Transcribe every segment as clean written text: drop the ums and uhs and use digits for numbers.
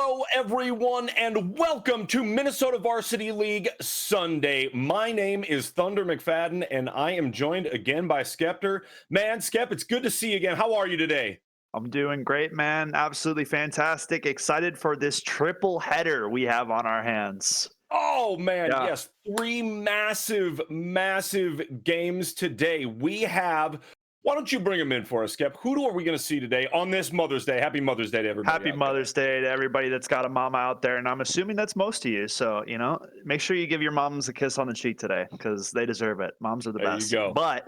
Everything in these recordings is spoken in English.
Hello, everyone, and welcome to Minnesota Varsity League Sunday. My name is Thunder McFadden, and I am joined again by Skeptor. Man, Skep, it's good to see you again. How are you today? I'm doing great, man. Absolutely fantastic. Excited for this triple header we have on our hands. Oh, man, Yeah. yes. Three massive, massive games today. We have, why don't you bring them in for us, Skep? Who are we going to see today on this Mother's Day? Happy Mother's Day to everybody Happy out there. Mother's Day to everybody that's got a mama out there. And I'm assuming that's most of you. So, make sure you give your moms a kiss on the cheek today because they deserve it. Moms are the There you best. go. But,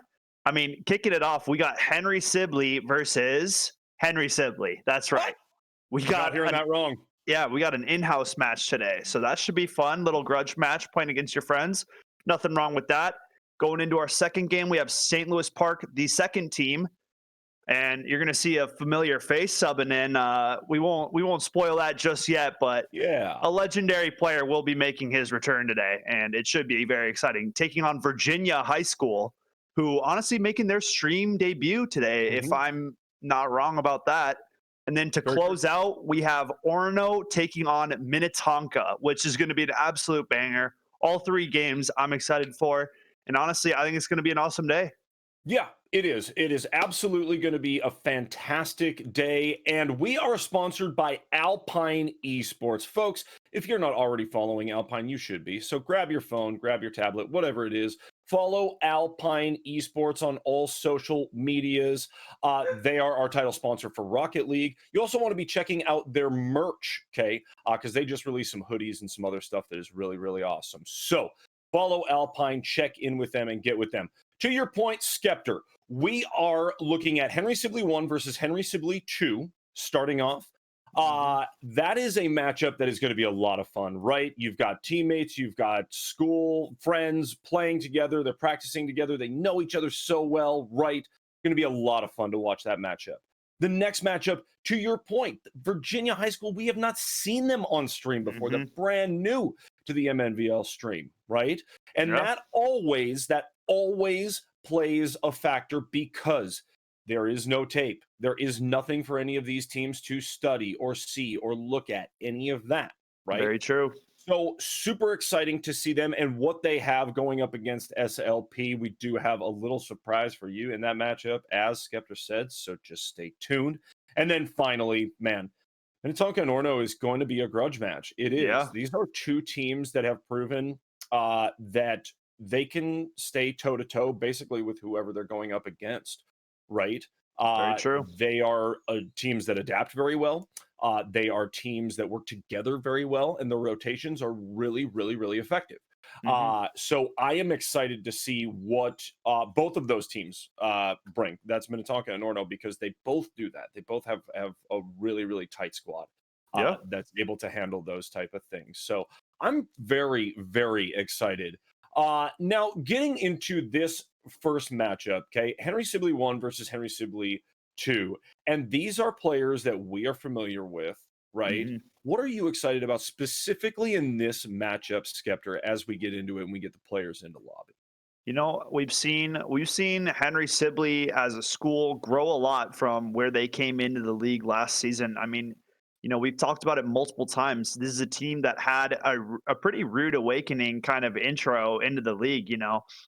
kicking it off, we got Henry Sibley versus Henry Sibley. That's right. We Not got hearing that wrong. Yeah, we got an in-house match today. So that should be fun. Little grudge match playing against your friends. Nothing wrong with that. Going into our second game, we have St. Louis Park, the second team. And you're going to see a familiar face subbing in. We won't spoil that just yet, but Yeah. a legendary player will be making his return today, and it should be very exciting. Taking on Virginia High School, who honestly making their stream debut today, if I'm not wrong about that. And then to close out, we have Orono taking on Minnetonka, which is going to be an absolute banger. All three games I'm excited for. And honestly, I think it's going to be an awesome day. Yeah, it is. It is absolutely going to be a fantastic day. And we are sponsored by Alpine Esports. Folks, if you're not already following Alpine, you should be. So grab your phone, grab your tablet, whatever it is. Follow Alpine Esports on all social medias. They are our title sponsor for Rocket League. You also want to be checking out their merch, okay? Because they just released some hoodies and some other stuff that is really, really awesome. So follow Alpine, check in with them, and get with them. To your point, Skeptor, we are looking at Henry Sibley 1 versus Henry Sibley 2 starting off. That is a matchup that is going to be a lot of fun, right? You've got teammates, you've got school friends playing together, they're practicing together, they know each other so well, right? It's going to be a lot of fun to watch that matchup. The next matchup, to your point, Virginia High School, we have not seen them on stream before. They're brand new to the MNVL stream, right? And that always plays a factor because there is no tape. There is nothing for any of these teams to study or see or look at, any of that, right? Very true. So super exciting to see them and what they have going up against SLP. We do have a little surprise for you in that matchup, as Skeptor said, so just stay tuned. And then finally, man, Minnetonka and Orono is going to be a grudge match. It is. Yeah. These are two teams that have proven that they can stay toe-to-toe basically with whoever they're going up against, right? Very true. They are teams that adapt very well. They are teams that work together very well, and the rotations are really, really, really effective. So I am excited to see what both of those teams bring. That's Minnetonka and Orono, because they both do that. They both have a really, really tight squad that's able to handle those type of things. So I'm very, very excited. Now, getting into this first matchup, okay, Henry Sibley 1 versus Henry Sibley 2. And these are players that we are familiar with, right? What are you excited about specifically in this matchup, Skeptor, as we get into it and we get the players into lobby? We've seen Henry Sibley as a school grow a lot from where they came into the league last season. We've talked about it multiple times. This is a team that had a pretty rude awakening kind of intro into the league.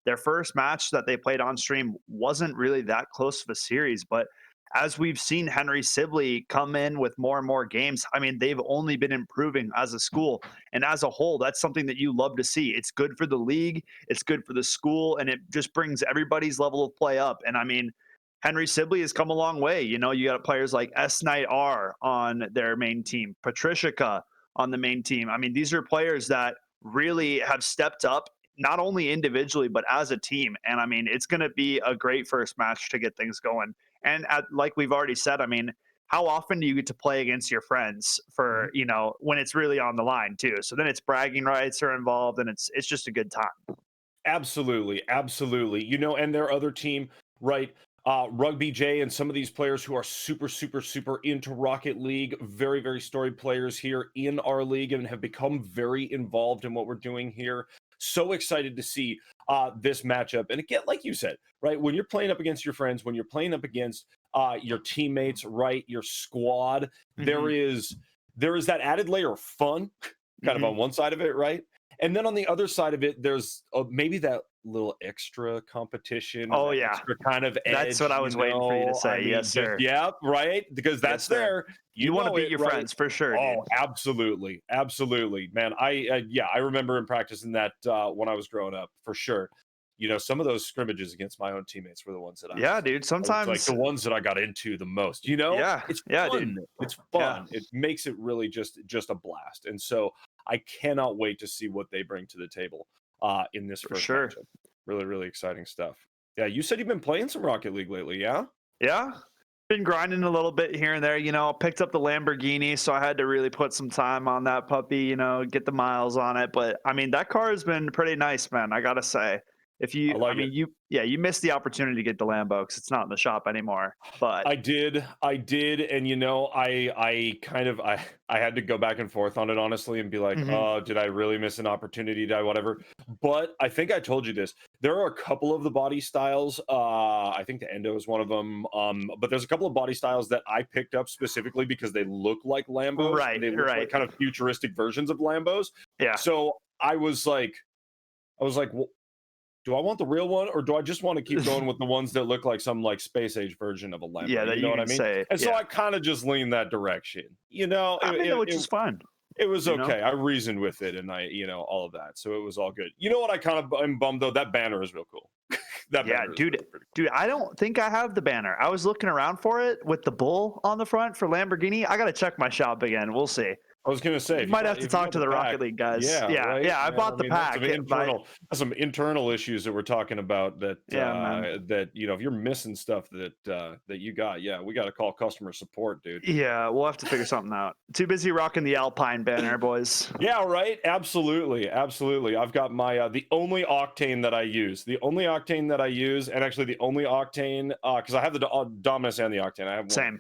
Their first match that they played on stream wasn't really that close of a series, but as we've seen Henry Sibley come in with more and more games, they've only been improving as a school. And as a whole, that's something that you love to see. It's good for the league, it's good for the school, and it just brings everybody's level of play up. And Henry Sibley has come a long way. You got players like S Knight R on their main team, Patricia on the main team. These are players that really have stepped up, not only individually, but as a team. And it's going to be a great first match to get things going. And like we've already said, how often do you get to play against your friends for, when it's really on the line too? So then it's bragging rights are involved, and it's just a good time. Absolutely. And their other team, right? Rugby J and some of these players who are super, super, super into Rocket League, very, very storied players here in our league and have become very involved in what we're doing here. So excited to see this matchup. And again, like you said, right, when you're playing up against your friends, when you're playing up against your teammates, right, your squad, there is that added layer of fun kind of on one side of it, right? And then on the other side of it, there's maybe that little extra competition, Oh, that yeah. extra kind of That's edge, what I was waiting for you to say. I mean, Yes, just sir. yeah, right? Because Yes, that's sir. there. You want to know beat it, your right? friends for sure, dude. Oh, absolutely, absolutely, man. Yeah, I remember in practicing that when I was growing up, for sure. Some of those scrimmages against my own teammates were the ones that Yeah, dude. I was like Sometimes, the ones that I got into the most. yeah, It's yeah, fun. dude. It's Yeah, fun. It makes it really just a blast. And so I cannot wait to see what they bring to the table in this for first sure. matchup. Really, really exciting stuff. Yeah, you said you've been playing some Rocket League lately, yeah? Yeah. Been grinding a little bit here and there. Picked up the Lamborghini, so I had to really put some time on that puppy, get the miles on it. But I mean, that car has been pretty nice, man. I gotta say. I like it. You missed the opportunity to get the Lambo because it's not in the shop anymore. But I did, and I had to go back and forth on it honestly, and be like, Mhm. oh, did I really miss an opportunity? Did I whatever? But I think I told you this. There are a couple of the body styles. I think the Endo is one of them. But there's a couple of body styles that I picked up specifically because they look like Lambos right, and they look like right, kind of futuristic versions of Lambos. yeah, So I was like, well, do I want the real one or do I just want to keep going with the ones that look like some like space age version of a yeah. Lambo? That You know you what I can mean? say, And so yeah. I kind of just leaned that direction. I mean, which is fine. It was You know? okay. I reasoned with it and all of that. So it was all good. You know what I kind of am bummed though? That banner is real cool. That Yeah, banner is dude. really pretty cool. Dude, I don't think I have the banner. I was looking around for it with the bull on the front for Lamborghini. I gotta check my shop again. We'll see. I was gonna say You might have to if you talk got to the the pack, Rocket League guys. yeah, Yeah, right, yeah. I man. I bought the mean, that's pack. some internal issues that we're talking about that Yeah, man. if you're missing stuff that you got, yeah, we got to call customer support, dude. Yeah, we'll have to figure something out. Too busy rocking the Alpine banner, boys. Yeah, right. Absolutely, absolutely. I've got my the only octane that I use, and actually the only octane because I have the Dominus and the octane. I have one. Same.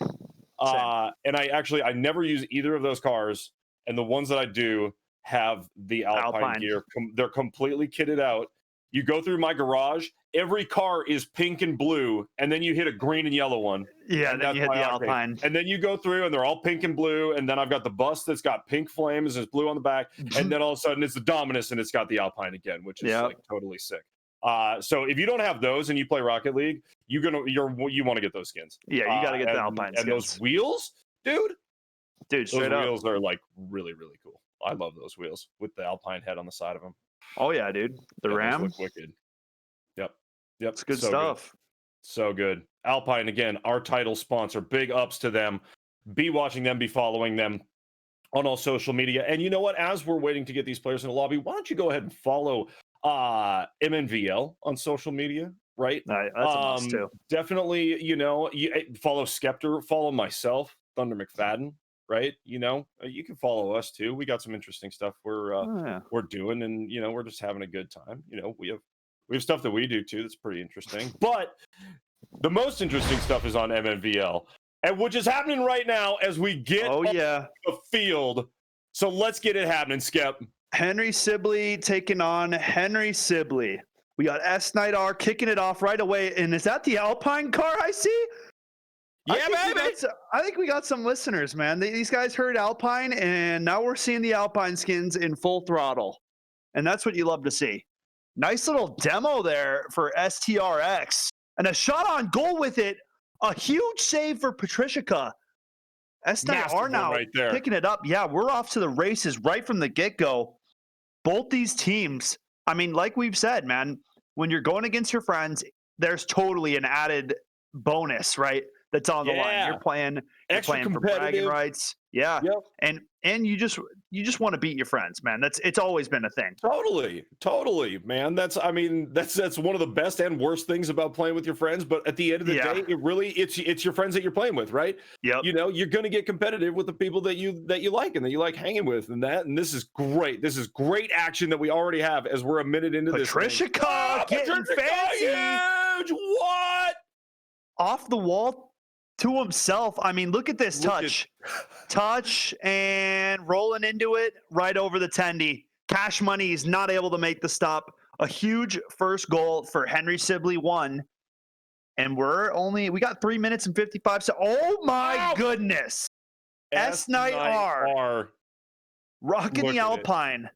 And I never use either of those cars, and the ones that I do have the Alpine gear. They're completely kitted out. You go through my garage, every car is pink and blue, and then you hit a green and yellow one. Yeah, And then that's you hit my the octane. Alpine. And then you go through and they're all pink and blue. And then I've got the bus that's got pink flames and it's blue on the back. And then all of a sudden it's the Dominus and it's got the Alpine again, which is like totally sick. So if you don't have those and you play Rocket League, you want to get those skins. Yeah, you got to get the Alpine skins. And those wheels, dude, straight those wheels are like really, really cool. I love those wheels with the Alpine head on the side of them. Oh yeah, dude. The Ram. Those look wicked. Yep. It's good stuff. Good. So good. Alpine, again, our title sponsor. Big ups to them. Be watching them, be following them on all social media. And you know what? As we're waiting to get these players in the lobby, why don't you go ahead and follow MNVL on social media, right? That's a must too. Definitely, you follow Skeptor, follow myself, Thunder McFadden, right? You can follow us too. We got some interesting stuff we're doing, and we're just having a good time. We have stuff that we do too that's pretty interesting. But the most interesting stuff is on MNVL, and which is happening right now as we get the field. So let's get it happening, Skep. Henry Sibley taking on Henry Sibley. We got S Knight R kicking it off right away. And is that the Alpine car I see? Yeah, baby. I think we got some listeners, man. These guys heard Alpine, and now we're seeing the Alpine skins in full throttle. And that's what you love to see. Nice little demo there for STRX. And a shot on goal with it. A huge save for Patricia. S Knight R now picking it up. Yeah, we're off to the races right from the get-go. Both these teams, I mean, like we've said, man, when you're going against your friends, there's totally an added bonus, right? That's on the line. You're playing for bragging rights. Yeah. Yep. And you just want to beat your friends, man. It's always been a thing. Totally, man. That's one of the best and worst things about playing with your friends. But at the end of the day, it's your friends that you're playing with, right? Yep. You're gonna get competitive with the people that you like and that you like hanging with, and this is great. This is great action that we already have as we're a minute into this. Patricia getting fancy. Huge. What? Off the wall to himself. I mean, look at this touch and rolling into it right over the tendy. Cash Money is not able to make the stop. A huge first goal for Henry Sibley 1. And we got 3 minutes and 55 seconds. Oh my goodness. S Night R rocking the Alpine.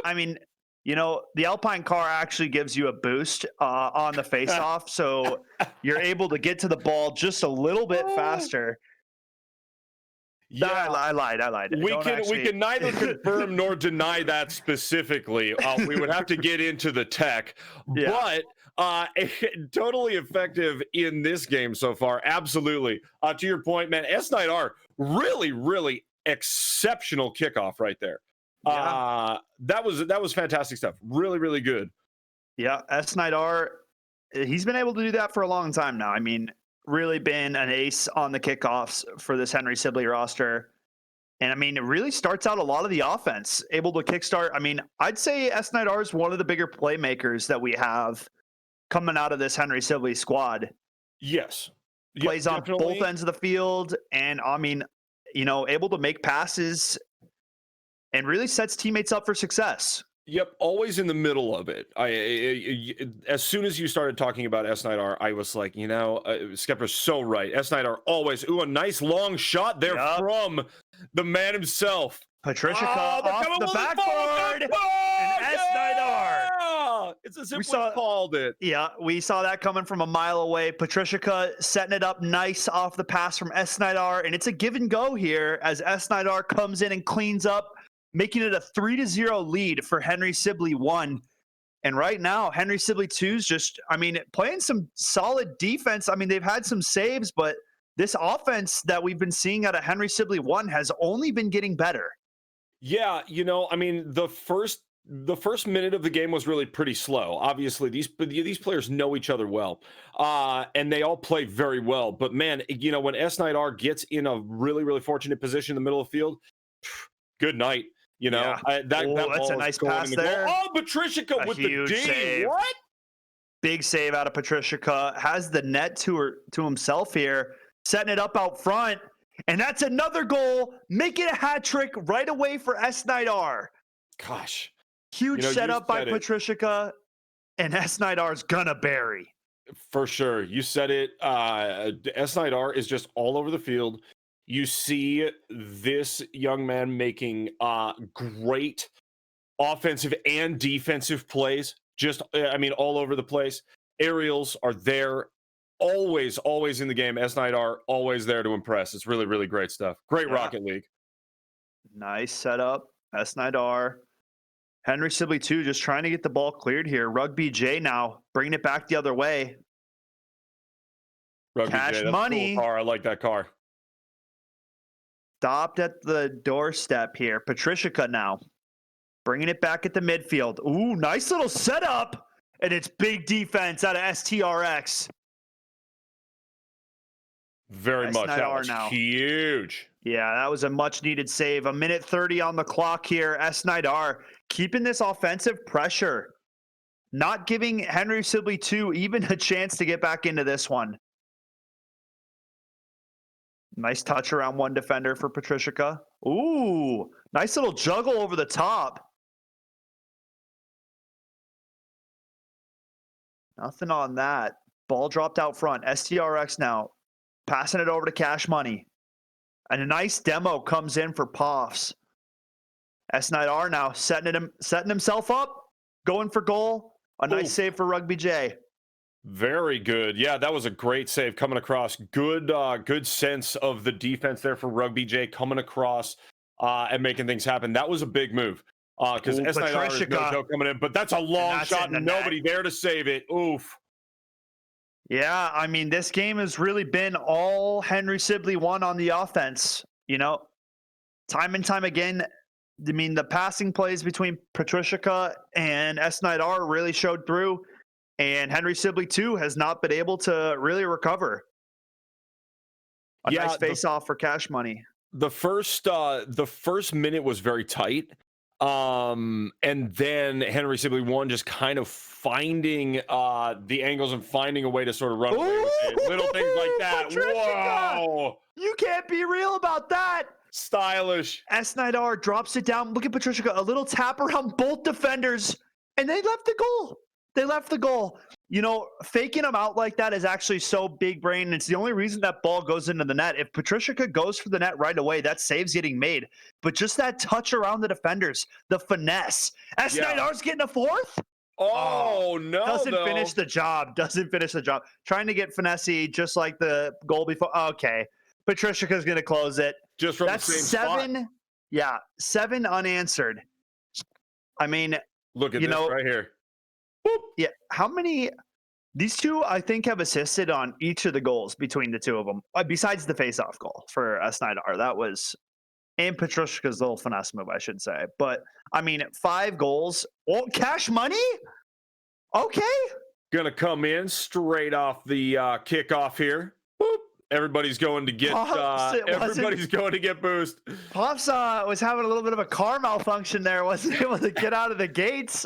I mean, the Alpine car actually gives you a boost on the face-off, so you're able to get to the ball just a little bit faster. Yeah, I lied. we can neither confirm nor deny that specifically. We would have to get into the tech, but totally effective in this game so far. Absolutely. To your point, man, S Night R really, really exceptional kickoff right there. Yeah. That was fantastic stuff. Really, really good. Yeah, S Night R, he's been able to do that for a long time now. I mean, really been an ace on the kickoffs for this Henry Sibley roster. And I mean, it really starts out a lot of the offense, able to kickstart. I mean, I'd say S Night R is one of the bigger playmakers that we have coming out of this Henry Sibley squad. Yes. Plays on both ends of the field. And I mean, able to make passes and really sets teammates up for success. Yep, always in the middle of it. As soon as you started talking about S Night R, I was like, Skepper's so right. S Night R always. Ooh, a nice long shot there from the man himself. Patricia off the backboard. And S Night R. It's as if we called it. Yeah, we saw that coming from a mile away. Patricia setting it up nice off the pass from S Night R, and it's a give and go here as S Night R comes in and cleans up, making it a 3-0 lead for Henry Sibley 1. And right now, Henry Sibley 2's just, playing some solid defense. I mean, they've had some saves, but this offense that we've been seeing out of Henry Sibley 1 has only been getting better. Yeah, the first minute of the game was really pretty slow. Obviously, these players know each other well, and they all play very well. But man, when S Night R gets in a really, really fortunate position in the middle of the field, good night. That's a nice pass there. Oh, Patricia with the D. Save. What? Big save out of Patricia. Has the net to himself here, setting it up out front. And that's another goal. Make it a hat trick right away for S Night R. Gosh. Huge setup by Patricia. And S Night R's gonna bury. For sure. You said it. S Night R is just all over the field. You see this young man making great offensive and defensive plays, all over the place. Aerials are there, always in the game. S Night R always there to impress. It's really, really great stuff. Great Rocket League. Nice setup. S Night R. Henry Sibley 2 just trying to get the ball cleared here. Rugby J now bringing it back the other way. Rugby Cash J, that's money. A cool car. I like that car. Stopped at the doorstep here. Patricia now bringing it back at the midfield. Ooh, nice little setup. And it's big defense out of STRX. Very much. That was huge. Yeah, that was a much needed save. A minute 30 on the clock here. S Night R keeping this offensive pressure. Not giving Henry Sibley 2 even a chance to get back into this one. Nice touch around one defender for Patricia. Ooh, nice little juggle over the top. Nothing on that. Ball dropped out front. STRX now passing it over to Cash Money. And a nice demo comes in for Poffs. S Night R now setting himself up, going for goal. A nice save for Rugby J. Very good. Yeah, that was a great save coming across. Good sense of the defense there for Rugby J coming across and making things happen. That was a big move because S Night R is no joke coming in, but that's a long shot and nobody there to save it. Oof. Yeah, I mean, this game has really been all Henry Sibley 1 on the offense. Time and time again. I mean, the passing plays between Patricia and S Night R really showed through. And Henry Sibley 2 has not been able to really recover. A nice face-off for Cash Money. The first minute was very tight. And then Henry Sibley 1 just kind of finding the angles and finding a way to sort of run away with it. Little things like that. Patricia! Whoa! You can't be real about that. Stylish. S Night R drops it down. Look at Patricia. A little tap around both defenders. And they left the goal. They left the goal. You know, faking them out like that is actually so big brain. It's the only reason that ball goes into the net. If Patricia goes for the net right away, that save's getting made. But just that touch around the defenders, the finesse. Snidar's getting a fourth? Oh, no, doesn't finish the job. Doesn't finish the job. Trying to get finesse just like the goal before. Okay. Patricia's going to close it. Just from That's the same seven. spot. Yeah, 7 unanswered. I mean, Look at this right here. Boop. Yeah, how many? These two, I think, have assisted on each of the goals between the two of them, besides the face-off goal for Snydar. That was, and Petrushka's little finesse move, I should say. But, I mean, 5 goals. Oh, cash money? Okay. Gonna come in straight off the kickoff here. Boop. Everybody's going to get boost. Pops was having a little bit of a car malfunction there. Wasn't able to get out of the gates.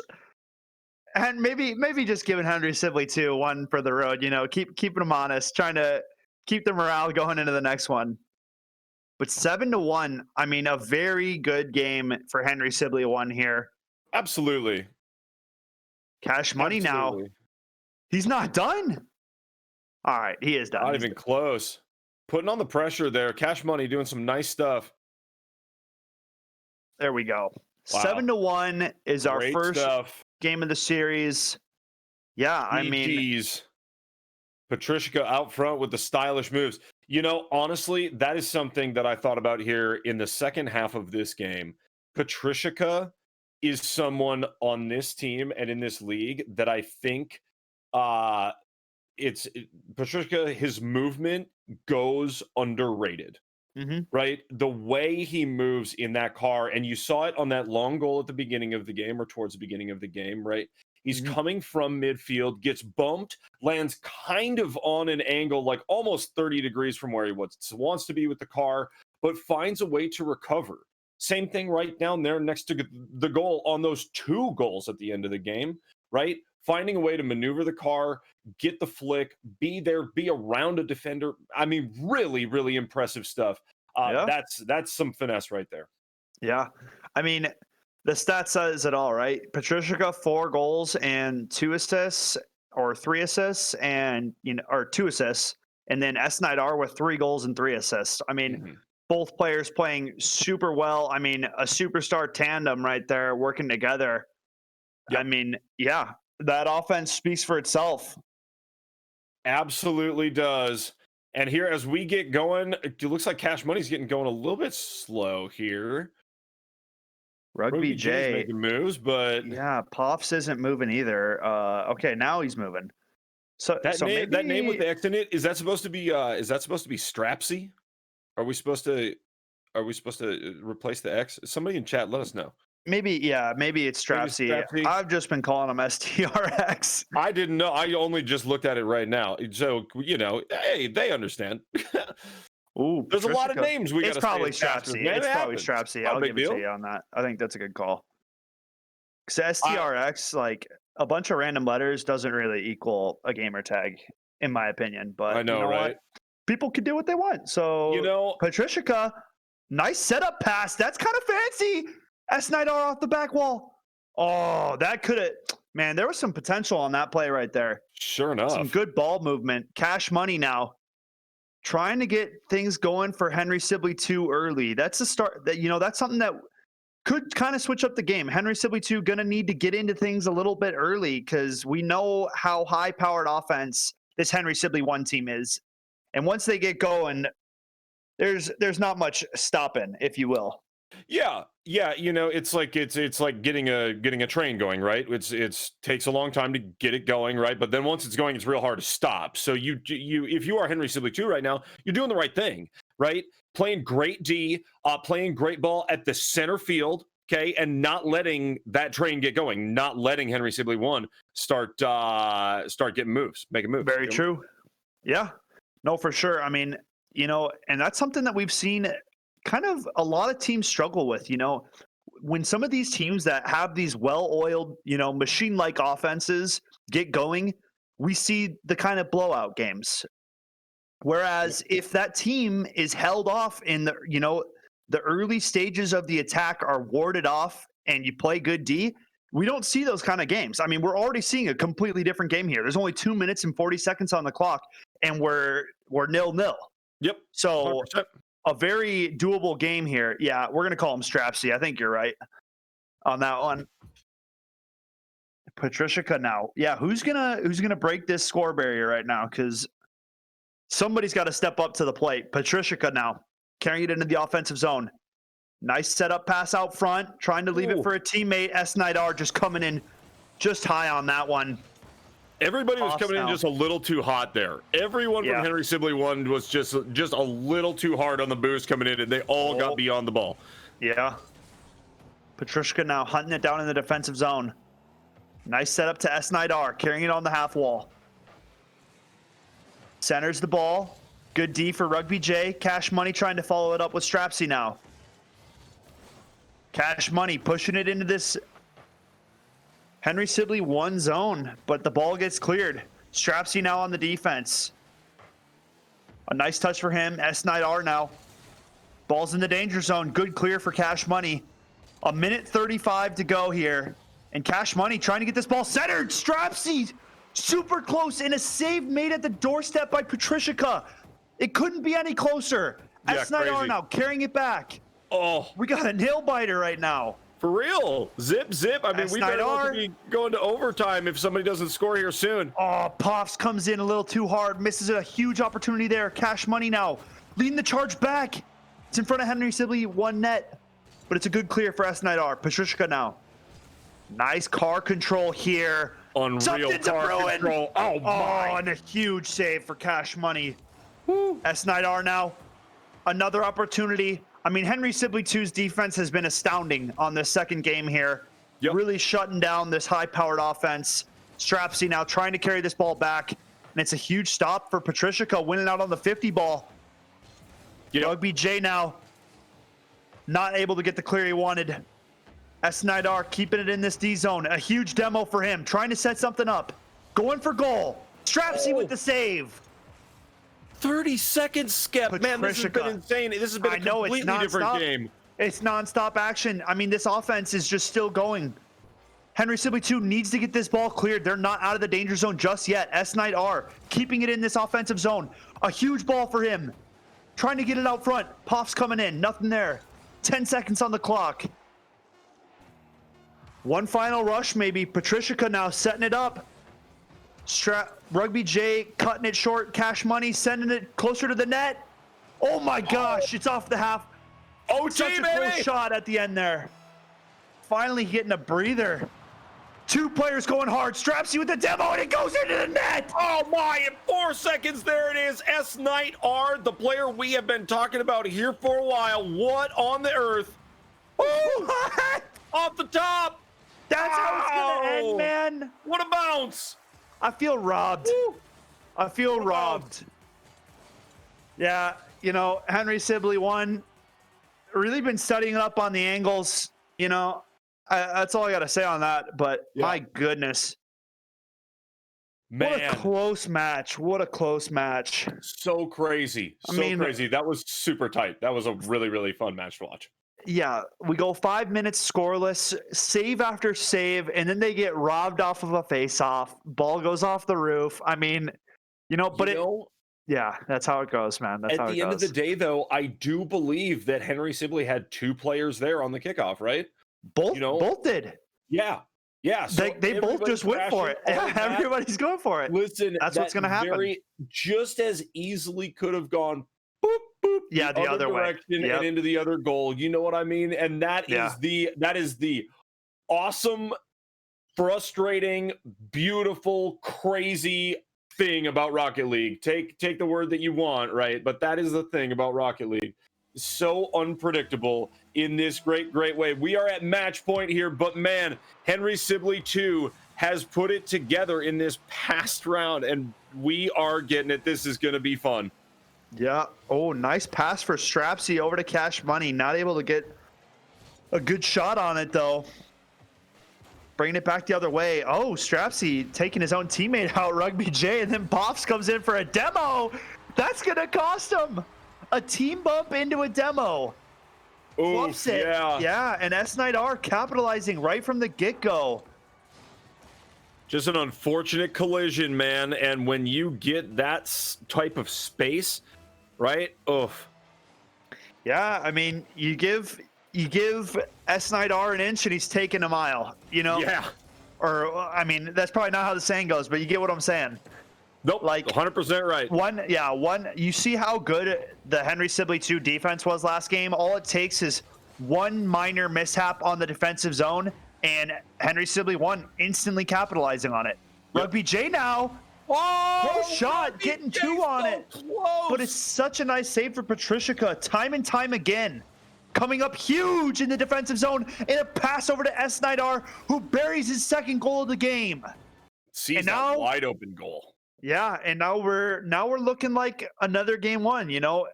And maybe just giving Henry Sibley too, one for the road, keeping them honest, trying to keep the morale going into the next one. But 7-1, I mean, a very good game for Henry Sibley won here. Absolutely. Cash money now. He's not done. All right, he is done. Not even close. Putting on the pressure there. Cash money doing some nice stuff. There we go. Wow. 7-1 is our Great first stuff. Game of the series. Yeah, I mean, Patricia out front with the stylish moves. Honestly, that is something that I thought about here in the second half of this game. Patricia is someone on this team and in this league that I think Patricia, his movement goes underrated. Right? The way he moves in that car, and you saw it on that long goal at the beginning of the game or towards the beginning of the game, right? He's coming from midfield, gets bumped, lands kind of on an angle, like almost 30 degrees from where he wants to be with the car, but finds a way to recover. Same thing right down there next to the goal on those 2 goals at the end of the game, right? Finding a way to maneuver the car, get the flick, be there, be around a defender. I mean, really, really impressive stuff. That's some finesse right there. Yeah. I mean, the stat says it all, right? Patricia, 4 goals and 2 assists, or 3 assists, and or 2 assists, and then Snydar with 3 goals and 3 assists. I mean, both players playing super well. I mean, a superstar tandem right there working together. Yep. I mean, yeah, that offense speaks for itself. Absolutely does. And here, as we get going, it looks like Cash Money's getting going a little bit slow here. Rugby J making moves, but yeah, Pops isn't moving either. Okay, now he's moving. So that name with the X in it, is that supposed to be Strapsy? Are we supposed to replace the X? Somebody in chat, let us know. Maybe it's Strapsy. I've just been calling him STRX. I didn't know. I only just looked at it right now. So, hey, they understand. Ooh, there's a lot of names we got to say. It's probably Strapsy. It's probably Strapsy. I'll give it to you on that. I think that's a good call. Because STRX, like a bunch of random letters, doesn't really equal a gamer tag, in my opinion. But I know, right? What? People can do what they want. So, Patricia, nice setup pass. That's kind of fancy. Snydar off the back wall. Oh, that could have, man, there was some potential on that play right there. Sure enough. Some good ball movement. Cash money now. Trying to get things going for Henry Sibley too early. That's a start that, that's something that could kind of switch up the game. Henry Sibley 2 going to need to get into things a little bit early because we know how high-powered offense this Henry Sibley 1 team is. And once they get going, there's not much stopping, if you will. Yeah, it's like getting a train going, right? It's takes a long time to get it going, right? But then once it's going, it's real hard to stop. So you if you are Henry Sibley 2 right now, you're doing the right thing, right? Playing great D, playing great ball at the center field, okay, and not letting that train get going, not letting Henry Sibley 1 start getting moves, making moves. Very true. Yeah, no, for sure. I mean, and that's something that we've seen kind of a lot of teams struggle with, when some of these teams that have these well-oiled, machine-like offenses get going, we see the kind of blowout games. Whereas if that team is held off in the early stages of the attack are warded off and you play good D, We don't see those kind of games. I mean, we're already seeing a completely different game here. There's only 2 minutes and 40 seconds on the clock, and we're 0-0. Yep. So 100%. a very doable game here. Yeah, we're gonna call him Strapsy. I think you're right on that one. Patricia now. Yeah, who's gonna break this score barrier right now? Because somebody's got to step up to the plate. Patricia now carrying it into the offensive zone. Nice setup pass out front, trying to leave it for a teammate. S9R just coming in just high on that one. Everybody was coming in just a little too hot there. Everyone from Henry Sibley 1 was just a little too hard on the boost coming in, and they all got beyond the ball. Yeah. Patricia now hunting it down in the defensive zone. Nice setup to S9R, carrying it on the half wall. Centers the ball. Good D for Rugby J. Cash Money trying to follow it up with Strapsy now. Cash Money pushing it into this Henry Sibley 1 zone, but the ball gets cleared. Strapsy now on the defense. A nice touch for him. S9R now. Ball's in the danger zone. Good clear for Cash Money. 1:35 to go here. And Cash Money trying to get this ball centered. Strapsy super close, and a save made at the doorstep by Patricia. It couldn't be any closer. Yeah, S9R now carrying it back. Oh, we got a nail biter right now. For real. Zip, zip. I mean, we better be going to overtime if somebody doesn't score here soon. Oh, Poffs comes in a little too hard. Misses a huge opportunity there. Cash Money now leading the charge back. It's in front of Henry Sibley, 1 net. But it's a good clear for S9R. Patricia now. Nice car control here. Unreal car control. Oh, my. And a huge save for Cash Money. Woo. S9R now. Another opportunity. I mean, Henry Sibley 2's defense has been astounding on this second game here. Yep. Really shutting down this high-powered offense. Strapsy now trying to carry this ball back. And it's a huge stop for Patricia, winning out on the 50 ball. Yep. Rugby J now not able to get the clear he wanted. S9R keeping it in this D zone. A huge demo for him. Trying to set something up. Going for goal. Strapsy with the save. 30 seconds skip. Man, this has been insane. This has been a completely different game. It's nonstop action. I mean, this offense is just still going. Henry Sibley 2 needs to get this ball cleared. They're not out of the danger zone just yet. S9R keeping it in this offensive zone. A huge ball for him. Trying to get it out front. Poff's coming in. Nothing there. 10 seconds on the clock. One final rush, maybe. Patricia now setting it up. Rugby J cutting it short. Cash Money sending it closer to the net. Oh my gosh, it's off the half. Oh, such a close shot at the end there. Finally getting a breather. 2 players going hard. Strapsy with the demo, and it goes into the net. Oh my, in 4 seconds, there it is. S9R, the player we have been talking about here for a while. What on the earth? What? Off the top. That's how it's gonna end, man. What a bounce. I feel robbed. Woo. I feel robbed. Yeah, you know, Henry Sibley 1, really been studying up on the angles. You know, that's all I got to say on that. But my goodness. Man. What a close match. What a close match. So crazy. So crazy. That was super tight. That was a really, really fun match to watch. Yeah, we go 5 minutes scoreless, save after save, and then they get robbed off of a face-off. Ball goes off the roof. I mean, you know, but yeah, that's how it goes, man. That's how it goes. At the end of the day, though, I do believe that Henry Sibley had 2 players there on the kickoff, right? Both did. Yeah. Yeah, so they both just went for it. Yeah, everybody's going for it. Listen, that's what's going to happen. Just as easily could have gone boop, boop, the other direction and into the other goal. You know what I mean? And that is the awesome, frustrating, beautiful, crazy thing about Rocket League. Take the word that you want, right? But that is the thing about Rocket League. So unpredictable in this great way. We are at match point here, but man, Henry Sibley 2 has put it together in this past round, and we are getting it. This is going to be fun. Yeah. Oh, nice pass for Strapsy over to Cash Money. Not able to get a good shot on it, though. Bringing it back the other way. Oh, Strapsy taking his own teammate out, Rugby J, and then Pops comes in for a demo. That's going to cost him a team bump into a demo. fluffs it. Yeah. And S9R capitalizing right from the get-go. Just an unfortunate collision, man. And when you get that type of space, right? Oof. Yeah, I mean, you give S9R an inch and he's taking a mile, you know? Yeah. Or, I mean, that's probably not how the saying goes, but you get what I'm saying. Nope. Like 100% right. You see how good the Henry Sibley 2 defense was last game? All it takes is one minor mishap on the defensive zone, and Henry Sibley 1 instantly capitalizing on it. Yep. Rugby J now. Oh, shot, getting 2 on it. Close. But it's such a nice save for Patricia, time and time again. Coming up huge in the defensive zone, and a pass over to S9R, who buries his second goal of the game. Sees that wide open goal. Yeah, and now we're looking like another game 1. You know,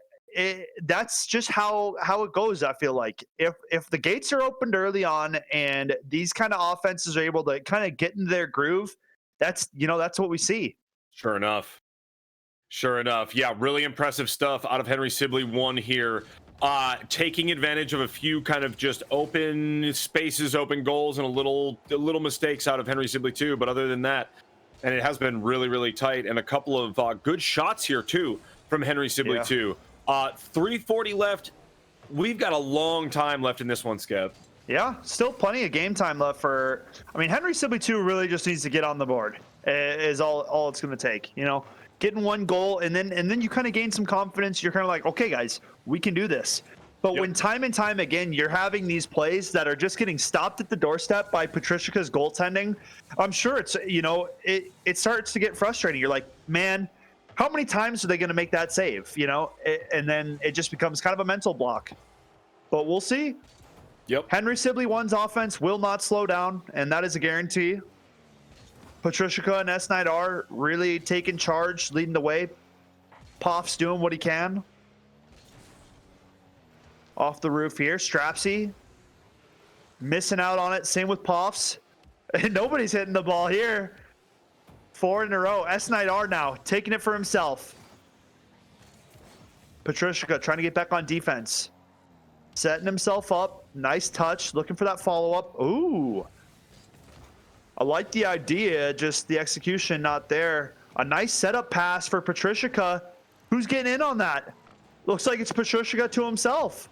that's just how it goes. I feel like if the gates are opened early on, and these kind of offenses are able to kind of get into their groove, that's what we see. Sure enough. Yeah, really impressive stuff out of Henry Sibley 1 here. Taking advantage of a few kind of just open spaces, open goals, and a little mistakes out of Henry Sibley 2. But other than that, and it has been really, really tight, and a couple of good shots here too from Henry Sibley 2. 3:40 left. We've got a long time left in this one, Skev. Yeah, still plenty of game time left for. I mean, Henry Sibley 2 really just needs to get on the board. Is all it's going to take. You know, getting one goal, and then you kind of gain some confidence. You're kind of like, okay, guys, we can do this. But when time and time again you're having these plays that are just getting stopped at the doorstep by Patricia's goaltending, I'm sure it's it starts to get frustrating. You're like, man, how many times are they going to make that save? You know, and then it just becomes kind of a mental block. But we'll see. Yep. Henry Sibley 1's offense will not slow down, and that is a guarantee. Patricia and S9R really taking charge, leading the way. Poff's doing what he can. Off the roof here. Strapsy missing out on it. Same with Poffs. And nobody's hitting the ball here. 4 in a row. S9R now taking it for himself. Patricia trying to get back on defense. Setting himself up. Nice touch. Looking for that follow-up. Ooh. I like the idea, just the execution not there. A nice setup pass for Patricia. Who's getting in on that? Looks like it's Patricia to himself.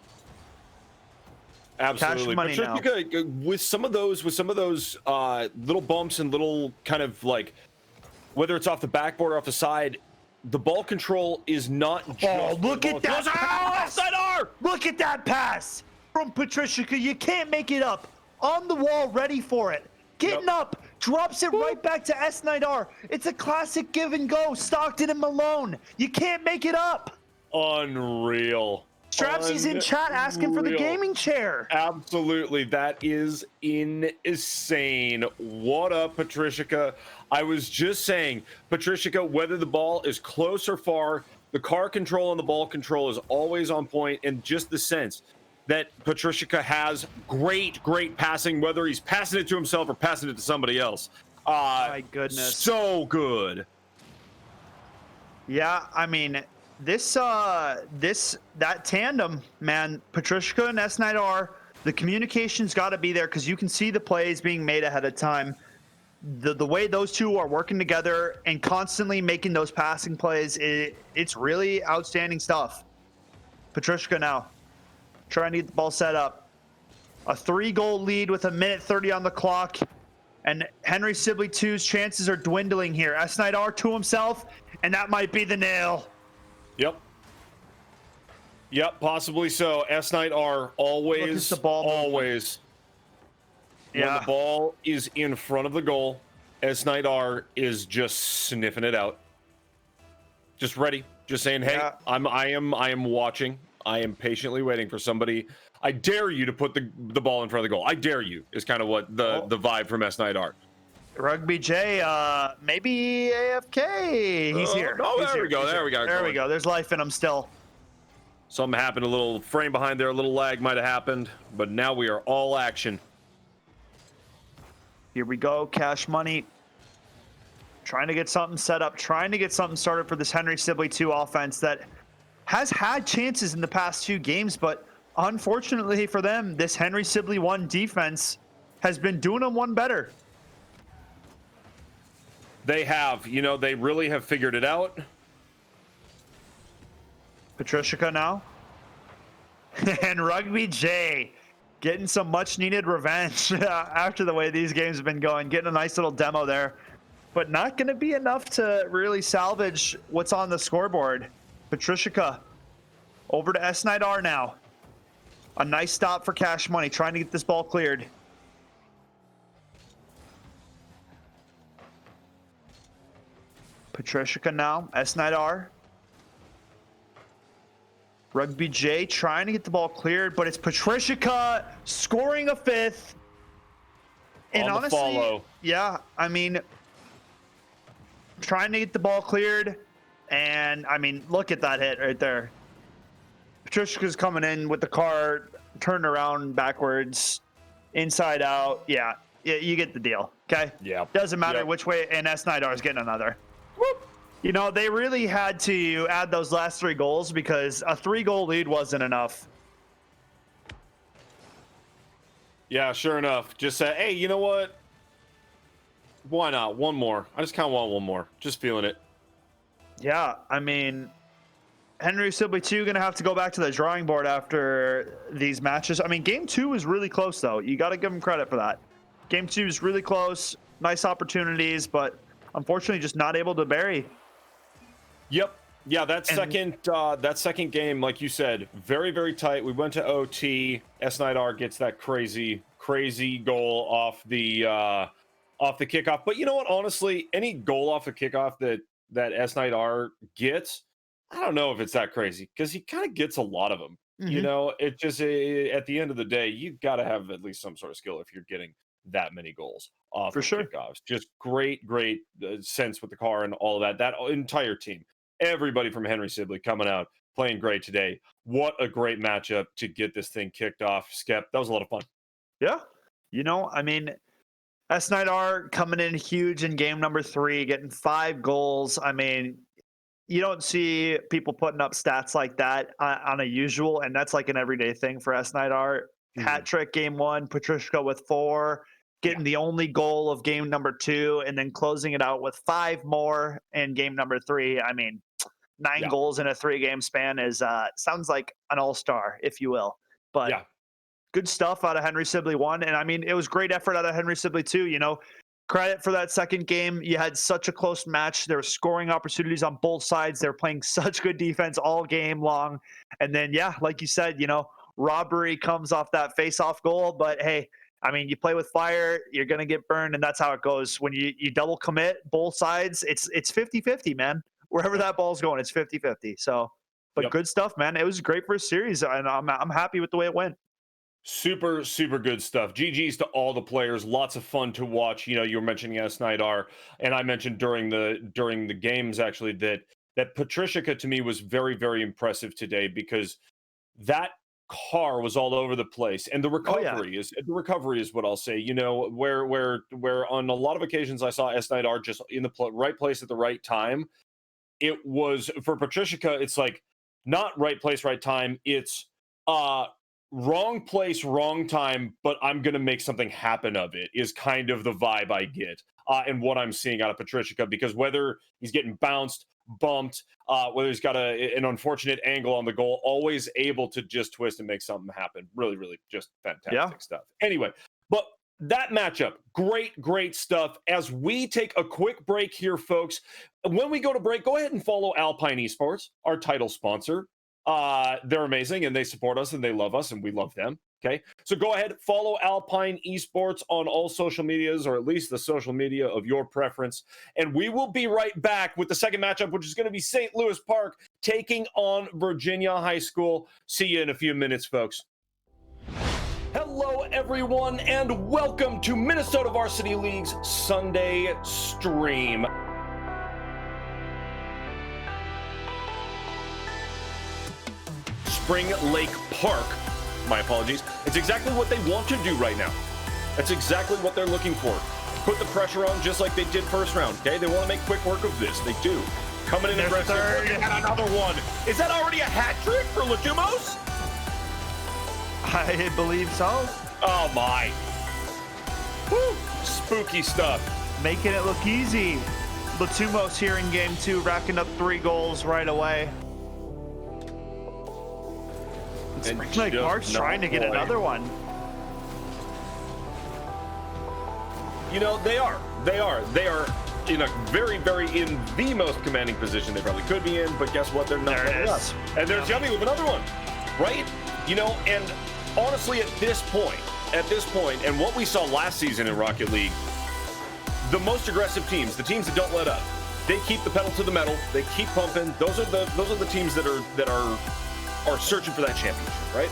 Absolutely. Patricia, with some of those little bumps and little kind of like, whether it's off the backboard or off the side, the ball control is not just. Oh, look at that pass! Offside! Look at that pass from Patricia. You can't make it up. On the wall, ready for it. Getting up, drops it right back to S9R. It's a classic give and go. Stockton and Malone. You can't make it up. Unreal. Strapsy's in chat asking for the gaming chair. Absolutely. That is insane. What up, Patricia? I was just saying, Patricia, whether the ball is close or far, the car control and the ball control is always on point, and just the sense that Patricia has great passing, whether he's passing it to himself or passing it to somebody else. My goodness. So good. Yeah, I mean, that tandem, man, Patricia and S9R, the communication's got to be there because you can see the plays being made ahead of time. The way those two are working together and constantly making those passing plays, it's really outstanding stuff. Patricia now trying to get the ball set up. A 3-goal lead with 1:30 on the clock. And Henry Sibley 2's chances are dwindling here. S9R to himself, and that might be the nail. Yep, possibly so. S9R always, the ball always. Yeah. When the ball is in front of the goal, S9R is just sniffing it out. Just ready. Just saying, hey, I am watching. I am patiently waiting for somebody. I dare you to put the ball in front of the goal. I dare you is kind of what the vibe from S9R. Rugby J, maybe AFK. He's here. Oh, there we go. There we go. There we go. There's life in him still. Something happened. A little frame behind there. A little lag might have happened. But now we are all action. Here we go. Cash money. Trying to get something set up. Trying to get something started for this Henry Sibley 2 offense that has had chances in the past 2 games, but unfortunately for them, this Henry Sibley 1 defense has been doing them one better. They have, you know, they really have figured it out. Patricia now. And Rugby J getting some much needed revenge after the way these games have been going, getting a nice little demo there, but not going to be enough to really salvage what's on the scoreboard. Patricia over to S9R now. A nice stop for Cash Money, trying to get this ball cleared. Patricia now, S9R. Rugby J trying to get the ball cleared, but it's Patricia scoring a 5th. And on honestly, follow. Yeah, I mean, trying to get the ball cleared, and I mean, look at that hit right there. Patricia's coming in with the car turned around backwards, inside out. Yeah, you get the deal. Okay. Yeah. Doesn't matter which way, and S9R is getting another. Whoop. You know, they really had to add those last 3 goals because a 3-goal lead wasn't enough. Yeah, sure enough. Just say, hey, you know what? Why not? One more. I just kind of want one more. Just feeling it. Yeah, I mean, Henry Sibley 2 going to have to go back to the drawing board after these matches. I mean, game 2 was really close, though. You got to give them credit for that. Game 2 is really close. Nice opportunities, but unfortunately just not able to bury. Yep. Yeah, that second game, like you said, very, very tight. We went to OT. S9R gets that crazy goal off the kickoff. But you know what? Honestly, any goal off the kickoff that S9R gets, I don't know if it's that crazy because he kind of gets a lot of them. Mm-hmm. You know, it just at the end of the day, you've got to have at least some sort of skill if you're getting that many goals off of kickoffs. Just great sense with the car and all of that. That entire team. Everybody from Henry Sibley coming out, playing great today. What a great matchup to get this thing kicked off. Skep, that was a lot of fun. Yeah. You know, I mean, S9R coming in huge in game number 3, getting 5 goals. I mean, you don't see people putting up stats like that on a usual, and that's like an everyday thing for S9R. Hat trick game 1, Patricia with 4. Getting the only goal of game number 2 and then closing it out with 5 more in game number 3. I mean, 9 goals in a 3-game span is sounds like an all-star, if you will. But good stuff out of Henry Sibley 1. And I mean, it was great effort out of Henry Sibley 2. You know, credit for that second game. You had such a close match. There were scoring opportunities on both sides. They were playing such good defense all game long. And then, like you said, you know, robbery comes off that face-off goal. But hey, I mean, you play with fire, you're going to get burned, and that's how it goes. When you double commit both sides, it's 50-50, man. Wherever that ball's going, it's 50-50. So, but good stuff, man. It was great for a series, and I'm happy with the way it went. Super good stuff. GG's to all the players. Lots of fun to watch. You know, you were mentioning S9R, and I mentioned during the games actually that Patricia to me was very impressive today because that car was all over the place, and the recovery is what I'll say. You know, where on a lot of occasions I saw S9R just in the right place at the right time. It was for Patricia. It's like not right place, right time. It's wrong place, wrong time, but I'm gonna make something happen of it. Is kind of the vibe I get, and what I'm seeing out of Patricia. Because whether he's getting bounced, bumped, whether he's got an unfortunate angle on the goal, always able to just twist and make something happen. Really just fantastic stuff. Anyway, but that matchup, great stuff. As we take a quick break here, folks, when we go to break, go ahead and follow Alpine Esports, our title sponsor. They're amazing and they support us and they love us and we love them. Okay, so go ahead, follow Alpine Esports on all social medias, or at least the social media of your preference. And we will be right back with the second matchup, which is going to be St. Louis Park taking on Virginia High School. See you in a few minutes, folks. Hello, everyone, and welcome to Minnesota Varsity League's Sunday stream. Spring Lake Park. My apologies. It's exactly what they want to do right now. That's exactly what they're looking for. Put the pressure on just like they did first round, okay? They want to make quick work of this. They do. Coming in aggressive. And another one. Is that already a hat trick for Latumos? I believe so. Oh my. Woo. Spooky stuff. Making it look easy. Latumos here in game 2, racking up 3 goals right away. It's like Mark's trying to get another one. You know, they are in a very, in the most commanding position they probably could be in, but guess what? They're not letting up. And there's Yummy with another one, right? You know, and honestly, at this point, and what we saw last season in Rocket League, the most aggressive teams, the teams that don't let up, they keep the pedal to the metal, they keep pumping. Those are the teams that are searching for that championship, right?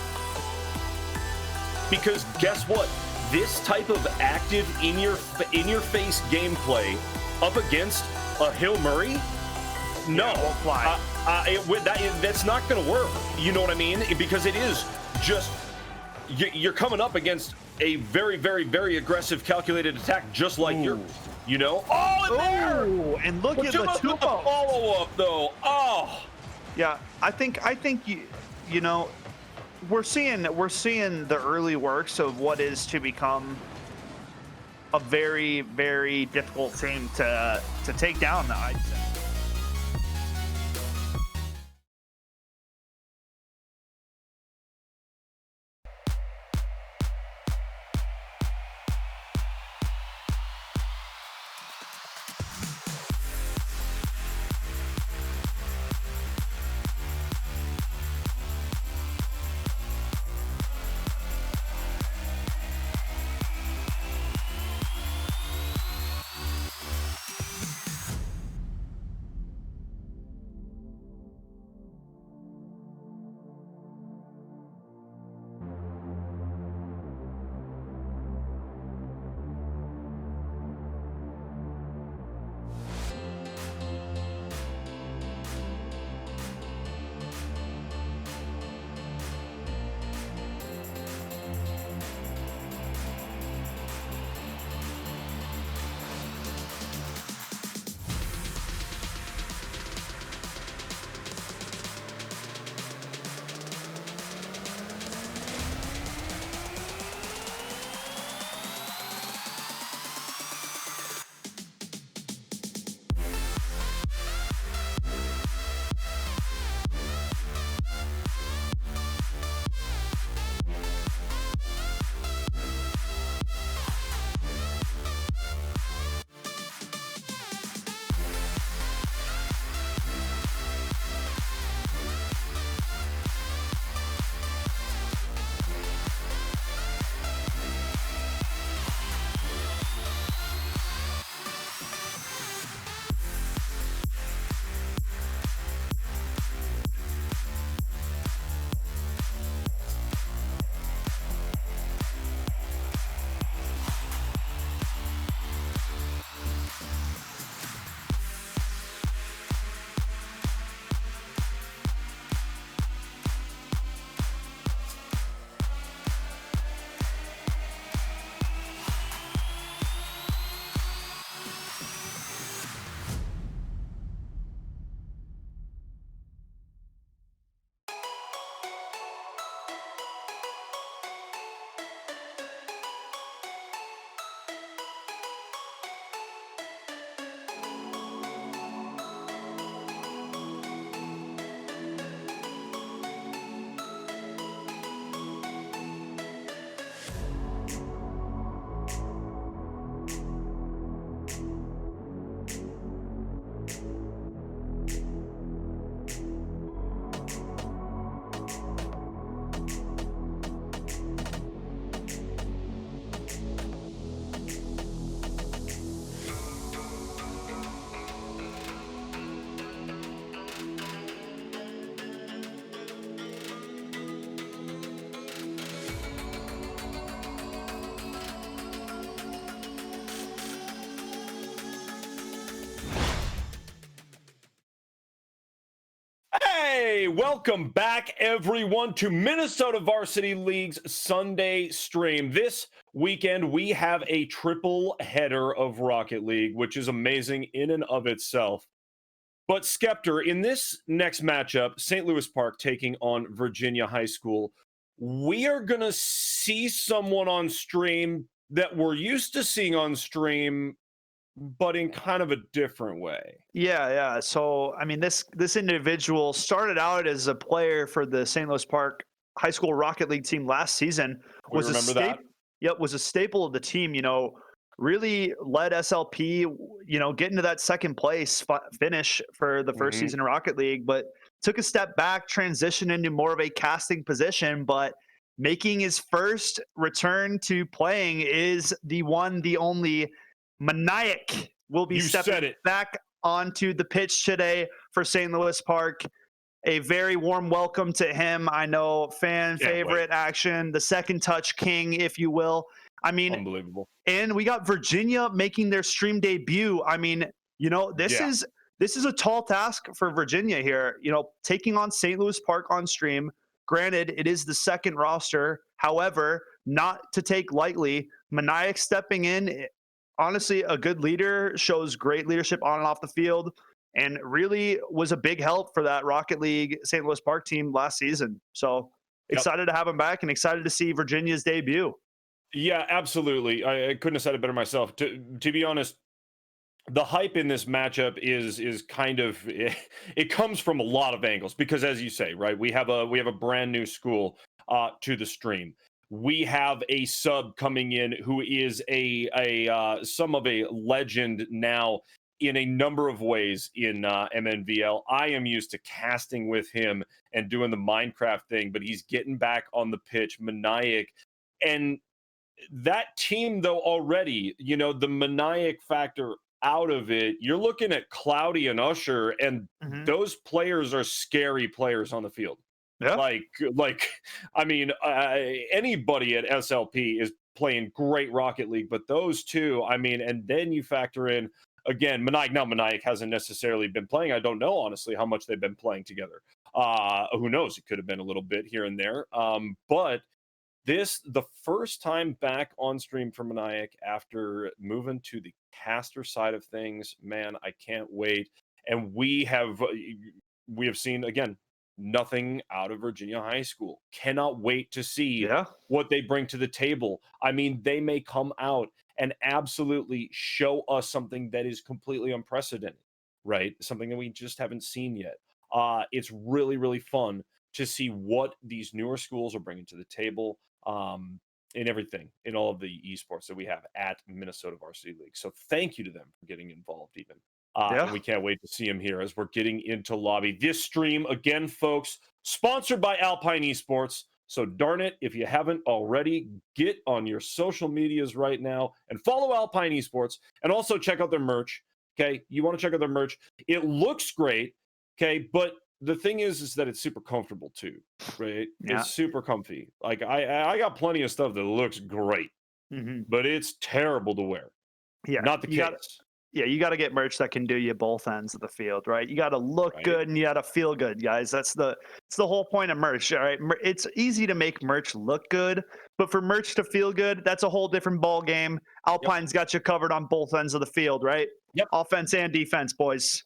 Because guess what? This type of active in your face gameplay up against a Hill Murray, no, won't fly. That's not going to work. You know what I mean? Because it is just you're coming up against a very, very aggressive, calculated attack, just like yours. You know? Oh, there! And look at the follow up, though. Oh, yeah. I think you know, we're seeing the early works of what is to become a very, very difficult team to take down, I'd say. Hey, welcome back, everyone, to Minnesota Varsity League's Sunday stream. This weekend, we have a triple header of Rocket League, which is amazing in and of itself. But Skeptor, in this next matchup, St. Louis Park taking on Virginia High School, we are going to see someone on stream that we're used to seeing on stream, but in kind of a different way. Yeah. So, I mean, this individual started out as a player for the St. Louis Park High School Rocket League team last season. We remember that. Yep, was a staple of the team. Really led SLP. Getting to that second place finish for the first season of Rocket League, but took a step back, transitioned into more of a casting position, but making his first return to playing is the one, the only Maniac will be stepping back onto the pitch today for St. Louis Park. A very warm welcome to him. I know fan favorite action, the second touch king, if you will. I mean, unbelievable. And we got Virginia making their stream debut. I mean, this is a tall task for Virginia here. Taking on St. Louis Park on stream. Granted, it is the second roster. However, not to take lightly. Maniac stepping in. Honestly, a good leader, shows great leadership on and off the field, and really was a big help for that Rocket League St. Louis Park team last season. So excited to have him back and excited to see Virginia's debut. Yeah, absolutely. I couldn't have said it better myself. To be honest, the hype in this matchup is kind of it comes from a lot of angles because, as you say, right, we have a brand new school to the stream. We have a sub coming in who is some of a legend now in a number of ways in MNVL. I am used to casting with him and doing the Minecraft thing, but he's getting back on the pitch, Maniac. And that team, though, already, the Maniac factor out of it, you're looking at Cloudy and Usher, and those players are scary players on the field. Yeah. I mean, anybody at SLP is playing great Rocket League, but those two, I mean, and then you factor in, again, Maniac. Now, Maniac hasn't necessarily been playing. I don't know, honestly, how much they've been playing together. Who knows? It could have been a little bit here and there. But the first time back on stream for Maniac after moving to the caster side of things, man, I can't wait. And we have seen, again, nothing out of Virginia High School. Cannot wait to see what they bring to the table. I mean, they may come out and absolutely show us something that is completely unprecedented, right? Something that we just haven't seen yet. It's really, really fun to see what these newer schools are bringing to the table in everything, in all of the esports that we have at Minnesota Varsity League. So thank you to them for getting involved even. And we can't wait to see him here as we're getting into lobby. This stream, again, folks, sponsored by Alpine Esports. So darn it, if you haven't already, get on your social medias right now and follow Alpine Esports and also check out their merch. Okay, you want to check out their merch. It looks great, okay, but the thing is that it's super comfortable too, right? Yeah. It's super comfy. Like I got plenty of stuff that looks great, but it's terrible to wear. Yeah, not the case. You got to get merch that can do you both ends of the field, right? You got to look good and you got to feel good, guys. It's the whole point of merch, all right? It's easy to make merch look good, but for merch to feel good, that's a whole different ball game. Alpine's got you covered on both ends of the field, right? Yep. Offense and defense, boys.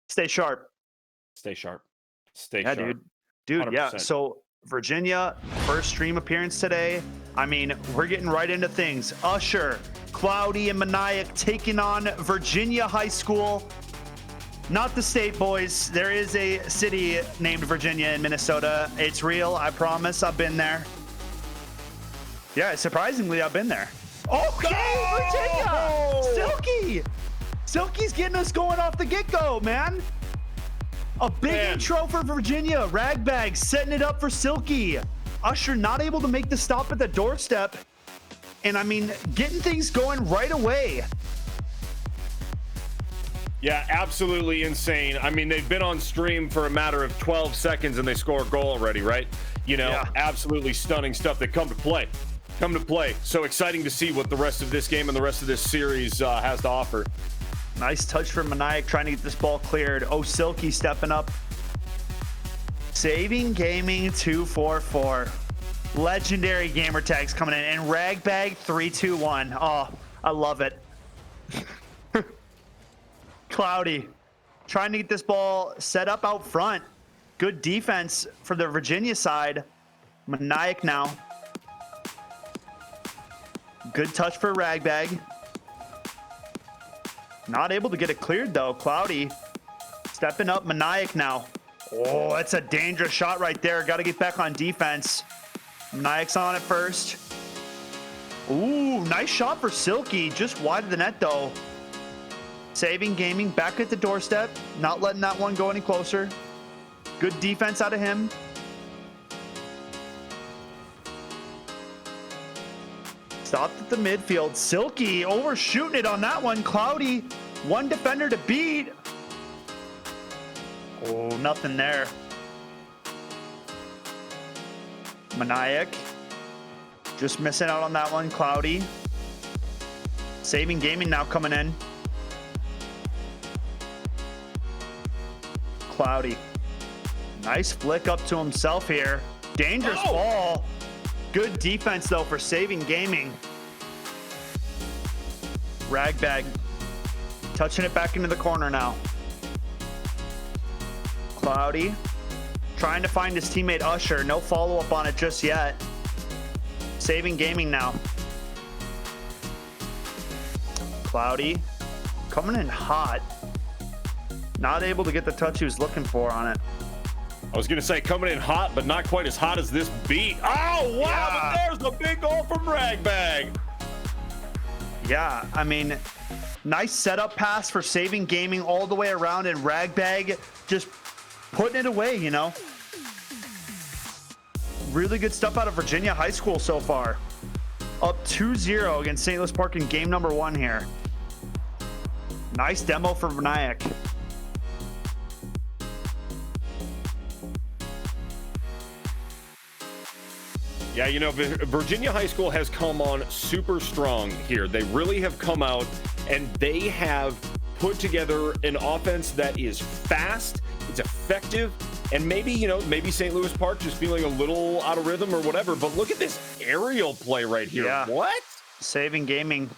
Stay sharp. Stay sharp. Stay sharp. Dude, 100%. Yeah. So Virginia, first stream appearance today. I mean, we're getting right into things. Usher, Cloudy, and Maniac taking on Virginia High School. Not the state, boys. There is a city named Virginia in Minnesota. It's real. I promise. I've been there. Yeah, surprisingly, I've been there. Okay, Virginia! Silky! Silky's getting us going off the get-go, man. A big intro for Virginia. Ragbag setting it up for Silky. Usher not able to make the stop at the doorstep. And I mean, getting things going right away. Yeah, absolutely insane. I mean, they've been on stream for a matter of 12 seconds and they score a goal already, right? Absolutely stunning stuff that come to play. So exciting to see what the rest of this game and the rest of this series has to offer. Nice touch from Maniac trying to get this ball cleared. Oh, Silky stepping up. Saving Gaming 244. Legendary gamer tags coming in. And Ragbag 321. Oh, I love it. Cloudy trying to get this ball set up out front. Good defense for the Virginia side. Maniac now. Good touch for Ragbag. Not able to get it cleared though. Cloudy stepping up. Maniac now. Oh, that's a dangerous shot right there. Got to get back on defense. Maniac's on it first. Ooh, nice shot for Silky. Just wide of the net though. Saving Gaming back at the doorstep. Not letting that one go any closer. Good defense out of him. Stopped at the midfield. Silky overshooting it on that one. Cloudy, one defender to beat. Oh, nothing there. Maniac just missing out on that one. Cloudy. Saving Gaming now coming in. Cloudy. Nice flick up to himself here. Dangerous ball. Good defense, though, for Saving Gaming. Ragbag touching it back into the corner now. Cloudy trying to find his teammate Usher. No follow-up on it just yet. Saving Gaming now. Cloudy coming in hot. Not able to get the touch he was looking for on it. I was going to say coming in hot, but not quite as hot as this beat. Oh, wow. Yeah. But there's the big goal from Ragbag. Yeah, I mean, nice setup pass for Saving Gaming all the way around, and Ragbag just putting it away, you know. Really good stuff out of Virginia High School so far. Up 2-0 against St. Louis Park in game number 1 here. Nice demo for Maniac. Yeah, you know, Virginia High School has come on super strong here. They really have come out and they have put together an offense that is fast, it's effective, and maybe, you know, maybe St. Louis Park just feeling a little out of rhythm or whatever, but look at this aerial play right here. Yeah. What? Saving Gaming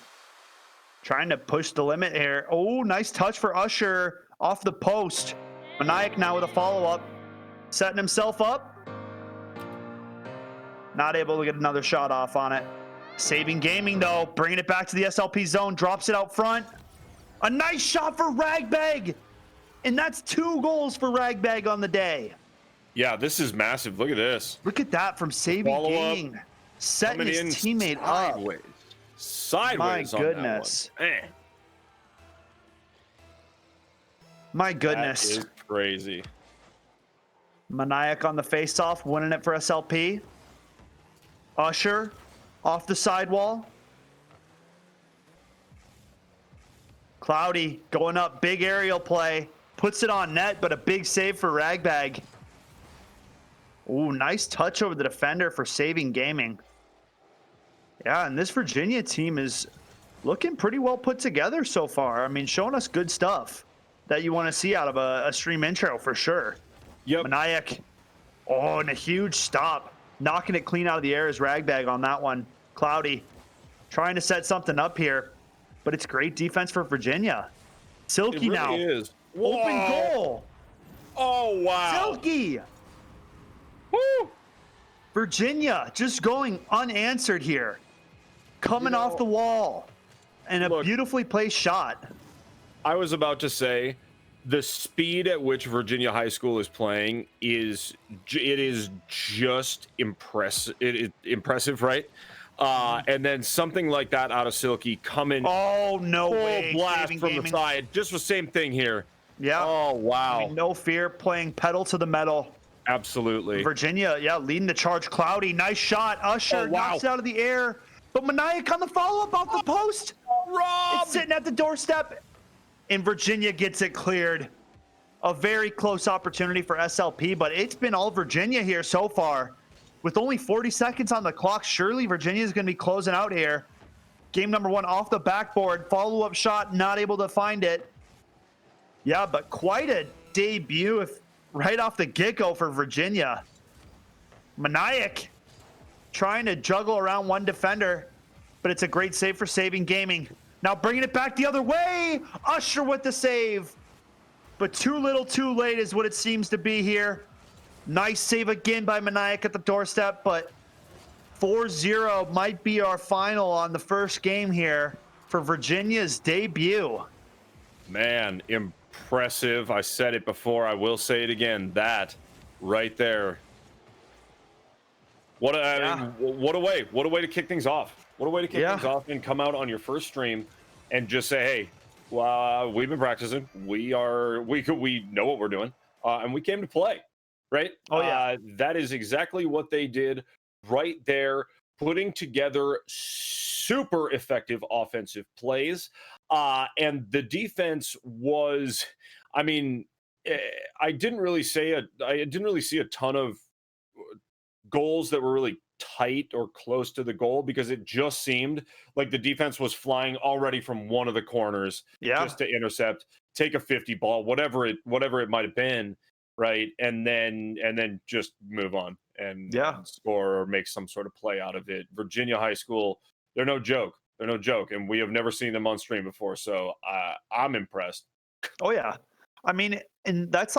trying to push the limit here. Oh, nice touch for Usher off the post. Maniac now with a follow-up, setting himself up. Not able to get another shot off on it. Saving Gaming, though, bringing it back to the SLP zone, drops it out front. A nice shot for Ragbag. And that's 2 goals for Ragbag on the day. Yeah, this is massive. Look at this. Look at that from Saving Gaming. Setting his teammate up. Sideways My goodness. On that one. My goodness. That is crazy. Maniac on the face-off, winning it for SLP. Usher off the sidewall. Cloudy going up, big aerial play. Puts it on net, but a big save for Ragbag. Ooh, nice touch over the defender for Saving Gaming. Yeah, and this Virginia team is looking pretty well put together so far. I mean, showing us good stuff that you want to see out of a stream intro for sure. Yep. Maniac. Oh, and a huge stop. Knocking it clean out of the air is Ragbag on that one. Cloudy trying to set something up here, but it's great defense for Virginia. Silky It really now. is. Open goal. Oh, wow. Silky. Woo. Virginia just going unanswered here. Coming off the wall. And a beautifully placed shot. I was about to say, the speed at which Virginia High School is playing is just impressive. Impressive, right? And then something like that out of Silky coming. Oh, no way. Blast Saving from Gaming. the side. Just the same thing here. Yeah. Oh, wow. I mean, no fear, playing pedal to the metal. Absolutely. Virginia, yeah, leading the charge. Cloudy, nice shot. Usher knocks it out of the air. But Maniac on the follow-up off the post. Rob! It's sitting at the doorstep. And Virginia gets it cleared. A very close opportunity for SLP, but it's been all Virginia here so far. With only 40 seconds on the clock, surely Virginia is going to be closing out here. Game number 1 off the backboard. Follow-up shot, not able to find it. Yeah, but quite a debut right off the get-go for Virginia. Maniac trying to juggle around one defender, but it's a great save for Saving Gaming. Now bringing it back the other way. Usher with the save. But too little too late is what it seems to be here. Nice save again by Maniac at the doorstep, but 4-0 might be our final on the first game here for Virginia's debut. Man, impressive. I said it before. I will say it again. That right there. What a way to kick things off. What a way to kick things off and come out on your first stream and just say, hey, well, we've been practicing. We know what we're doing, and we came to play, right? Oh yeah. That is exactly what they did right there, putting together super effective offensive plays, and the defense was, I mean, I didn't really see a ton of goals that were really tight or close to the goal, because it just seemed like the defense was flying already from one of the corners just to intercept, take a 50 ball, whatever it might have been, right, and then just move on and score or make some sort of play out of it. Virginia High School, they're no joke, and we have never seen them on stream before, so I'm impressed. Oh yeah, I mean, and that's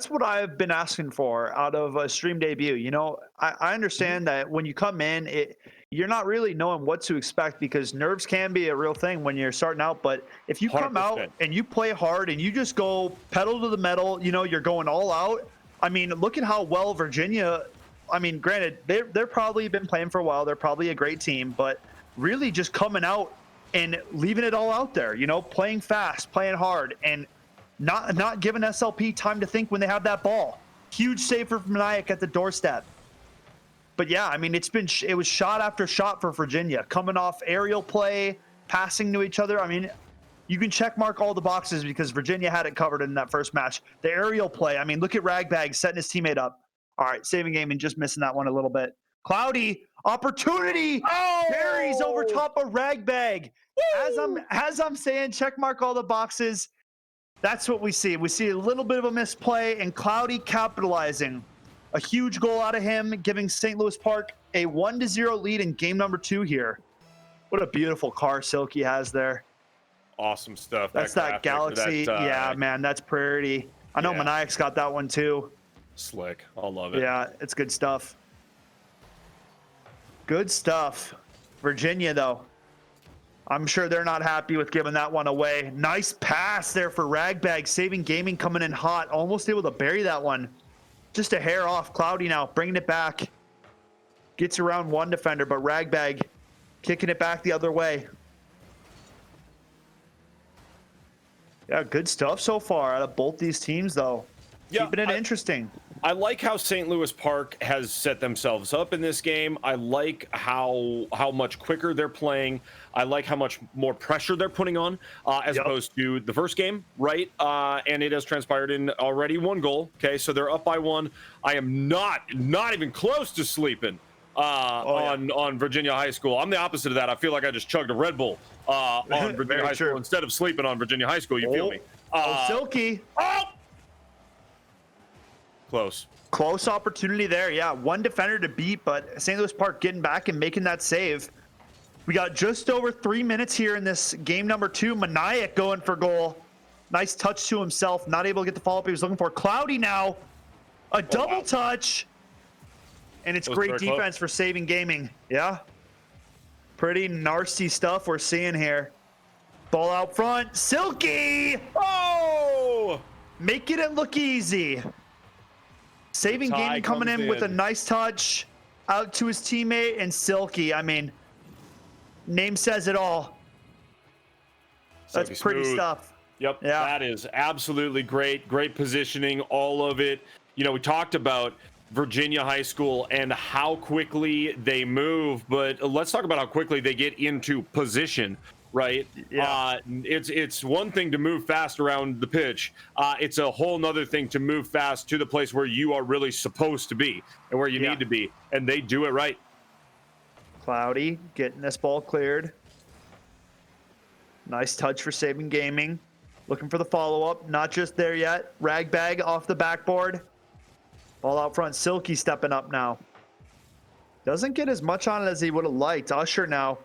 what I've been asking for out of a stream debut. You know, I understand that when you come in, you're not really knowing what to expect, because nerves can be a real thing when you're starting out. But if you come 100%. out and you play hard and you just go pedal to the metal, you know, you're going all out. I mean, look at how well Virginia, I mean, granted, they're probably been playing for a while. They're probably a great team, but really just coming out and leaving it all out there, you know, playing fast, playing hard, and not giving SLP time to think when they have that ball. Huge save for Maniac at the doorstep. But yeah, I mean, it was shot after shot for Virginia, coming off aerial play, passing to each other. I mean, you can check mark all the boxes because Virginia had it covered in that first match. The aerial play, I mean, look at Ragbag setting his teammate up. All right, saving game and just missing that one a little bit. Cloudy, opportunity, carries over top of Ragbag. As I'm saying, check mark all the boxes. That's what we see. We see a little bit of a misplay, and Cloudy capitalizing. A huge goal out of him, giving St. Louis Park a 1-0 lead in game number 2 here. What a beautiful car Silky has there. Awesome stuff. That's that Galaxy. Yeah, man, that's priority. I know Maniac's got that one too. Slick. I'll love it. Yeah, it's good stuff. Good stuff. Virginia, though. I'm sure they're not happy with giving that one away. Nice pass there for Ragbag. Saving Gaming coming in hot. Almost able to bury that one. Just a hair off. Cloudy now bringing it back. Gets around one defender, but Ragbag kicking it back the other way. Yeah, good stuff so far out of both these teams, though. Yeah, keeping it interesting. I like how St. Louis Park has set themselves up in this game. I like how much quicker they're playing. I like how much more pressure they're putting on as opposed to the first game, right? And it has transpired in already 1 goal. Okay, so they're up by 1. I am not even close to sleeping on Virginia High School. I'm the opposite of that. I feel like I just chugged a Red Bull on Virginia High School instead of sleeping on Virginia High School. You feel me? Silky. Close opportunity there. Yeah, 1 defender to beat, but St. Louis Park getting back and making that save. We got just over 3 minutes here in this game number 2. Maniac going for goal. Nice touch to himself. Not able to get the follow-up he was looking for. Cloudy now. A double touch. And it's great defense for Saving Gaming. Yeah. Pretty nasty stuff we're seeing here. Ball out front. Silky! Oh! Making it look easy. Saving Gaming coming in with a nice touch out to his teammate, and Silky. I mean, name says it all. That's pretty stuff. Yep. Yeah. That is absolutely great. Great positioning, all of it. You know, we talked about Virginia High School and how quickly they move, but let's talk about how quickly they get into position. Right. Yeah. It's one thing to move fast around the pitch. It's a whole nother thing to move fast to the place where you are really supposed to be and where you need to be. And they do it right. Cloudy getting this ball cleared. Nice touch for Saving Gaming. Looking for the follow-up. Not just there yet. Ragbag off the backboard. Ball out front. Silky stepping up now. Doesn't get as much on it as he would have liked. Usher now.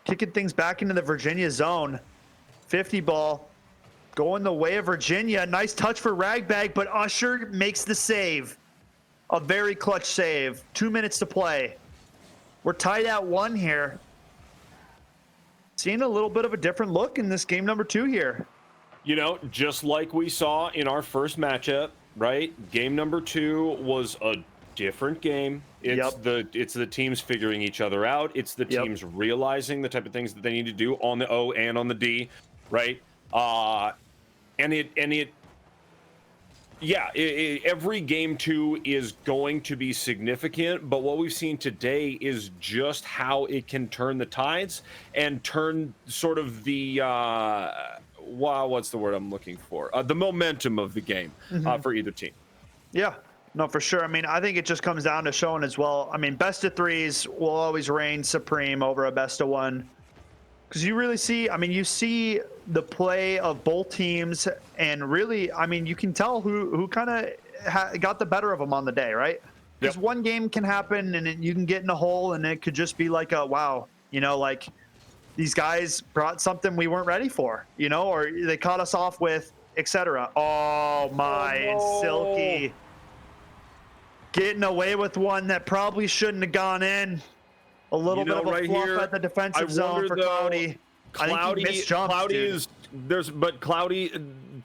Kicking things back into the Virginia zone. 50 ball. Going the way of Virginia. Nice touch for Ragbag, but Usher makes the save. A very clutch save. 2 minutes to play. We're tied at 1 here. Seeing a little bit of a different look in this game number 2 here. You know, just like we saw in our first matchup, right? Game number 2 was a different game. It's the teams figuring each other out. It's the teams realizing the type of things that they need to do on the O and on the D, right? Every game 2 is going to be significant, but what we've seen today is just how it can turn the tides and turn sort of the what's the word I'm looking for? The momentum of the game for either team. Yeah, no, for sure. I mean, I think it just comes down to showing as well. I mean, best of 3s will always reign supreme over a best of 1. Because you really see, I mean, you see the play of both teams, and really, I mean, you can tell who kind of got the better of them on the day, right? Because one game can happen, and you can get in a hole, and it could just be like a wow, you know, like these guys brought something we weren't ready for, you know, or they caught us off with, etc. Oh my, and Silky getting away with one that probably shouldn't have gone in. A little bit of a fluff at the defensive zone for Cloudy. I think he misjumped,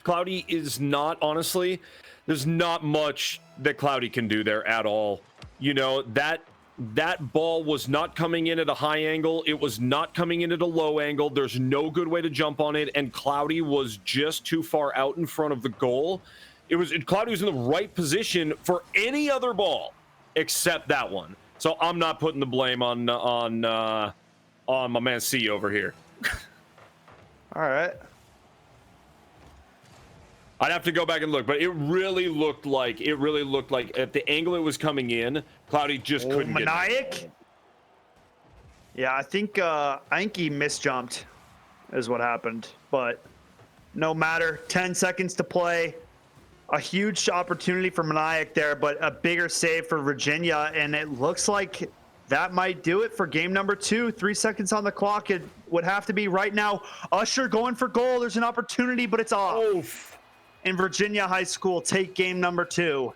Cloudy is not, honestly, there's not much that Cloudy can do there at all. You know, that ball was not coming in at a high angle. It was not coming in at a low angle. There's no good way to jump on it, and Cloudy was just too far out in front of the goal. Cloudy was in the right position for any other ball except that one. So I'm not putting the blame on my man C over here. All right. I'd have to go back and look, but it really looked like at the angle it was coming in, Cloudy just couldn't get it. Yeah, I think he misjumped is what happened, but no matter. 10 seconds to play. A huge opportunity for Maniac there, but a bigger save for Virginia, and it looks like that might do it for game number 2. 3 seconds on the clock. It would have to be right now. Usher going for goal. There's an opportunity, but it's off. Oof. And Virginia High School take game number 2.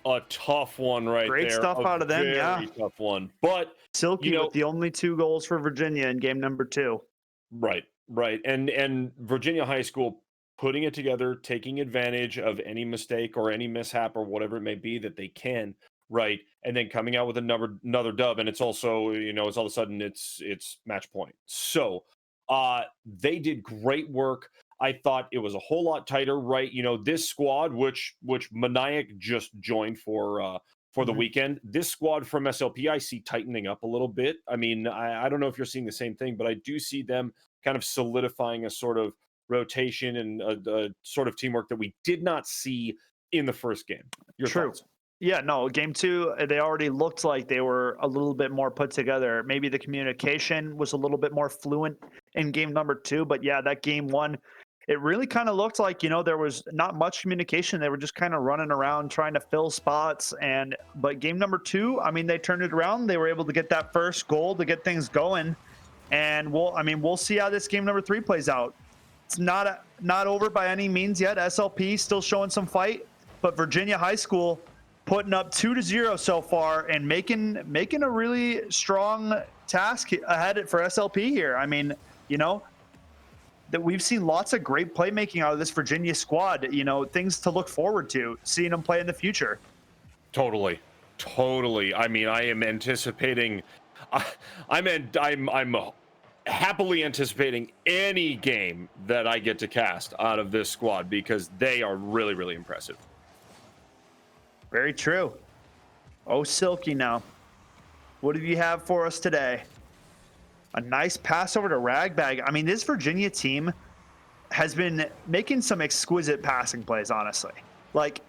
A tough one right there. Great stuff out of them, Very tough one. But Silky with the only 2 goals for Virginia in game number 2. Right. And Virginia High School putting it together, taking advantage of any mistake or any mishap or whatever it may be that they can, right? And then coming out with another dub, and it's also, you know, it's all of a sudden it's match point. So they did great work. I thought it was a whole lot tighter, right? You know, this squad, which Maniac just joined for the weekend, this squad from SLP I see tightening up a little bit. I mean, I don't know if you're seeing the same thing, but I do see them kind of solidifying a sort of rotation and a sort of teamwork that we did not see in the first game. Your thoughts? Yeah, no, game 2, they already looked like they were a little bit more put together. Maybe the communication was a little bit more fluent in game number 2, but yeah, that game 1, it really kind of looked like, you know, there was not much communication. They were just kind of running around trying to fill spots. But game number 2, I mean, they turned it around. They were able to get that first goal to get things going. And we'll see how this game number 3 plays out. It's not over by any means yet. SLP still showing some fight, but Virginia High School putting up 2-0 so far and making a really strong task ahead for SLP here. I mean, you know, that we've seen lots of great playmaking out of this Virginia squad, you know, things to look forward to, seeing them play in the future. Totally. I mean, I am anticipating, I'm happily anticipating any game that I get to cast out of this squad because they are really, really impressive. Very true. Oh, Silky now. What do you have for us today? A nice pass over to Ragbag. I mean, this Virginia team has been making some exquisite passing plays, honestly. Like,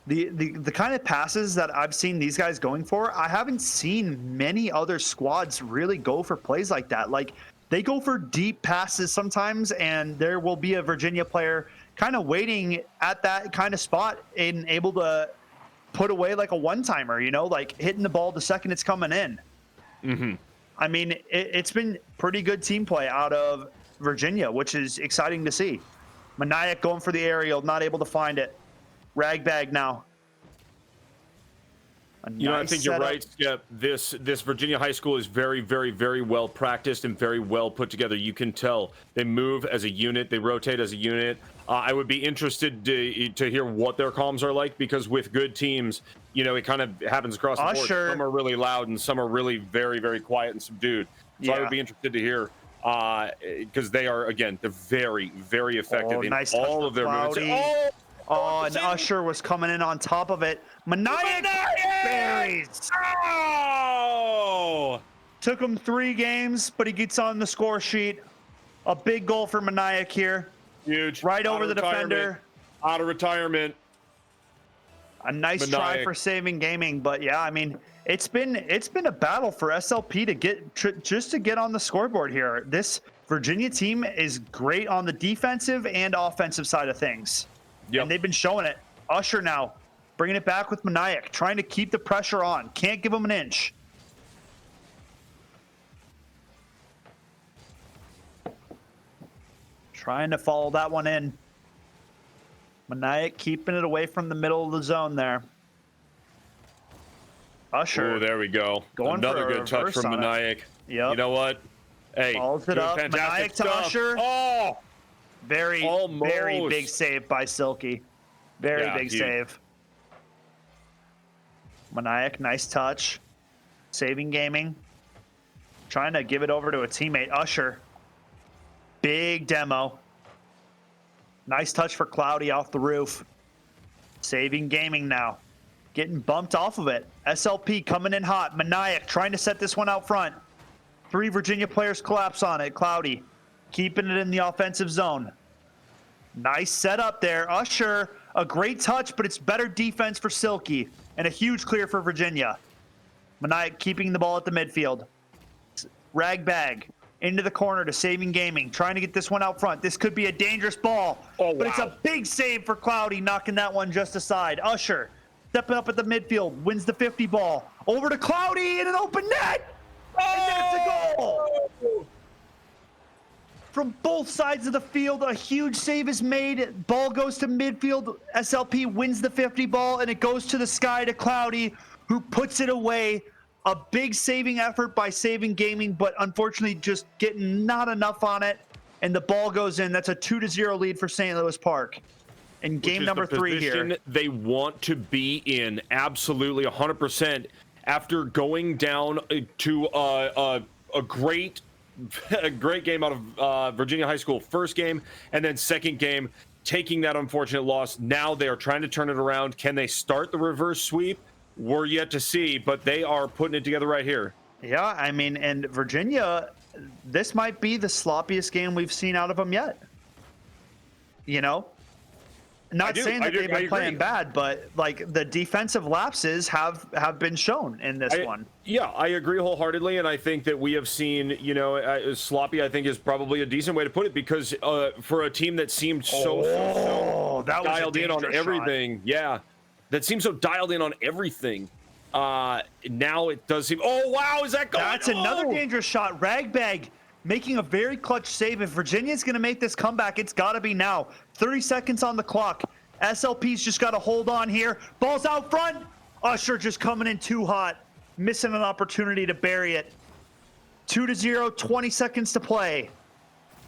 the kind of passes that I've seen these guys going for, I haven't seen many other squads really go for plays like that. Like, they go for deep passes sometimes, and there will be a Virginia player kind of waiting at that kind of spot and able to put away like a one-timer, you know, like hitting the ball the second it's coming in. Mm-hmm. I mean, it's been pretty good team play out of Virginia, which is exciting to see. Maniac going for the aerial, not able to find it. Ragbag now. A You know, I nice think you're setup. right. Yeah, this Virginia high school is very, very, very well practiced and very well put together. You can tell they move as a unit, they rotate as a unit. I would be interested to hear what their comms are like, because with good teams, you know, it kind of happens across the board. Some Usher. are really loud and some are really very, very quiet and subdued. So I would Yeah. be interested to hear, because they are, again, they're very, very effective Oh, in nice touch all for of their movements. Cloudy. Oh, and Saving- Usher was coming in on top of it. Maniac buries. Oh! Took him 3 games, but he gets on the score sheet. A big goal for Maniac here. Huge. Right Out over of the defender. Out of retirement. A nice try Maniac. for saving gaming, but yeah, I mean, it's been a battle for SLP to get just to get on the scoreboard here. This Virginia team is great on the defensive and offensive side of things. Yep. And they've been showing it. Usher now bringing it back with Maniac, trying to keep the pressure on. Can't give him an inch. Trying to follow that one in. Maniac keeping it away from the middle of the zone there. Usher. Oh, there we go. Going Another for a good touch reverse from on it. Maniac. Yep. You know what? Hey, Follows it doing up. fantastic Maniac to stuff. Usher. Oh, Very Almost. big save by Silky. Very Yeah, big huge. save. Maniac, nice touch. Saving gaming. Trying to give it over to a teammate. Usher. Big demo. Nice touch for Cloudy off the roof. Saving gaming now. Getting bumped off of it. SLP coming in hot. Maniac trying to set this one out front. 3 Virginia players collapse on it. Cloudy keeping it in the offensive zone. Nice setup there. Usher, a great touch, but it's better defense for Silky. And a huge clear for Virginia. Maniac keeping the ball at the midfield. Ragbag into the corner to saving gaming. Trying to get this one out front. This could be a dangerous ball. Oh, but it's wow. a big save for Cloudy, knocking that one just aside. Usher stepping up at the midfield. Wins the 50 ball. Over to Cloudy in an open net. And that's a goal. From both sides of the field, a huge save is made. Ball goes to midfield. SLP wins the 50 ball, and it goes to the sky to Cloudy, who puts it away. A big saving effort by Saving Gaming, but unfortunately just getting not enough on it. And the ball goes in. That's a 2-0 lead for St. Louis Park. And game number 3 here. They want to be in, absolutely 100%. After going down to a great game out of Virginia High School first game, and then second game taking that unfortunate loss. Now they are trying to turn it around. Can they start the reverse sweep? We're yet to see, but they are putting it together right here. Yeah, I mean, and Virginia, this might be the sloppiest game we've seen out of them yet. You know? Not saying that they've been playing bad, but like the defensive lapses have been shown in this one. Yeah, I agree wholeheartedly, and I think that we have seen, you know, sloppy, I think, is probably a decent way to put it, because for a team that seemed so that was dialed in on everything, yeah, that seems so dialed in on everything. Now it does seem. Oh wow, is that going? That's another dangerous shot. Ragbag making a very clutch save. If Virginia's going to make this comeback, it's got to be now. 30 seconds on the clock. SLP's just got to hold on here. Ball's out front. Usher just coming in too hot. Missing an opportunity to bury it. 2-0, 20 seconds to play.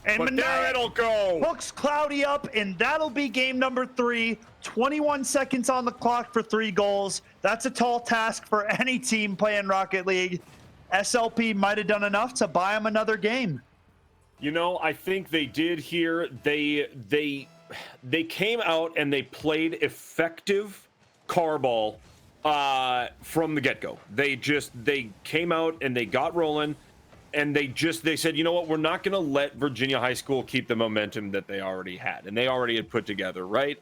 And But there it'll go. Hooks Cloudy up, and that'll be game number 3. 21 seconds on the clock for 3 goals. That's a tall task for any team playing Rocket League. SLP might have done enough to buy him another game. You know, I think they did here. They came out and they played effective car ball from the get-go. They came out and they got rolling, and they said, you know what, we're not going to let Virginia High School keep the momentum that they already had and they already had put together, right?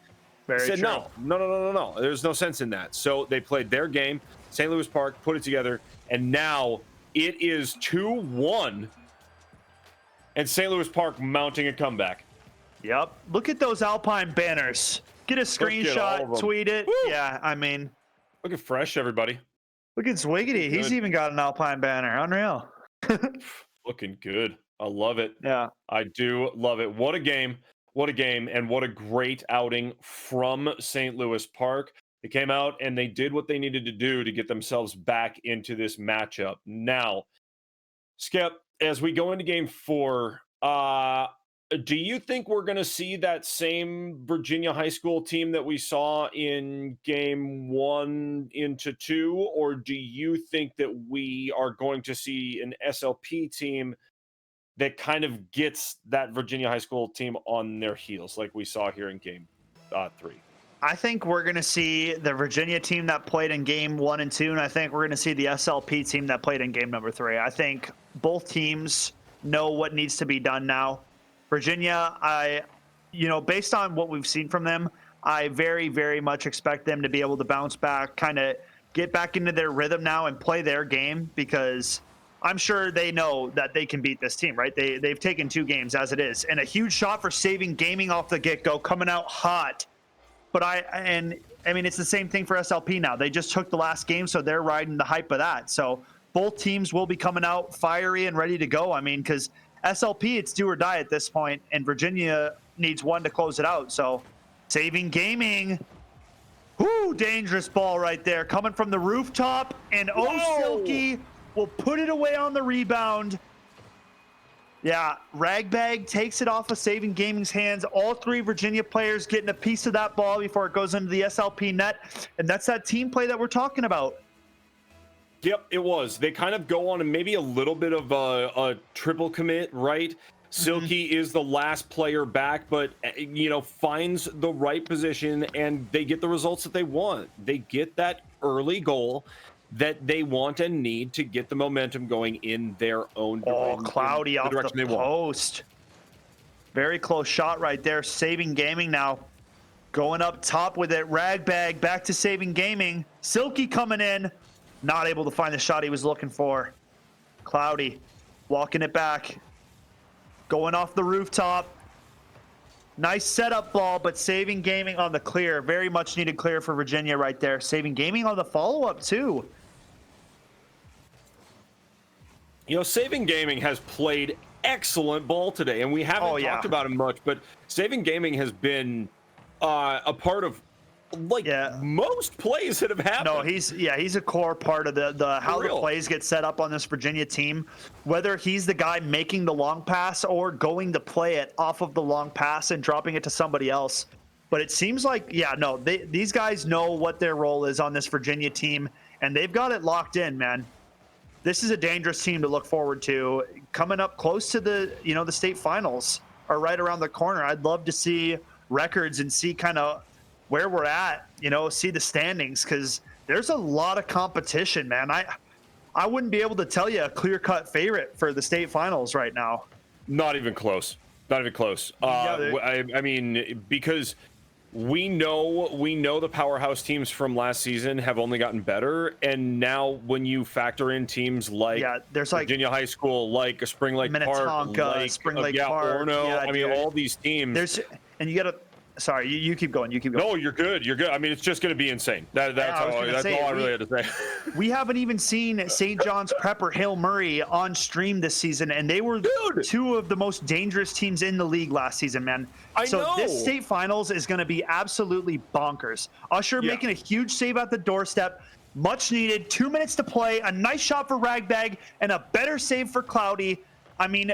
Very said, true. No. There's no sense in that. So they played their game. St. Louis Park put it together, and now it is 2-1, and St. Louis Park mounting a comeback. Yep. Look at those Alpine banners. Get a screenshot, tweet it. Woo! Yeah, I mean, Looking fresh, everybody. look at Zwiggity. He's even got an Alpine banner. Unreal. Looking good. I love it. Yeah. I do love it. What a game. What a game, and what a great outing from St. Louis Park. They came out and they did what they needed to do to get themselves back into this matchup. Now, Skip, as we go into game 4, do you think we're going to see that same Virginia high school team that we saw in game 1 into 2, or do you think that we are going to see an SLP team that kind of gets that Virginia high school team on their heels, like we saw here in game 3? I think we're going to see the Virginia team that played in game 1 and 2, and I think we're going to see the SLP team that played in game number 3. I think both teams know what needs to be done now. Virginia, based on what we've seen from them, I very, very much expect them to be able to bounce back, kind of get back into their rhythm now and play their game, because I'm sure they know that they can beat this team, right? They've taken 2 games as it is, and a huge shot for Saving Gaming off the get-go, coming out hot. But I mean, it's the same thing for SLP now. They just took the last game, so they're riding the hype of that. So both teams will be coming out fiery and ready to go. I mean, because SLP, it's do or die at this point, and Virginia needs one to close it out. So Saving Gaming, whoo, dangerous ball right there, coming from the rooftop, and Silky will put it away on the rebound. Yeah, Ragbag takes it off of Saving Gaming's hands. All 3 Virginia players getting a piece of that ball before it goes into the SLP net. And that's that team play that we're talking about. Yep, it was. They kind of go on maybe a little bit of a triple commit, right? Silky is the last player back, but, finds the right position, and they get the results that they want. They get that early goal that they want and need to get the momentum going in their own direction. Cloudy off the post. Very close shot right there. Saving Gaming now going up top with it. Ragbag back to Saving Gaming. Silky coming in. Not able to find the shot he was looking for. Cloudy walking it back. Going off the rooftop. Nice setup ball, but Saving Gaming on the clear. Very much needed clear for Virginia right there. Saving Gaming on the follow-up too. Saving Gaming has played excellent ball today, and we haven't talked about him much, but Saving Gaming has been a part of most plays that have happened. No, he's a core part of the how the plays get set up on this Virginia team. Whether he's the guy making the long pass or going to play it off of the long pass and dropping it to somebody else. But it seems like, these guys know what their role is on this Virginia team, and they've got it locked in, man. This is a dangerous team to look forward to. Coming up close to the state finals are right around the corner. I'd love to see records and see kind of where we're at, see the standings, because there's a lot of competition, man. I wouldn't be able to tell you a clear-cut favorite for the state finals right now. Not even close. Not even close. I mean, because we know the powerhouse teams from last season have only gotten better, and now when you factor in teams like there's Virginia High School, like Spring Lake Park, like Spring Lake Park, Orno, I mean, all these teams. And you got to. Sorry, you keep going. You keep going. No, you're good. You're good. I mean, it's just going to be insane. That's all I really had to say. We haven't even seen St. John's Prep or Hail Murray on stream this season, and they were 2 of the most dangerous teams in the league last season, man. So this state finals is going to be absolutely bonkers. Usher making a huge save at the doorstep. Much needed. 2 minutes to play. A nice shot for Ragbag, and a better save for Cloudy. I mean,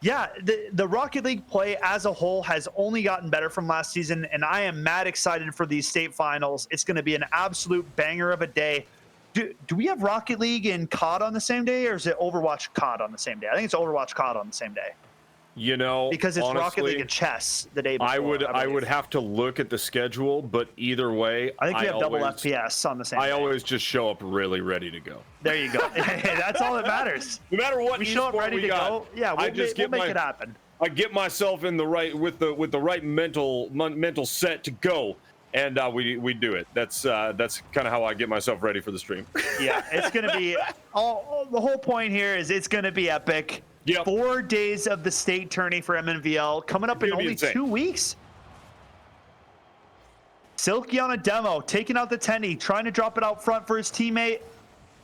the Rocket League play as a whole has only gotten better from last season, and I am mad excited for these state finals. It's going to be an absolute banger of a day. Do we have Rocket League and COD on the same day, or is it Overwatch COD on the same day? I think it's Overwatch COD on the same day. Because it's honestly, Rocket League and chess the day before. I would have to look at the schedule, but either way, I think we have double FPS on the same day. I always just show up really ready to go. There you go. That's all that matters. No matter what we show up ready to go. Yeah, we'll make it happen. I get myself in the right with the right mental set to go, and we do it. That's kind of how I get myself ready for the stream. Yeah, it's gonna be the whole point here is it's gonna be epic. Yep. 4 days of the state tourney for MNVL coming up in only 2 weeks. Silky on a demo, taking out the Tenny, trying to drop it out front for his teammate.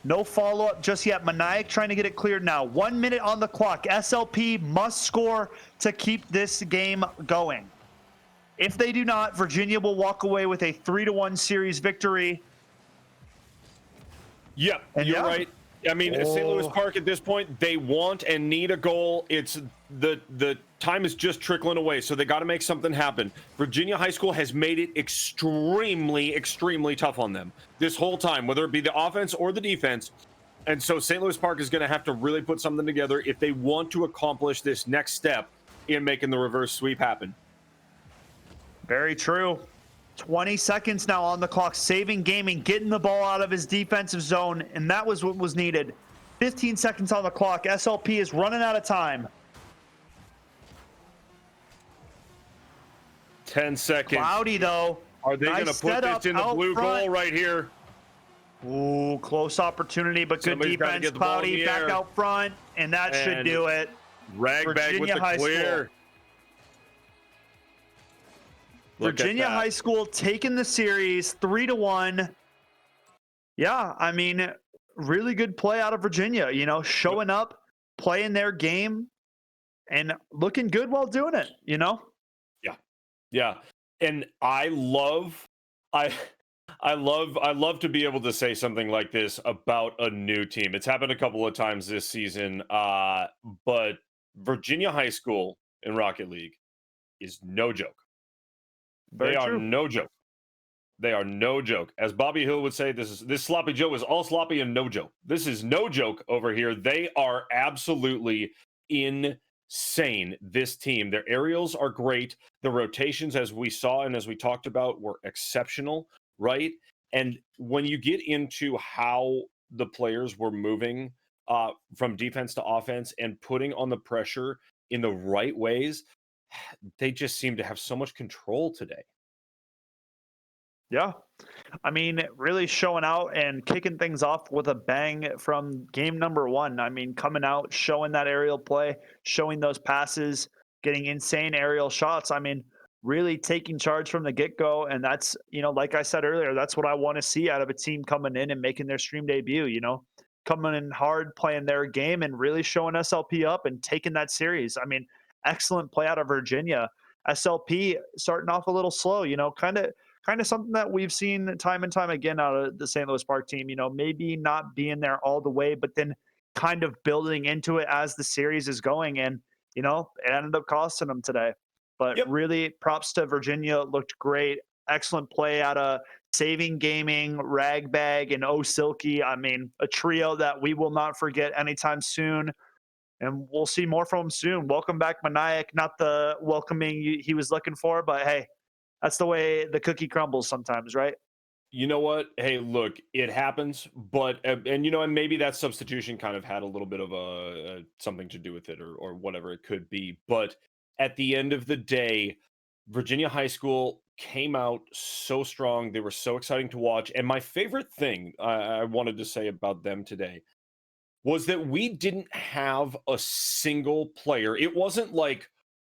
No follow-up just yet. Maniac trying to get it cleared now. 1 minute on the clock. SLP must score to keep this game going. If they do not, Virginia will walk away with a 3-1 series victory. Yep, And you're right. I mean, St. Louis Park at this point, they want and need a goal. It's the time is just trickling away, so they got to make something happen. Virginia High School has made it extremely, extremely tough on them this whole time, whether it be the offense or the defense. And so St. Louis Park is going to have to really put something together if they want to accomplish this next step in making the reverse sweep happen. Very true. 20 seconds now on the clock. Saving Gaming, getting the ball out of his defensive zone, and that was what was needed. 15 seconds on the clock. SLP is running out of time. 10 seconds. Cloudy, though. Are they going to put this in the blue goal right here? Ooh, close opportunity, but good defense. Cloudy back out front, and that should do it. Ragbag with the clear. Virginia High School taking the series 3-1. Yeah, I mean, really good play out of Virginia, you know, showing up, playing their game, and looking good while doing it, you know? Yeah. And I love to be able to say something like this about a new team. It's happened a couple of times this season, but Virginia High School in Rocket League is no joke. They are no joke. They are no joke. As Bobby Hill would say, this sloppy Joe is all sloppy and no joke. This is no joke over here. They are absolutely insane, this team. Their aerials are great. The rotations, as we saw and as we talked about, were exceptional, right? And when you get into how the players were moving from defense to offense and putting on the pressure in the right ways, they just seem to have so much control today. Yeah. I mean, really showing out and kicking things off with a bang from game number 1. I mean, coming out, showing that aerial play, showing those passes, getting insane aerial shots. I mean, really taking charge from the get-go. And that's, you know, like I said earlier, that's what I want to see out of a team coming in and making their stream debut, you know, coming in hard, playing their game and really showing SLP up and taking that series. I mean, excellent play out of Virginia. SLP starting off a little slow, you know, kind of something that we've seen time and time again out of the St. Louis Park team, you know, maybe not being there all the way, but then kind of building into it as the series is going. And, you know, it ended up costing them today. But really props to Virginia. Looked great. Excellent play out of Saving Gaming, Ragbag, and Oh Silky. I mean, a trio that we will not forget anytime soon. And we'll see more from him soon. Welcome back, Maniac. Not the welcoming he was looking for, but hey, that's the way the cookie crumbles sometimes, right? You know what? Hey, look, it happens, but and you know, and maybe that substitution kind of had a little bit of a something to do with it, or whatever it could be. But at the end of the day, Virginia High School came out so strong. They were so exciting to watch. And my favorite thing I wanted to say about them today was that we didn't have a single player. It wasn't like,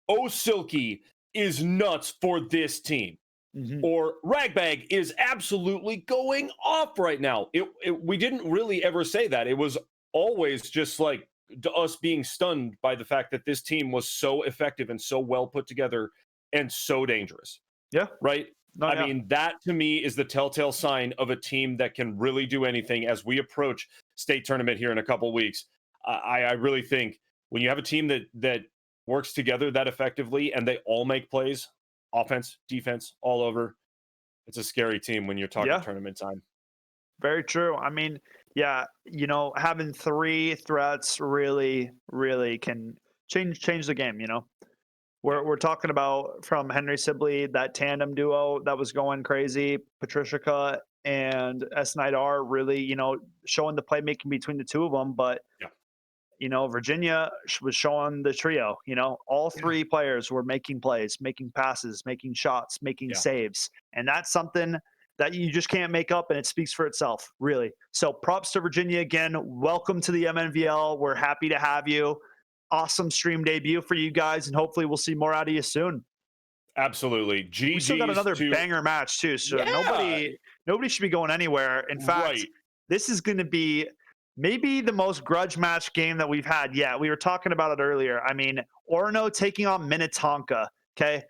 oh, Silky is nuts for this team. Or Ragbag is absolutely going off right now. We didn't really ever say that. It was always just like us being stunned by the fact that this team was so effective and so well put together and so dangerous. Yeah. Right? I mean, that to me is the telltale sign of a team that can really do anything as we approach state tournament here in a couple weeks. I really think when you have a team that works together that effectively and they all make plays, offense, defense, all over, it's a scary team when you're talking tournament time. Very true. I mean, yeah, you know, having 3 threats really, really can change the game, you know. We're talking about from Henry Sibley, that tandem duo that was going crazy, Patricia and S. Nidar really, you know, showing the playmaking between the two of them. But, you know, Virginia was showing the trio, you know, all 3 players were making plays, making passes, making shots, making saves. And that's something that you just can't make up, and it speaks for itself, really. So props to Virginia again. Welcome to the MNVL. We're happy to have you. Awesome stream debut for you guys, and hopefully we'll see more out of you soon. Absolutely. GG's we still got another banger match too, so nobody should be going anywhere. In fact, this is going to be maybe the most grudge match game that we've had yet. We were talking about it earlier. I mean, Orono taking on Minnetonka. Okay,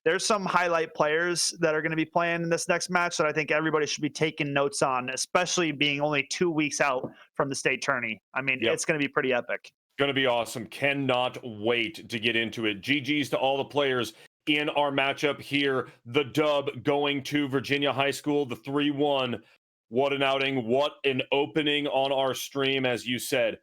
there's some highlight players that are going to be playing in this next match that I think everybody should be taking notes on, especially being only 2 weeks out from the state tourney. I mean, it's going to be pretty epic. Going to be awesome. Cannot wait to get into it. GG's to all the players in our matchup here. The dub going to Virginia High School, the 3-1. What an outing. What an opening on our stream, as you said.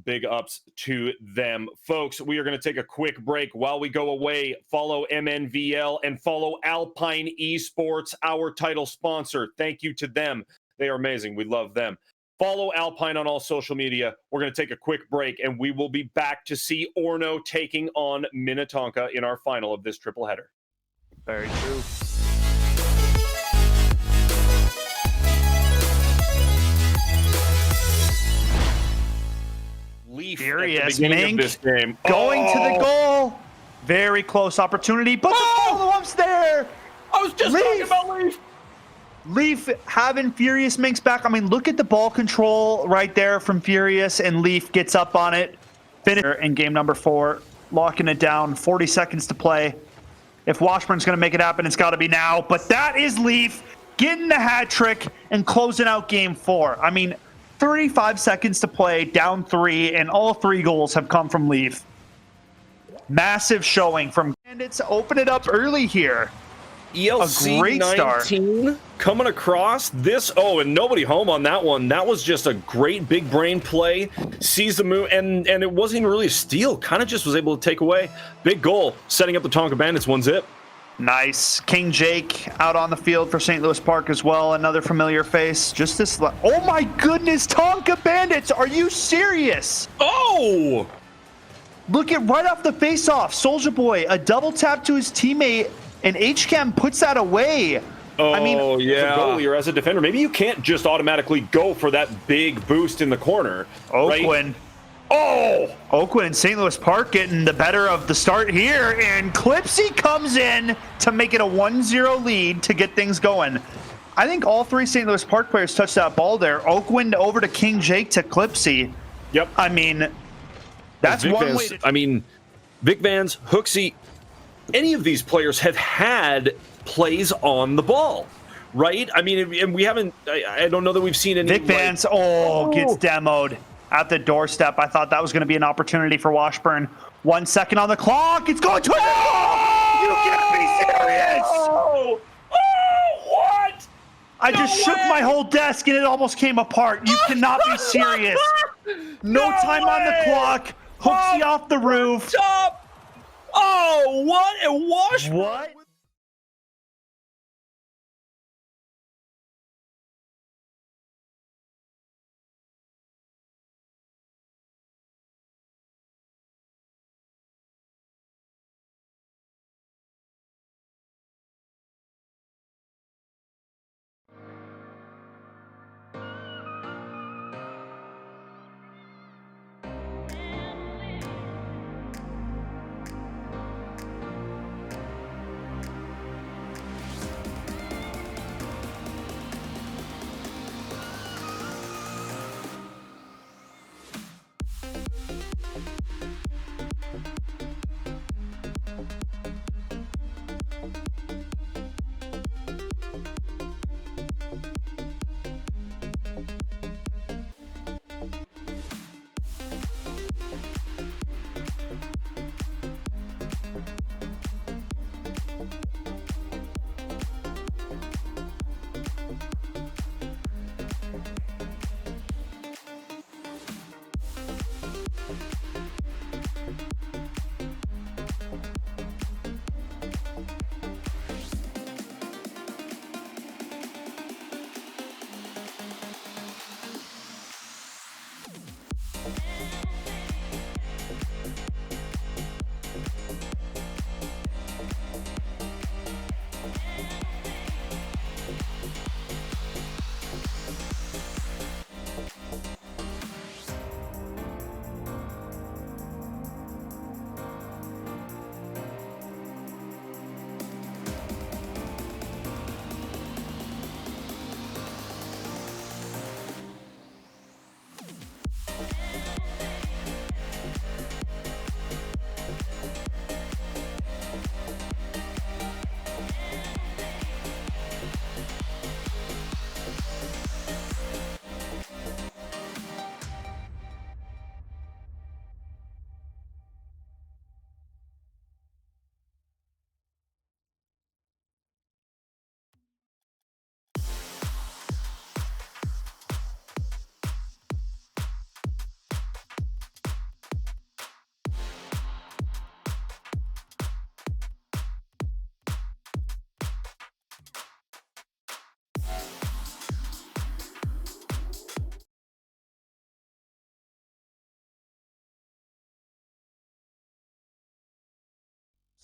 Big ups to them. Folks, we are going to take a quick break. While we go away, follow MNVL and follow Alpine Esports, our title sponsor. Thank you to them. They are amazing. We love them. Follow Alpine on all social media. We're going to take a quick break, and we will be back to see Orno taking on Minnetonka in our final of this triple header. Very true. Leaf Furious at the beginning Mink of this game. Going to the goal. Very close opportunity, but the follow-up's there. I was just talking about Leaf. Leaf having Furious Minks back. I mean, look at the ball control right there from Furious, and Leaf gets up on it. Finisher in game number 4, locking it down. 40 seconds to play. If Washburn's going to make it happen, it's got to be now. But that is Leaf getting the hat trick and closing out game 4. I mean, 35 seconds to play, down 3, and all 3 goals have come from Leaf. Massive showing from Bandits. Open it up early here. ELC a great 19 start. Coming across this. Oh, and nobody home on that one. That was just a great big brain play. Sees the move, and it wasn't even really a steal. Kind of just was able to take away. Big goal, setting up the Tonka Bandits 1-0. Nice. King Jake out on the field for St. Louis Park as well. Another familiar face. Just this. Oh my goodness, Tonka Bandits. Are you serious? Oh! Look at right off the face-off. Soldier Boy, a double tap to his teammate, and HCAM puts that away. Oh, I mean, yeah. As a goalie or as a defender, maybe you can't just automatically go for that big boost in the corner. Oakland. Right? Oh! Oakland and St. Louis Park getting the better of the start here, and Clipsy comes in to make it a 1-0 lead to get things going. I think all 3 St. Louis Park players touched that ball there. Oakland over to King Jake to Clipsy. Yep. I mean, that's Vic one Vans, way to... I mean, Vic Vans, Hooksy, any of these players have had plays on the ball, right? I mean, and we haven't, I don't know that we've seen any. Vic Vans, gets demoed at the doorstep. I thought that was going to be an opportunity for Washburn. 1 second on the clock. It's going to it. You can't be serious. Oh, what? I just shook my whole desk and it almost came apart. You cannot be serious. No time on the clock. Hooksy off the roof. Stop. Oh, what? And Washburn. What?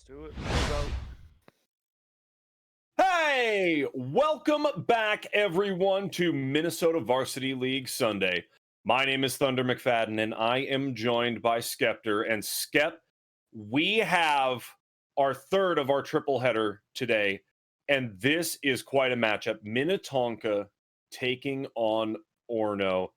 Let's do it. Let's go. Hey, welcome back, everyone, to Minnesota Varsity League Sunday. My name is Thunder McFadden, and I am joined by Skeptor. And Skep, we have our third of our triple header today, and this is quite a matchup. Minnetonka taking on Orno.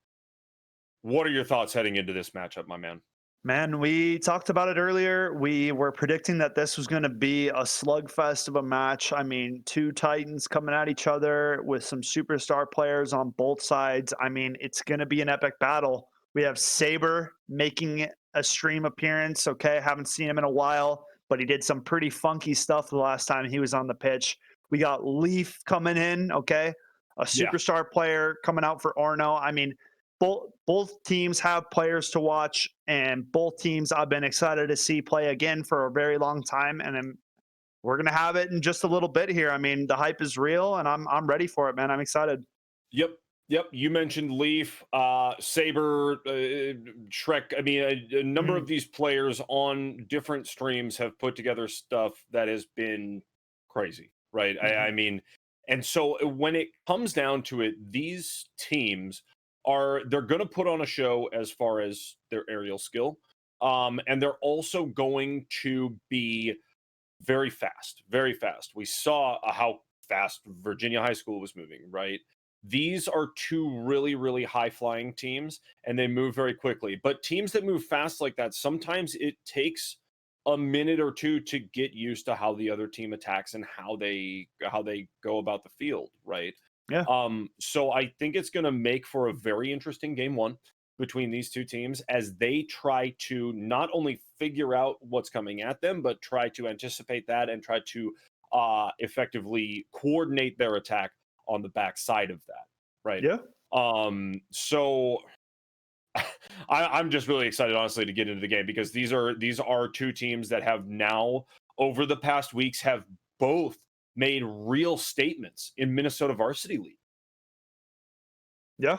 What are your thoughts heading into this matchup, my man? Man, we talked about it earlier. We were predicting that this was going to be a slugfest of a match. I mean, two Titans coming at each other with some superstar players on both sides. I mean, it's going to be an epic battle. We have Saber making a stream appearance. Okay, haven't seen him in a while, but he did some pretty funky stuff the last time he was on the pitch. We got Leaf coming in. Okay, a superstar player coming out for Orno. I mean, both teams have players to watch, and both teams I've been excited to see play again for a very long time, and we're gonna have it in just a little bit here. I mean, the hype is real, and I'm ready for it, man. I'm excited. Yep. You mentioned Leaf, Saber, Shrek. I mean, a number of these players on different streams have put together stuff that has been crazy, right? I mean, and so when it comes down to it, these teams they're going to put on a show as far as their aerial skill, and they're also going to be very fast, very fast. We saw how fast Virginia High School was moving, right? These are two really, really high flying teams, and they move very quickly. But teams that move fast like that, sometimes it takes a minute or two to get used to how the other team attacks and how they go about the field, right? Yeah. So I think it's going to make for a very interesting game one between these two teams as they try to not only figure out what's coming at them, but try to anticipate that and try to effectively coordinate their attack on the backside of that, right? Yeah. So I'm just really excited, honestly, to get into the game because these are two teams that have now, over the past weeks, have both made real statements in Minnesota Varsity League. Yeah.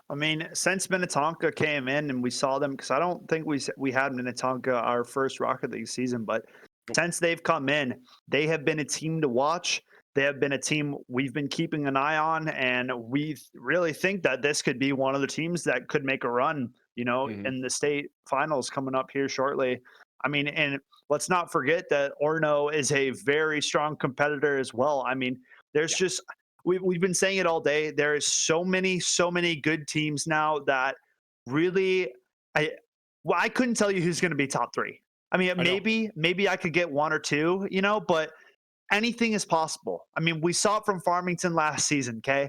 I mean, since Minnetonka came in and we saw them, because I don't think we had Minnetonka our first Rocket League season, but since they've come in, they have been a team to watch. They have been a team we've been keeping an eye on, and we really think that this could be one of the teams that could make a run, in the state finals coming up here shortly. I mean, and let's not forget that Orno is a very strong competitor as well. I mean, there's just we've been saying it all day. There is so many good teams now that really I couldn't tell you who's going to be top three. I mean, maybe I could get one or two, but anything is possible. I mean, we saw it from Farmington last season, okay?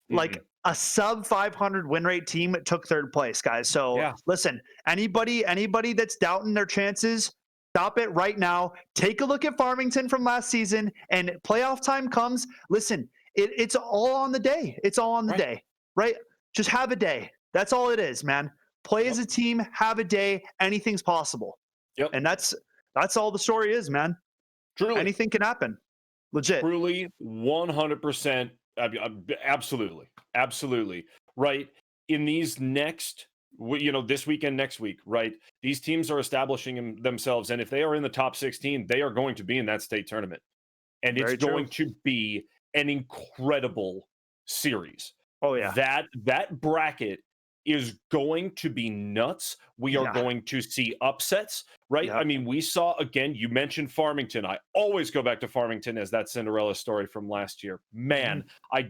Like a sub 500 win rate team took third place, guys. So listen, anybody that's doubting their chances, stop it right now. Take a look at Farmington from last season, and playoff time comes. Listen, it's all on the day. It's all on the day, right? Just have a day. That's all it is, man. Play as a team, have a day. Anything's possible. Yep. And that's all the story is, man. Truly. Anything can happen. Legit. Truly, 100%. Absolutely. Right. In these next, this weekend, next week, right? These teams are establishing themselves. And if they are in the top 16, they are going to be in that state tournament. And it's going to be an incredible series. Oh, yeah. That bracket is going to be nuts. We are going to see upsets, right? Yeah. I mean, we saw, again, you mentioned Farmington. I always go back to Farmington as that Cinderella story from last year. Man, I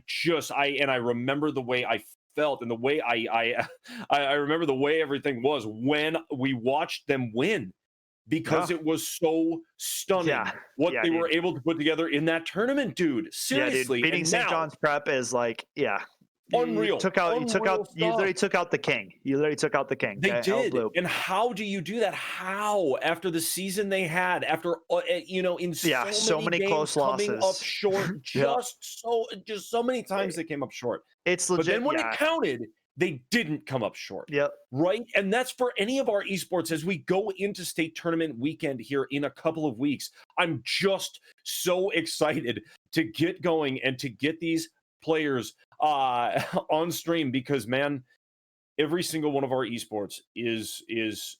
remember the way I felt and the way I remember the way everything was when we watched them win, because it was so stunning what they were able to put together in that tournament, dude. Seriously. Beating St. John's Prep is like, unreal. You literally took out the king. They did. And how do you do that? How, after the season they had, after in so many games close coming losses, up short, just so many times they came up short. It's legit. But then when it counted, they didn't come up short. Yep. Right. And that's for any of our esports as we go into state tournament weekend here in a couple of weeks. I'm just so excited to get going and to get these players on stream, because man, every single one of our esports is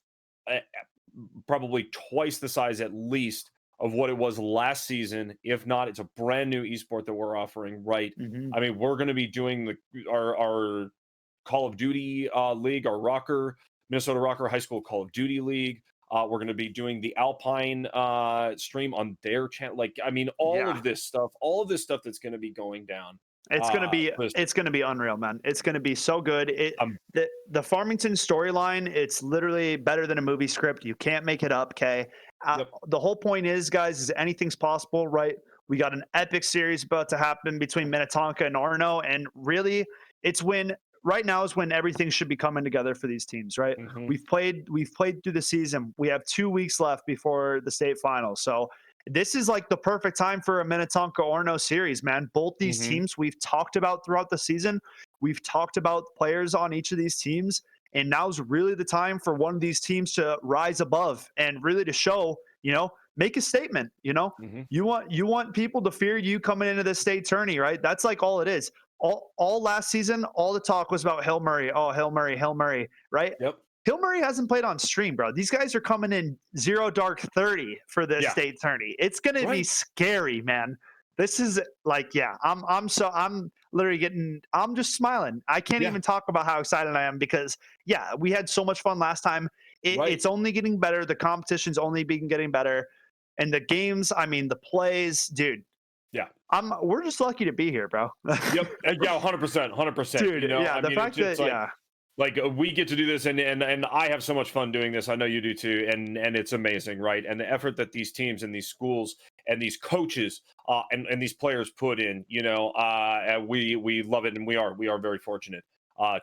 probably twice the size at least of what it was last season. If not, it's a brand new esport that we're offering, right? Mm-hmm. I mean, we're going to be doing our Call of Duty league, our Minnesota Rocker High School Call of Duty League. We're going to be doing the Alpine stream on their channel. Like, I mean, all of this stuff that's going to be going down. It's gonna be unreal, man. It's gonna be so good. The Farmington storyline, it's literally better than a movie script. You can't make it up. Okay. The whole point is, guys, is anything's possible, right? We got an epic series about to happen between Minnetonka and Orono, and really, right now is when everything should be coming together for these teams, right? Mm-hmm. We've played through the season. We have 2 weeks left before the state finals, so this is like the perfect time for a Minnetonka Orono series, man. Both these teams we've talked about throughout the season. We've talked about players on each of these teams, and now's really the time for one of these teams to rise above and really to show, make a statement. You want people to fear you coming into this state tourney, right? That's like all it is. All last season, all the talk was about Hail Murray. Oh, Hail Murray, right? Yep. Hail Murray hasn't played on stream, bro. These guys are coming in 0 dark 30 for this state tourney. It's gonna be scary, man. This is like, I'm literally I'm just smiling. I can't even talk about how excited I am because we had so much fun last time. It's only getting better. The competition's only getting better. And the games, I mean, the plays, dude. Yeah. We're just lucky to be here, bro. Yep. Yeah, 100%. Dude, the fact that like we get to do this and I have so much fun doing this. I know you do too. And it's amazing, right? And the effort that these teams and these schools and these coaches and these players put in, we love it, and we are very fortunate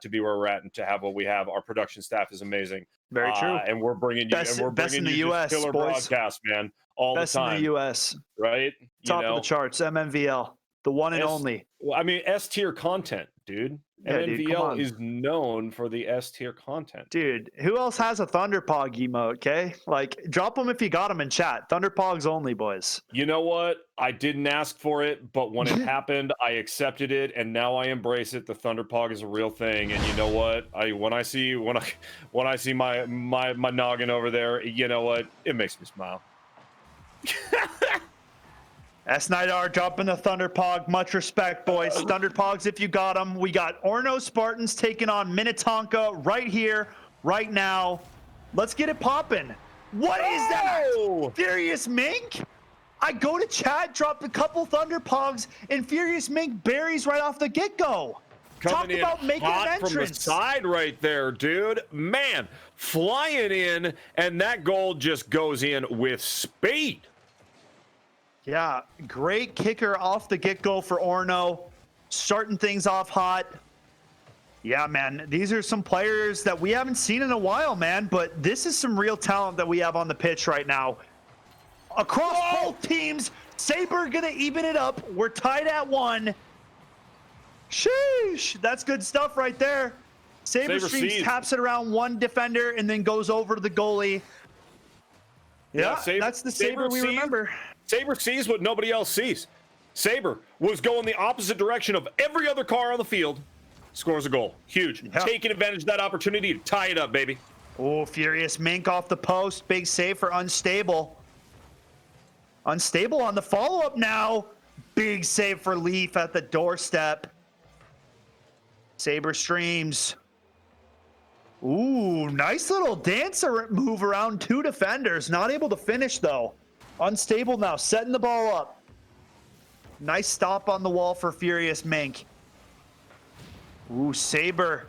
to be where we're at and to have what we have. Our production staff is amazing. Very true. And we're bringing you best in the US, killer boys. broadcast, man, all best the time. In the US. Right? Top of the charts, MNVL. The one and only. Well, I mean, S-tier content, dude. Yeah, MNVL is known for the S-tier content. Dude, who else has a Thunderpog emote, okay? Like, drop them if you got them in chat. Thunderpogs only, boys. You know what? I didn't ask for it, but when it happened, I accepted it, and now I embrace it. The Thunderpog is a real thing, and you know what? When I see my noggin over there, you know what? It makes me smile. S9R dropping the Thunderpog. Much respect, boys. Thunderpogs, if you got them. We got Orono Spartans taking on Minnetonka right here, right now. Let's get it popping. What is that? Furious Mink? I go to chat, drop a couple Thunderpogs, and Furious Mink buries right off the get-go. Talk about making an entrance. From the side right there, dude. Man, flying in, and that goal just goes in with speed. Yeah, great kicker off the get-go for Orono, starting things off hot. Yeah, man, these are some players that we haven't seen in a while, man, but this is some real talent that we have on the pitch right now. Across both teams, Saber gonna even it up. We're tied at 1. Sheesh, that's good stuff right there. Saber Streams taps it around one defender and then goes over to the goalie. Yeah, that's the Saber we remember. Saber sees what nobody else sees. Saber was going the opposite direction of every other car on the field. Scores a goal. Huge. Yeah. Taking advantage of that opportunity to tie it up, baby. Oh, Furious Mink off the post. Big save for Unstable. Unstable on the follow-up now. Big save for Leaf at the doorstep. Saber Streams. Ooh, nice little dancer move around 2 defenders. Not able to finish, though. Unstable now, setting the ball up. Nice stop on the wall for Furious Mink. Ooh, Saber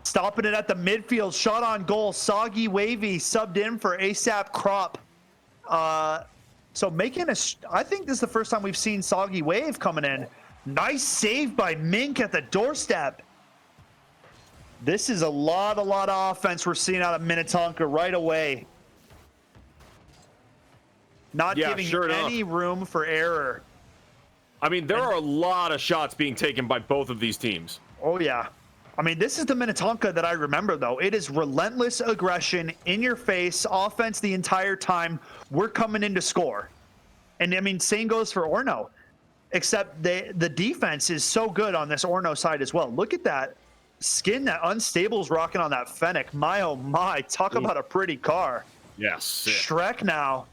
stopping it at the midfield. Shot on goal. Soggy Wavy subbed in for ASAP Crop. So making I think this is the first time we've seen Soggy Wave coming in. Nice save by Mink at the doorstep. This is a lot of offense we're seeing out of Minnetonka right away. Not giving any room for error. I mean, there are a lot of shots being taken by both of these teams. Oh, yeah. I mean, this is the Minnetonka that I remember, though. It is relentless aggression, in your face, offense the entire time. We're coming in to score. And, I mean, same goes for Orono. Except the defense is so good on this Orono side as well. Look at that skin that Unstable's rocking on that Fennec. My, oh, my. Talk about a pretty car. Yes. Shrek now.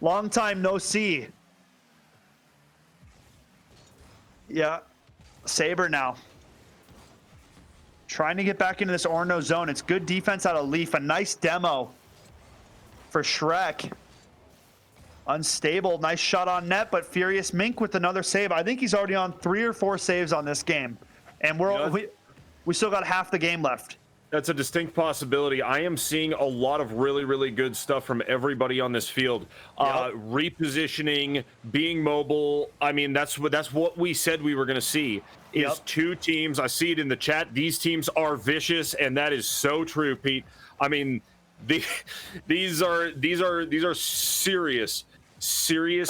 Long time no see. Yeah. Saber now. Trying to get back into this Orno zone. It's good defense out of Leaf. A nice demo for Shrek. Unstable. Nice shot on net, but Furious Mink with another save. I think he's already on 3 or 4 saves on this game. And we still got half the game left. That's a distinct possibility. I am seeing a lot of really, really good stuff from everybody on this field. Repositioning, being mobile. I mean, that's what we said we were going to see. Is 2 teams. I see it in the chat. These teams are vicious, and that is so true, Pete. I mean, these are serious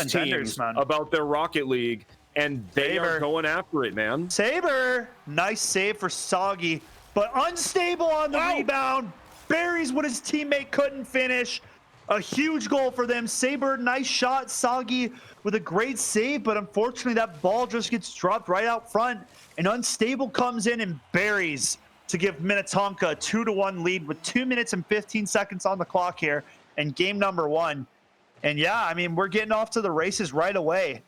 teams, man, about their Rocket League, and they are going after it, man. Saber, nice save for Soggy. But unstable on the rebound. Buries what his teammate couldn't finish. A huge goal for them. Saber, nice shot. Soggy with a great save, but unfortunately that ball just gets dropped right out front. And Unstable comes in and buries to give Minnetonka a 2-1 lead with 2 minutes and 15 seconds on the clock here in game number 1. And yeah, I mean, we're getting off to the races right away.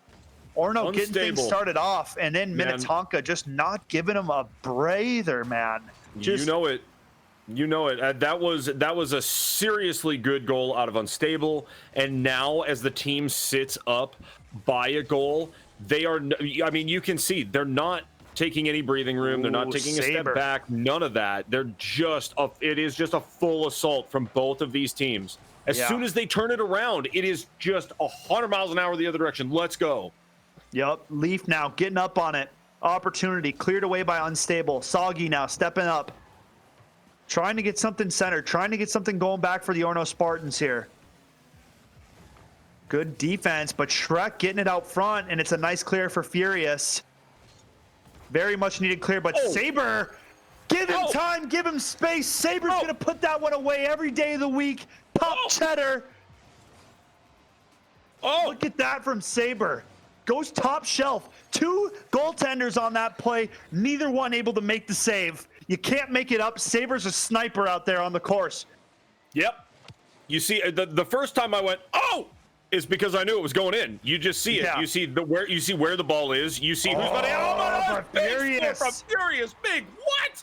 Orno getting things started off, and then Minnetonka just not giving him a breather, man. You know it. That was a seriously good goal out of Unstable, and now as the team sits up by a goal, they are. I mean, you can see they're not taking any breathing room. They're not taking a step back. None of that. They're just. It is just a full assault from both of these teams. As soon as they turn it around, it is just 100 miles an hour the other direction. Let's go. Yep, Leaf now getting up on it. Opportunity cleared away by Unstable. Soggy now stepping up. Trying to get something centered. Trying to get something going back for the Orno Spartans here. Good defense, but Shrek getting it out front, and it's a nice clear for Furious. Very much needed clear, but Saber, give him time, give him space. Saber's going to put that one away every day of the week. Pop cheddar. Look at that from Saber. Goes top shelf. 2 goaltenders on that play. Neither one able to make the save. You can't make it up. Saber's a sniper out there on the course. Yep. You see, the first time I went, is because I knew it was going in. You just see it. You see where the ball is. You see who's going to. Furious big. What?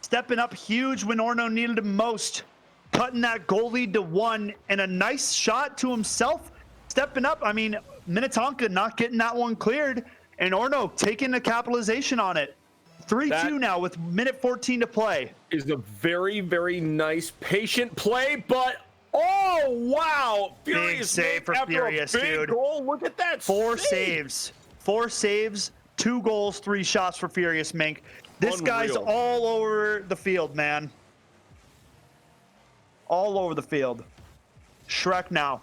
Stepping up huge when Orno needed him most. Cutting that goal lead to 1, and a nice shot to himself. Stepping up. I mean, Minnetonka not getting that one cleared, and Orno taking the capitalization on it. 3-2 now with minute 14 to play. Is a very, very nice patient play, but wow! Furious save for Furious, dude. Goal. Look at that. 4 saves. 4 saves, 2 goals, 3 shots for Furious Mink. This guy's all over the field, man. All over the field. Shrek now.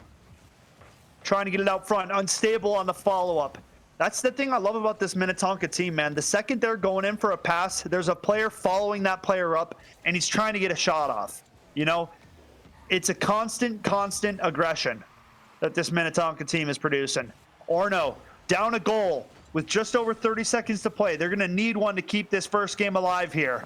Trying to get it out front. Unstable on the follow-up. That's the thing I love about this Minnetonka team, man. The second they're going in for a pass, there's a player following that player up, and he's trying to get a shot off. You know, it's a constant aggression that this Minnetonka team is producing. Orno, down a goal with just over 30 seconds to play. They're going to need one to keep this first game alive here.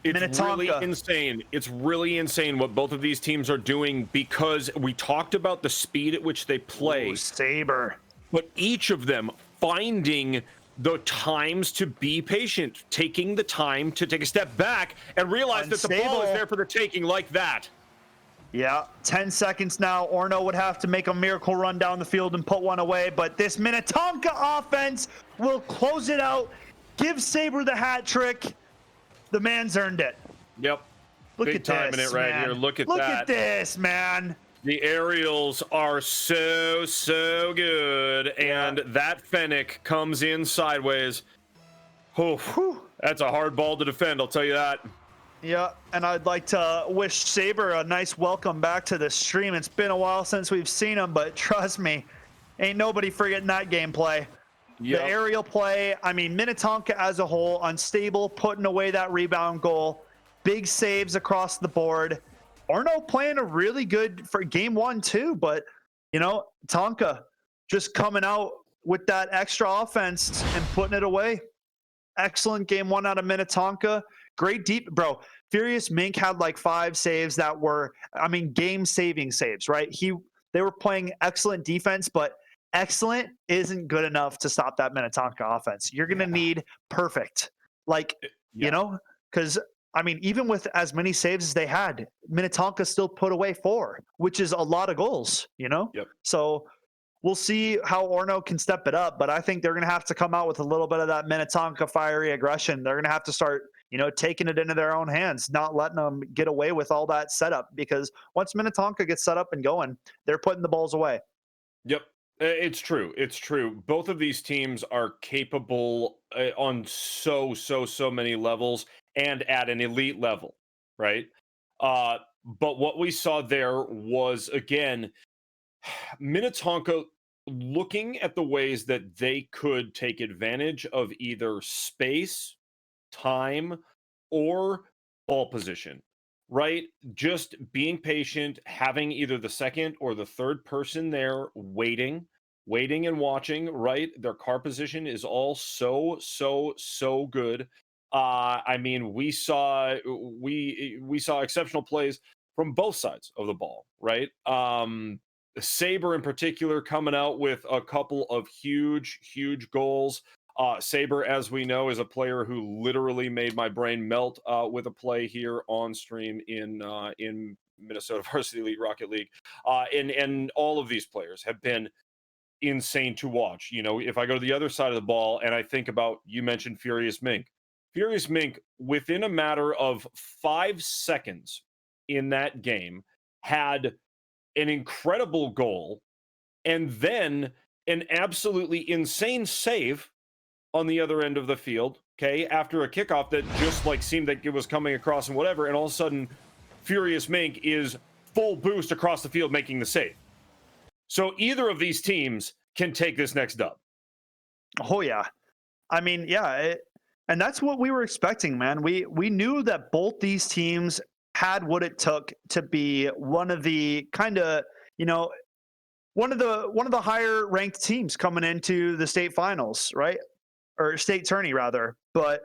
It's really insane. It's really insane what both of these teams are doing, because we talked about the speed at which they play. Ooh, Saber. But each of them finding the times to be patient, taking the time to take a step back and realize that the ball is there for the taking, like that. Yeah, 10 seconds now. Orno would have to make a miracle run down the field and put one away, but this Minnetonka offense will close it out, give Saber the hat trick. The man's earned it. Yep. Big time in it right here. Look at that. Look at this, man. The aerials are so good, and that Fennec comes in sideways. That's a hard ball to defend, I'll tell you that. Yeah, and I'd like to wish Saber a nice welcome back to the stream. It's been a while since we've seen him, but trust me, ain't nobody forgetting that gameplay. Yep. The aerial play, I mean, Minnetonka as a whole, Unstable, putting away that rebound goal. Big saves across the board. Orno playing a really good for game 1 too, but, you know, Tonka just coming out with that extra offense and putting it away. Excellent game 1 out of Minnetonka. Great deep, bro. Furious Mink had like 5 saves that were, I mean, game-saving saves, right? They were playing excellent defense, but excellent isn't good enough to stop that Minnetonka offense. You're gonna Yeah. need perfect, like you Yeah. know, because I mean, even with as many saves as they had, Minnetonka still put away 4, which is a lot of goals. Yep. So we'll see how Orno can step it up, but I think they're going to have to come out with a little bit of that Minnetonka fiery aggression. They're going to have to start, taking it into their own hands, not letting them get away with all that setup, because once Minnetonka gets set up and going, they're putting the balls away. Yep. It's true. It's true. Both of these teams are capable on so many levels and at an elite level, right? But what we saw there was, again, Minnetonka looking at the ways that they could take advantage of either space, time, or ball position, right? Just being patient, having either the second or the third person there waiting and watching, right? Their car position is all so good. I mean, we saw exceptional plays from both sides of the ball, right? Saber in particular coming out with a couple of huge goals. Saber, as we know, is a player who literally made my brain melt with a play here on stream in Minnesota Varsity League, Rocket League, and all of these players have been insane to watch. If I go to the other side of the ball and I think about, you mentioned Furious Mink. Furious Mink, within a matter of 5 seconds in that game, had an incredible goal and then an absolutely insane save on the other end of the field, okay, after a kickoff that just like seemed like it was coming across and whatever, and all of a sudden Furious Mink is full boost across the field making the save. So either of these teams can take this next dub. Oh yeah. I mean, yeah, and that's what we were expecting, man. We knew that both these teams had what it took to be one of the kind of, one of the higher ranked teams coming into the state finals, right? Or state tourney rather. But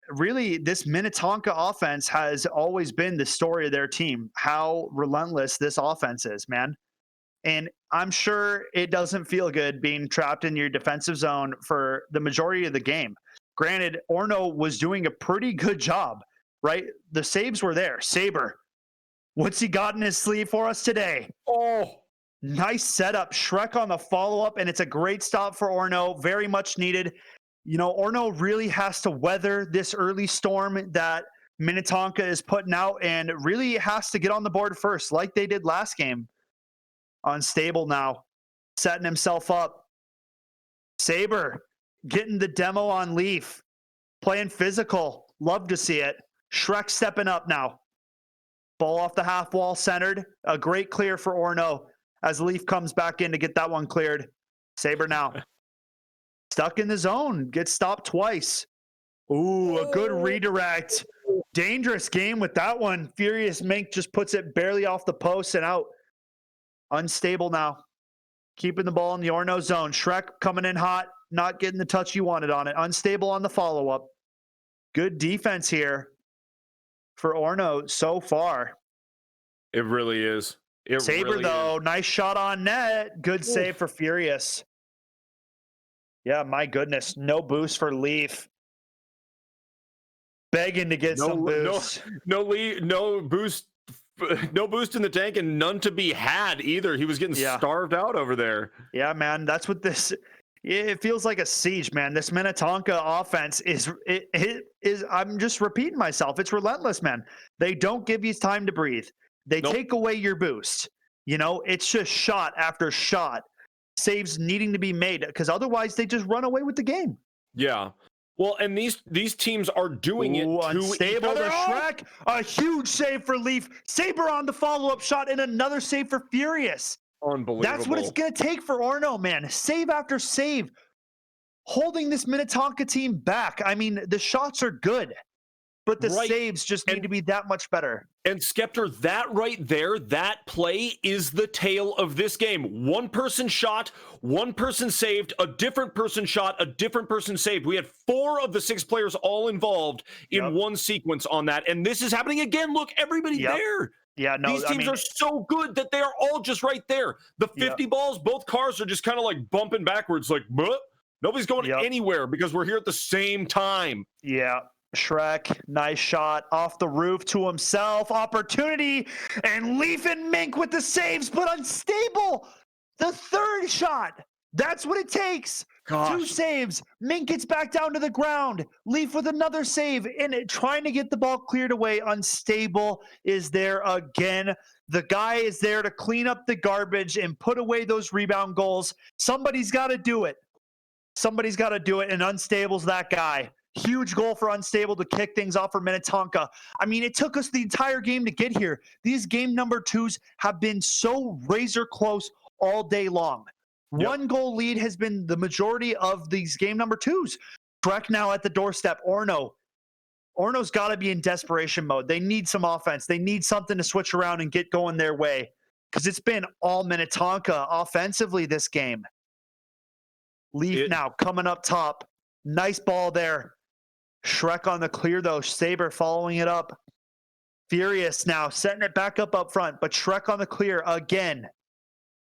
really, this Minnetonka offense has always been the story of their team, how relentless this offense is, man. And I'm sure it doesn't feel good being trapped in your defensive zone for the majority of the game. Granted, Orno was doing a pretty good job, right? The saves were there. Saber, what's he got in his sleeve for us today? Oh, nice setup. Shrek on the follow-up, and it's a great stop for Orno. Very much needed. Orno really has to weather this early storm that Minnetonka is putting out, and really has to get on the board first, like they did last game. Unstable now, setting himself up. Saber getting the demo on Leaf, playing physical. Love to see it. Shrek stepping up now. Ball off the half wall, centered. A great clear for Orno as Leaf comes back in to get that one cleared. Saber now. Stuck in the zone. Gets stopped twice. Ooh, a good redirect. Dangerous game with that one. Furious Mink just puts it barely off the post and out. Unstable now. Keeping the ball in the Orno zone. Shrek coming in hot. Not getting the touch you wanted on it. Unstable on the follow-up. Good defense here for Orno so far. it really is. Saber, Really though, is. nice shot on net. Good save for Furious. Yeah, my goodness. No boost for Leaf. Begging to get some boost. No boost. No boost in the tank, and none to be had either. He was getting starved out over there. Yeah, man. That's what this. It feels like a siege, man. This Minnetonka offense is. I'm just repeating myself. It's relentless, man. They don't give you time to breathe. They take away your boost. It's just shot after shot. Saves needing to be made, because otherwise they just run away with the game. Yeah. Well, and these teams are doing it to unstable each other. To Shrek. A huge save for Leaf. Saber on the follow-up shot, and another save for Furious. Unbelievable. That's what it's going to take for Orno, man. Save after save. Holding this Minnetonka team back. I mean, the shots are good, but the saves just need to be that much better. And Skeptor, that right there, that play is the tale of this game. One person shot, one person saved, a different person shot, a different person saved. We had 4 of the 6 players all involved in one sequence on that. And this is happening again. Look, everybody there. Yeah, no, these teams are so good that they are all just right there. The 50 balls, both cars are just kind of like bumping backwards, like, bleh. Nobody's going anywhere because we're here at the same time. Yeah. Shrek, nice shot off the roof to himself. Opportunity, and Leaf and Mink with the saves, but unstable. The third shot. That's what it takes. Gosh. 2 saves. Mink gets back down to the ground. Leaf with another save, and trying to get the ball cleared away. Unstable is there again. The guy is there to clean up the garbage and put away those rebound goals. Somebody's got to do it. Somebody's got to do it, and Unstable's that guy. Huge goal for Unstable to kick things off for Minnetonka. I mean, it took us the entire game to get here. These game number 2s have been so razor close all day long. Yep. 1 goal lead has been the majority of these game number 2s. Trek now at the doorstep. Orno's got to be in desperation mode. They need some offense. They need something to switch around and get going their way, because it's been all Minnetonka offensively this game. Leaf now coming up top. Nice ball there. Shrek on the clear, though. Saber following it up. Furious now setting it back up front, but Shrek on the clear again.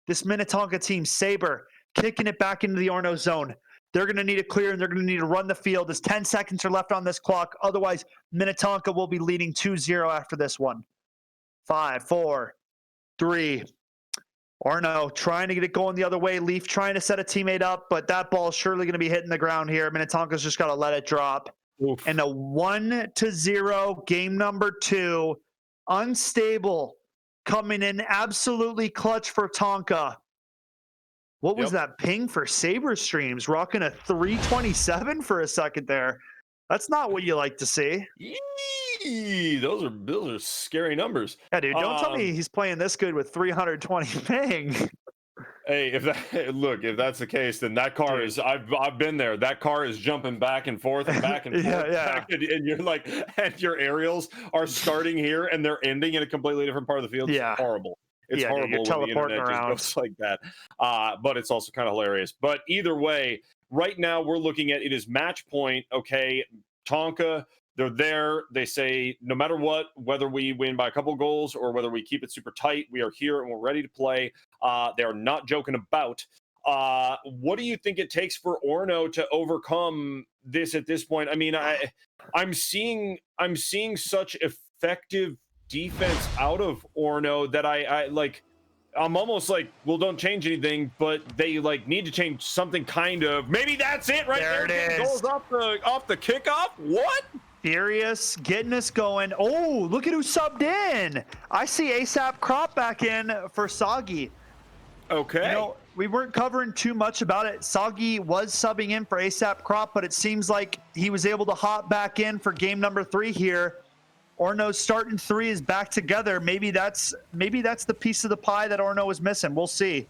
This Minnetonka team, Saber, kicking it back into the Orno zone. They're going to need a clear, and they're going to need to run the field as 10 seconds are left on this clock. Otherwise, Minnetonka will be leading 2-0 after this one. 5, 4, 3. Orno trying to get it going the other way. Leaf trying to set a teammate up, but that ball is surely going to be hitting the ground here. Minnetonka's just got to let it drop. Oof. And a 1-0 game number 2. Unstable coming in absolutely clutch for Tonka. What was that ping for Saber Streams? Rocking a 327 for a second there. That's not what you like to see. Yee, those are scary numbers. Yeah, dude, don't tell me he's playing this good with 320 ping. Hey, if that's the case, then that car is. I've been there. That car is jumping back and forth and back and forth. And you're like, and your aerials are starting here and they're ending in a completely different part of the field. It's horrible. It's horrible. Dude, you're when the internet around. just goes like that. But it's also kind of hilarious. But either way, right now we're looking at it is match point. Okay, Tonka. They're there. They say, no matter what, whether we win by a couple goals or whether we keep it super tight, we are here and we're ready to play. They are not joking about. What do you think it takes for Orno to overcome this at this point? I mean, I'm seeing such effective defense out of Orno that I'm almost like, well, don't change anything, but they need to change something kind of. Maybe that's it right there. It is. Goes off the kickoff. What? Furious getting us going. Oh, look at who subbed in. I see ASAP Crop back in for Soggy. Okay. We weren't covering too much about it. Soggy was subbing in for ASAP Crop, but it seems like he was able to hop back in for game number 3 here. Orno's starting 3 is back together. Maybe that's the piece of the pie that Orno is missing. We'll see.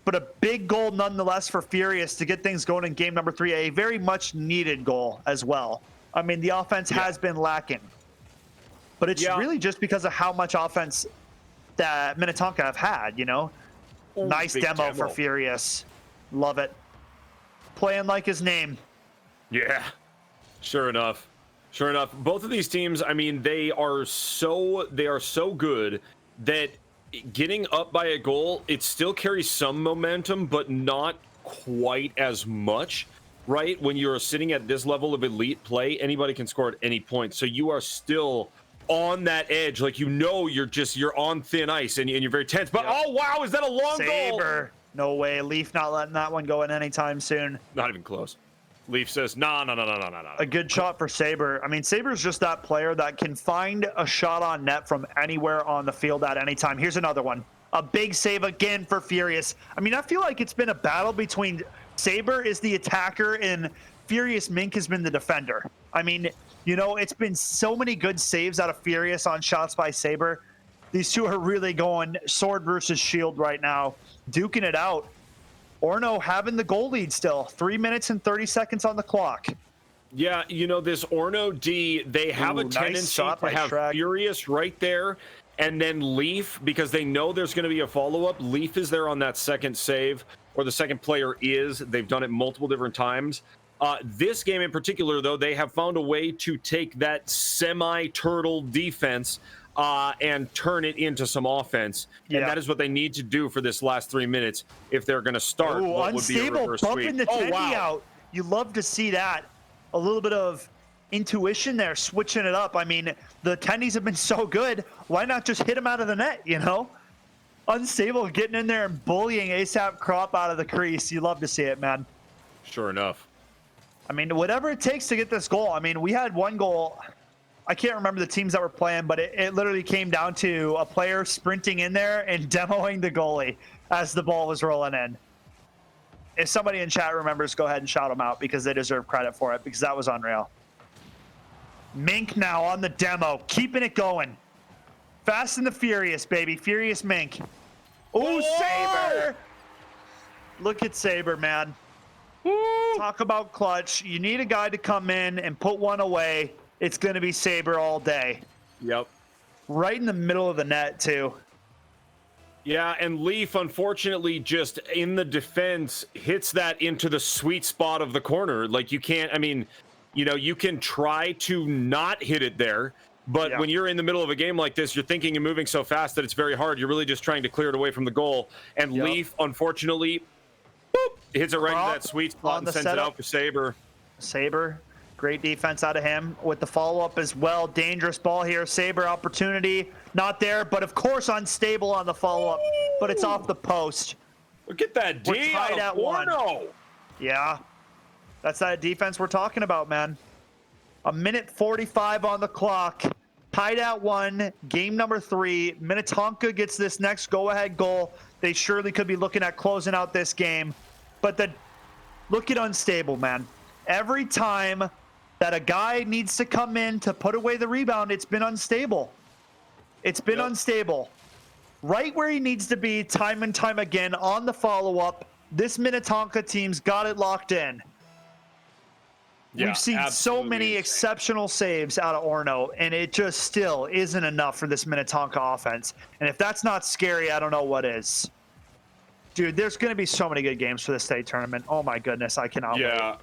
But a big goal nonetheless for Furious to get things going in game number 3. A very much needed goal as well. I mean, the offense has been lacking. But it's really just because of how much offense that Minnetonka have had, Nice demo for Furious. Love it. Playing like his name. Yeah. Sure enough. Both of these teams, I mean, they are so good that getting up by a goal, it still carries some momentum, but not quite as much. Right? When you're sitting at this level of elite play, anybody can score at any point. So you are still on that edge. You're on thin ice and you're very tense. But oh, wow, is that a long Saber. goal? No way. Leaf not letting that one go in anytime soon. Not even close. Leaf says, no. A good shot for Saber. I mean, Saber's just that player that can find a shot on net from anywhere on the field at any time. Here's another one. A big save again for Furious. I mean, I feel like it's been a battle between Saber is the attacker and Furious Mink has been the defender. I mean, it's been so many good saves out of Furious on shots by Saber. These two are really going sword versus shield right now, duking it out. Orno having the goal lead still. 3 minutes and 30 seconds on the clock. Yeah, this Orno D, they have a Nice tendency shot to by have Shrek. Furious right there, and then Leaf, because they know there's going to be a follow-up. Leaf is there on that second save, or the second player is. They've done it multiple different times. This game in particular, though, they have found a way to take that semi-turtle defense and turn it into some offense. Yeah. And that is what they need to do for this last 3 minutes if they're going to start what would be a Unstable, reverse bumping sweep. the Oh, Tendy wow. out. You love to see that. A little bit of intuition there, switching it up. I mean, the Tendies have been so good. Why not just hit them out of the net, Unstable getting in there and bullying ASAP Crop out of the crease. You love to see it, man. Sure enough. I mean, whatever it takes to get this goal. I mean, we had one goal. I can't remember the teams that were playing, but it literally came down to a player sprinting in there and demoing the goalie as the ball was rolling in. If somebody in chat remembers, go ahead and shout them out because they deserve credit for it, because that was unreal. Mink now on the demo, keeping it going. Fast and the Furious, baby. Furious Mink. Oh, Saber! Look at Saber, man. Woo. Talk about clutch. You need a guy to come in and put one away. It's going to be Saber all day. Yep. Right in the middle of the net, too. Yeah, and Leaf, unfortunately, just in the defense, hits that into the sweet spot of the corner. Like, you can't, you can try to not hit it there, but when you're in the middle of a game like this, you're thinking and moving so fast that it's very hard. You're really just trying to clear it away from the goal. And Leaf, unfortunately, hits it right in that sweet spot and sends it out for Saber. Saber, great defense out of him with the follow-up as well. Dangerous ball here. Saber opportunity. Not there, but of course unstable on the follow-up, but it's off the post. Look at that D. We're tied at 1. Yeah. That's that defense we're talking about, man. 1:45 on the clock. Tied at 1. Game number 3. Minnetonka gets this next go-ahead goal. They surely could be looking at closing out this game. But look at unstable, man. Every time that a guy needs to come in to put away the rebound, it's been unstable. It's been unstable. Right where he needs to be time and time again on the follow-up. This Minnetonka team's got it locked in. We've seen so many exceptional saves out of Orno, and it just still isn't enough for this Minnetonka offense. And if that's not scary, I don't know what is. Dude, there's going to be so many good games for the state tournament. Oh, my goodness. I cannot wait.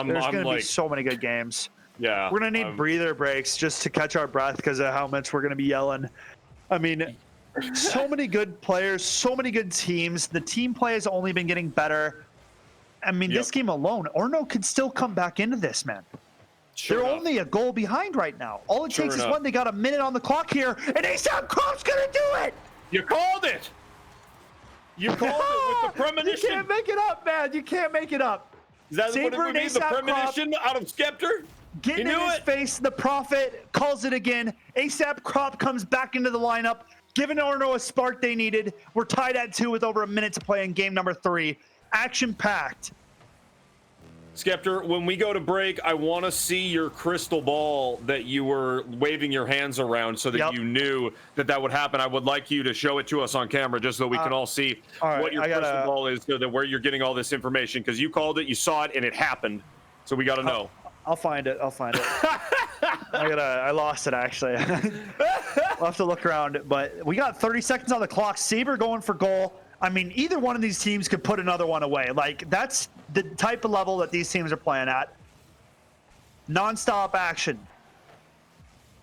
There's going to be so many good games. Yeah. We're going to need breather breaks just to catch our breath because of how much we're going to be yelling. I mean, so many good players, so many good teams. The team play has only been getting better. I mean, this game alone, Orno could still come back into this, man. They're only a goal behind right now. All it takes is one. They got a minute on the clock here, and ASAP Crop's going to do it! You called it! You called it with the premonition. You can't make it up, man. You can't make it up. Is that Saber what it would be? The premonition out of Skeptor? Getting in his face, the Prophet calls it again. ASAP Crop comes back into the lineup, giving Orno a spark they needed. We're tied at 2 with over a minute to play in game number 3. Action-packed. Skeptor, when we go to break, I want to see your crystal ball that you were waving your hands around so that you knew that would happen. I would like you to show it to us on camera just so we can all see what your crystal ball is, so that where you're getting all this information, because you called it, you saw it, and it happened. So we got to know. I'll find it. I lost it, actually. I'll have to look around. But we got 30 seconds on the clock. Saber going for goal. I mean, either one of these teams could put another one away. Like, that's the type of level that these teams are playing at. Non-stop action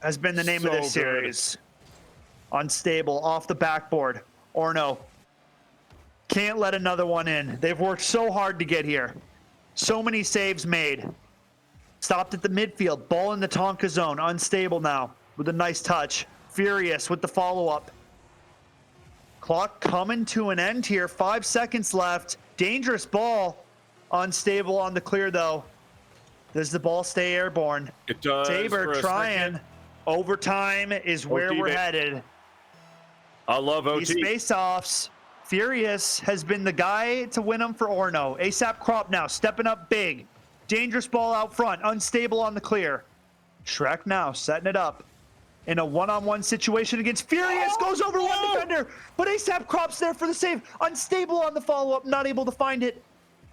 has been the name of this series. Unstable, off the backboard. Orno can't let another one in. They've worked so hard to get here. So many saves made. Stopped at the midfield. Ball in the Tonka zone. Unstable now with a nice touch. Furious with the follow-up. Clock coming to an end here. 5 seconds left. Dangerous ball. Unstable on the clear, though. Does the ball stay airborne? It does. Saber trying. Overtime is where we're headed. I love OT. These face-offs. Furious has been the guy to win them for Orno. ASAP Crop now stepping up big. Dangerous ball out front. Unstable on the clear. Shrek now setting it up. In a one-on-one situation against Furious, goes over one defender, but ASAP Crop's there for the save. Unstable on the follow-up, not able to find it.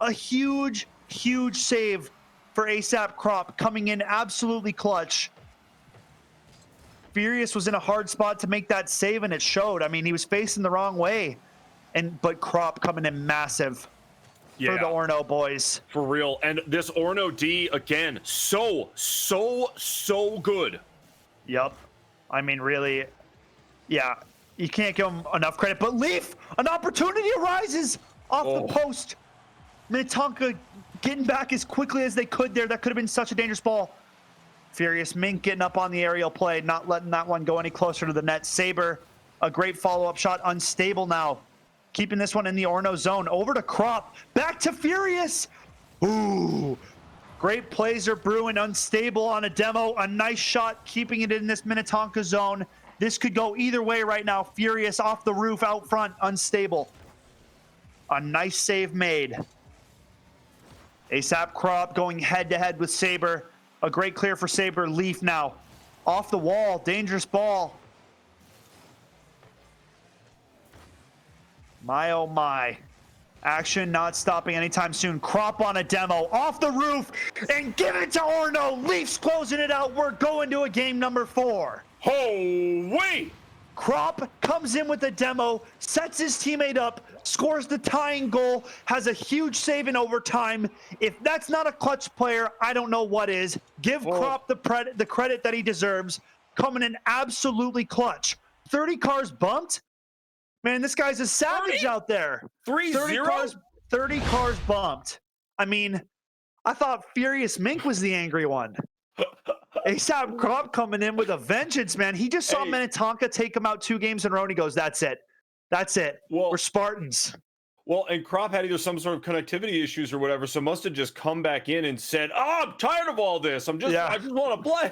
A huge, huge save for ASAP Crop, coming in absolutely clutch. Furious was in a hard spot to make that save, and it showed. I mean, he was facing the wrong way, but Crop coming in massive for the Orno boys. For real. And this Orno D, again, so good. Yep. I mean, really, yeah, you can't give him enough credit. But Leaf, an opportunity arises off the post. Minnetonka getting back as quickly as they could there. That could have been such a dangerous ball. Furious Mink getting up on the aerial play, not letting that one go any closer to the net. Saber, a great follow-up shot. Unstable now. Keeping this one in the Orno zone. Over to Crop. Back to Furious. Ooh. Great plays are brewing. Unstable on a demo. A nice shot, keeping it in this Minnetonka zone. This could go either way right now. Furious off the roof out front. Unstable. A nice save made. ASAP Crop going head-to-head with Saber. A great clear for Saber. Leaf now. Off the wall. Dangerous ball. My, oh my. Action not stopping anytime soon. Crop on a demo. Off the roof. And give it to Orno. Leafs closing it out. We're going to a game number 4. Oh, wait. Crop comes in with a demo, sets his teammate up, scores the tying goal, has a huge save in overtime. If that's not a clutch player, I don't know what is. Give Crop the credit that he deserves. Coming in absolutely clutch. 30 cars bumped. Man, this guy's a savage out there. 30 cars bumped. I mean, I thought Furious Mink was the angry one. ASAP Crop coming in with a vengeance, man. He just saw Minnetonka take him out 2 games in a row, and he goes, that's it. That's it. We're Spartans. Well, and Crop had either some sort of connectivity issues or whatever, so must have just come back in and said, I'm tired of all this. I just want to play.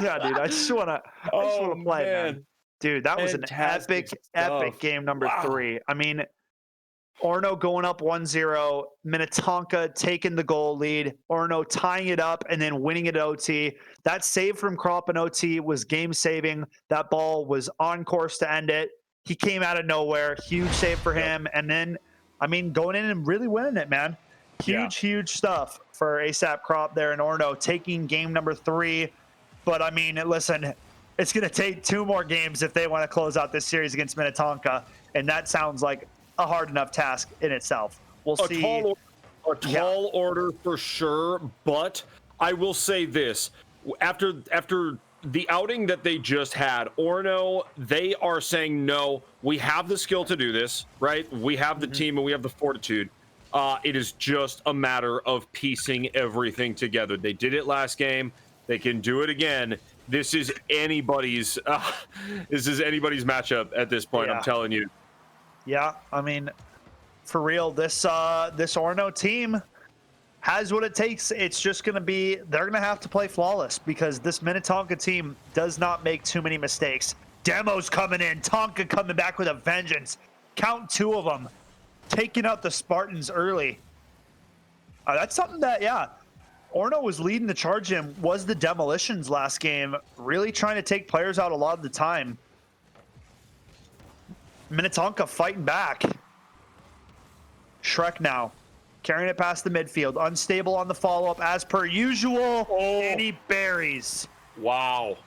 Yeah, dude. I just want to play, man. Dude, that was an epic game number 3. I mean, Orno going up 1-0, Minnetonka taking the goal lead, Orno tying it up and then winning it OT. That save from Crop in OT was game saving. That ball was on course to end it. He came out of nowhere, huge save for him. And then, I mean, going in and really winning it, man. Huge stuff for ASAP Crop there in Orno, taking game number 3. But I mean, listen, it's going to take 2 more games if they want to close out this series against Minnetonka. And that sounds like a hard enough task in itself. We'll see. A tall order for sure, but I will say this. After the outing that they just had, Orno, they are saying, no, we have the skill to do this, right? We have the team and we have the fortitude. It is just a matter of piecing everything together. They did it last game. They can do it again. This is anybody's matchup at this point, I'm telling you. Yeah, I mean, for real, this Orno team has what it takes. It's just going to be, they're going to have to play flawless because this Minnetonka team does not make too many mistakes. Demo's coming in, Tonka coming back with a vengeance. Count 2 of them, taking out the Spartans early. That's something that, Orno was leading the charge in, was the demolitions last game, really trying to take players out a lot of the time. Minnetonka fighting back. Shrek now carrying it past the midfield. Unstable on the follow-up as per usual. And he buries. Wow.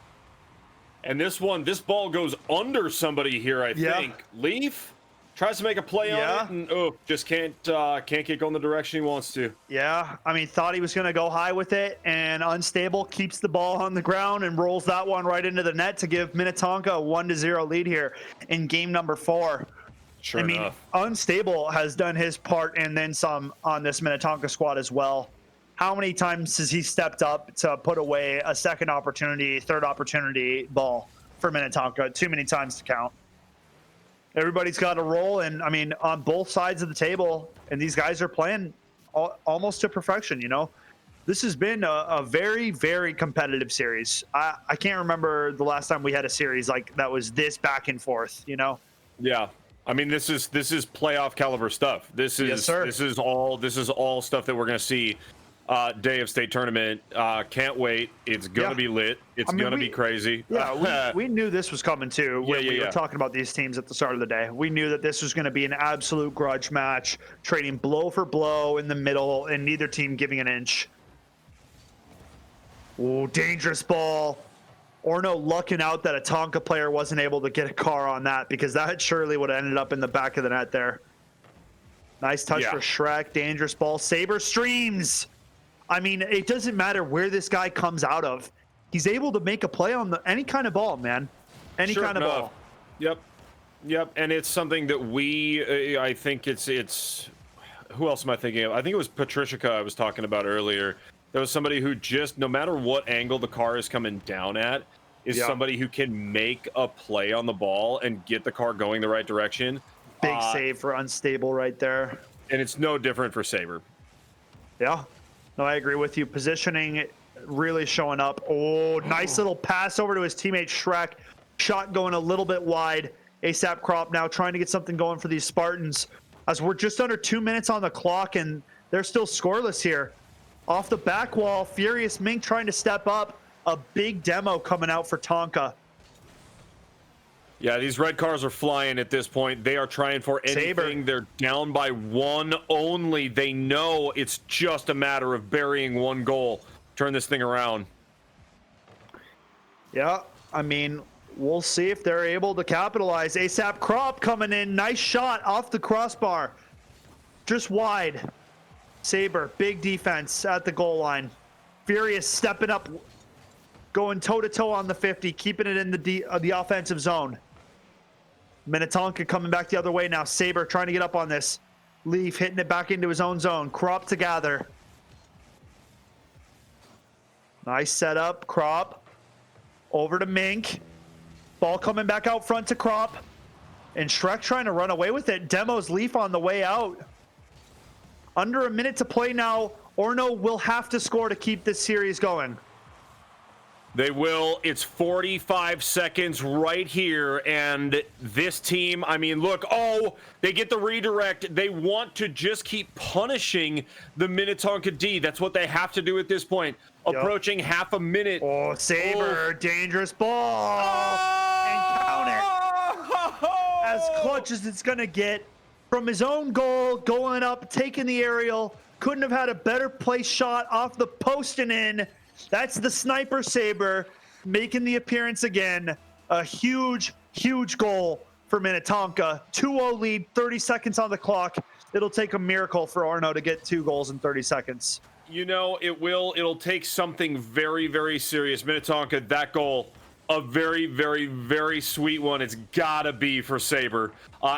And this ball goes under somebody here, I think. Leaf tries to make a play on it and just can't get going the direction he wants to. Yeah, I mean, thought he was going to go high with it, and Unstable keeps the ball on the ground and rolls that one right into the net to give Minnetonka a 1-0 lead here in game number 4. Sure enough. Unstable has done his part and then some on this Minnetonka squad as well. How many times has he stepped up to put away a second opportunity, third opportunity ball for Minnetonka? Too many times to count. Everybody's got a role, and I mean, on both sides of the table, and these guys are playing almost to perfection, you know? This has been a very, very competitive series. I can't remember the last time we had a series like that was this back and forth, you know? Yeah. I mean, this is playoff caliber stuff. This is all stuff that we're going to see day of state tournament. Can't wait. It's gonna be lit. It's gonna be crazy. Yeah, we knew this was coming too when we were talking about these teams at the start of the day. We knew that this was going to be an absolute grudge match, trading blow for blow in the middle, and neither team giving an inch. Ooh, dangerous ball. Orno lucking out that a Tonka player wasn't able to get a car on that, because that surely would have ended up in the back of the net there. Nice touch for Shrek. Dangerous ball. Saber streams. I mean, it doesn't matter where this guy comes out of. He's able to make a play on any kind of ball, man. Any kind of ball. Yep. And it's something that I think it's who else am I thinking of? I think it was Patricia I was talking about earlier. There was somebody who just, no matter what angle the car is coming down at, is somebody who can make a play on the ball and get the car going the right direction. Big save for unstable right there. And it's no different for Saber. Yeah. No, I agree with you. Positioning really showing up. Oh, nice little pass over to his teammate Shrek. Shot going a little bit wide. ASAP Crop now trying to get something going for these Spartans, as we're just under 2 minutes on the clock and they're still scoreless here. Off the back wall, Furious Mink trying to step up. A big demo coming out for Tonka. Yeah, these red cars are flying at this point. They are trying for anything. Saber. They're down by one only. They know it's just a matter of burying one goal. Turn this thing around. Yeah, I mean, we'll see if they're able to capitalize. ASAP Crop coming in. Nice shot off the crossbar. Just wide. Saber, big defense at the goal line. Furious stepping up, going toe-to-toe on the 50, keeping it in the offensive zone. Minnetonka coming back the other way now. Saber trying to get up on this. Leaf hitting it back into his own zone. Crop to gather. Nice setup. Crop. Over to Mink. Ball coming back out front to Crop. And Shrek trying to run away with it. Demos Leaf on the way out. Under a minute to play now. Orno will have to score to keep this series going. They will. It's 45 seconds right here. And this team, I mean, look, they get the redirect. They want to just keep punishing the Minnetonka D. That's what they have to do at this point. Yep. Approaching half a minute. Oh, Saber, dangerous ball. And count it. As clutch as it's going to get. From his own goal, going up, taking the aerial. Couldn't have had a better place shot off the post and in. That's the sniper Saber making the appearance again. A huge, huge goal for Minnetonka. 2-0 lead, 30 seconds on the clock. It'll take a miracle for Orno to get 2 goals in 30 seconds. You know, it will. It'll take something very, very serious. Minnetonka, that goal, a very, very, very sweet one. It's gotta be for Saber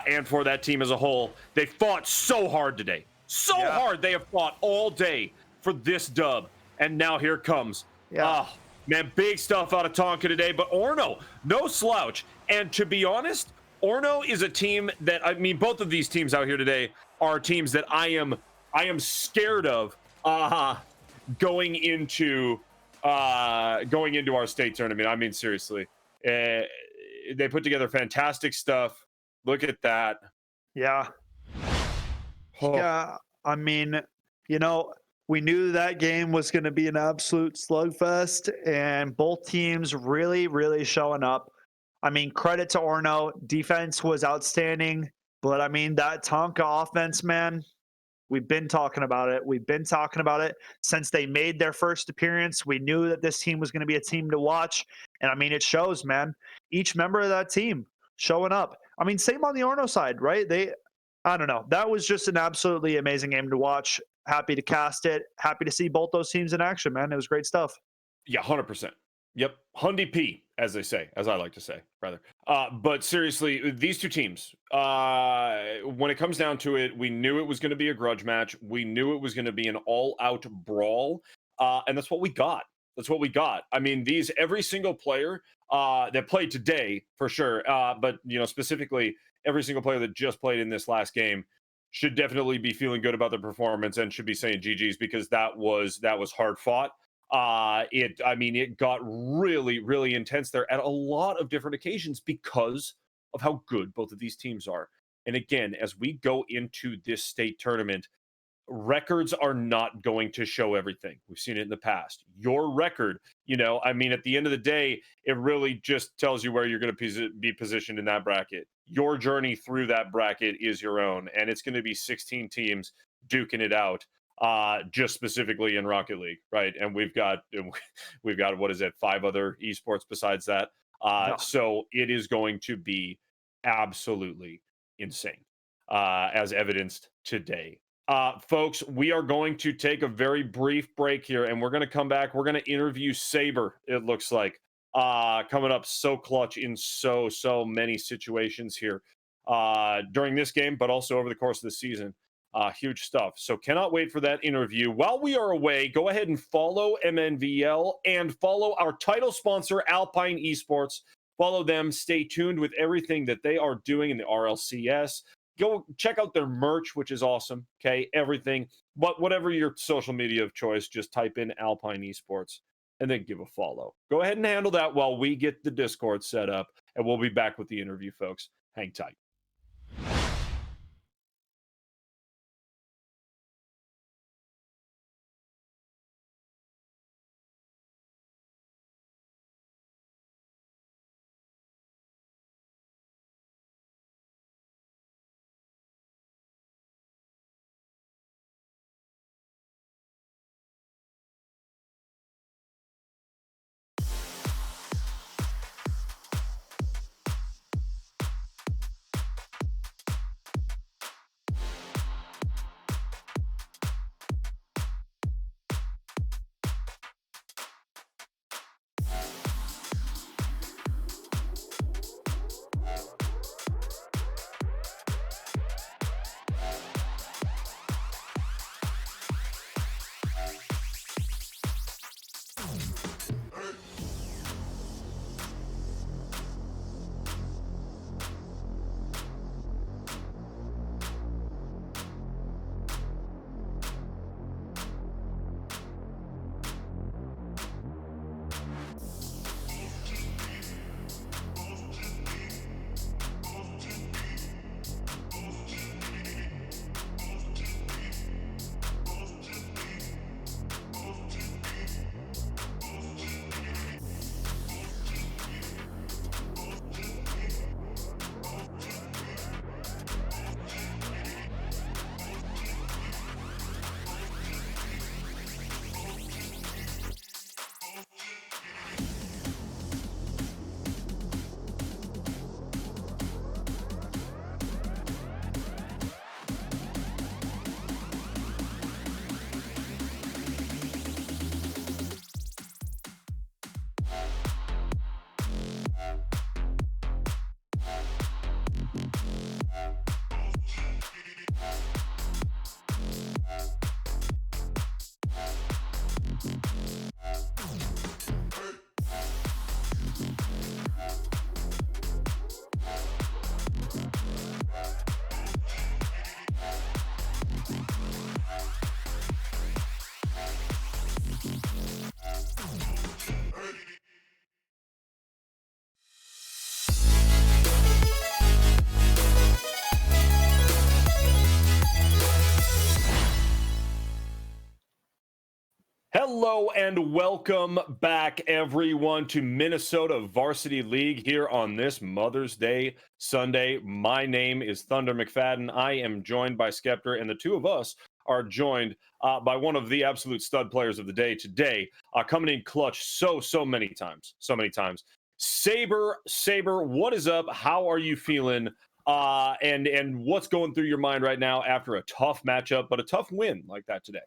and for that team as a whole. They fought so hard today. So hard. They have fought all day for this dub. And now here it comes. Man, big stuff out of Tonka today. But Orno, no slouch. And to be honest, Orno is a team that, I mean, both of these teams out here today are teams that I am scared of going into our state tournament. I mean, seriously, they put together fantastic stuff. Look at that. Yeah. Yeah. I mean, you know, we knew that game was going to be an absolute slugfest, and both teams really, really showing up. I mean, credit to Orno. Defense was outstanding, but I mean, that Tonka offense, man, we've been talking about it. We've been talking about it since they made their first appearance. We knew that this team was going to be a team to watch. And I mean, it shows, man. Each member of that team showing up. I mean, same on the Orno side, right? I don't know. That was just an absolutely amazing game to watch. Happy to cast it. Happy to see both those teams in action, man. It was great stuff. Yeah, 100%. Yep. Hundy P, as I like to say, rather. But seriously, these two teams, when it comes down to it, we knew it was going to be a grudge match. We knew it was going to be an all-out brawl. And that's what we got. I mean, every single player that played today, for sure, but, you know, specifically, every single player that just played in this last game should definitely be feeling good about their performance and should be saying GG's, because that was hard fought. It got really, really intense there at a lot of different occasions because of how good both of these teams are. And again, as we go into this state tournament, records are not going to show everything. We've seen it in the past. Your record, you know, I mean, at the end of the day, it really just tells you where you're going to be positioned in that bracket. Your journey through that bracket is your own, and it's going to be 16 teams duking it out. just specifically in Rocket League, right? And we've got what is it, 5 other esports besides that. Yeah. So it is going to be absolutely insane, as evidenced today. Folks, we are going to take a very brief break here, and we're going to come back. We're going to interview Saber, it looks like, coming up so clutch in so many situations here during this game, but also over the course of the season. Huge stuff. So cannot wait for that interview. While we are away, go ahead and follow MNVL and follow our title sponsor, Alpine Esports. Follow them. Stay tuned with everything that they are doing in the RLCS. Go check out their merch, which is awesome. Okay, everything. But whatever your social media of choice, just type in Alpine Esports and then give a follow. Go ahead and handle that while we get the Discord set up, and we'll be back with the interview, folks. Hang tight. Hello and welcome back, everyone, to Minnesota Varsity League here on this Mother's Day Sunday. My name is Thunder McFadden. I am joined by Skeptor, and the two of us are joined by one of the absolute stud players of the day today, coming in clutch so many times. Saber, what is up? How are you feeling? And what's going through your mind right now after a tough matchup, but a tough win like that today?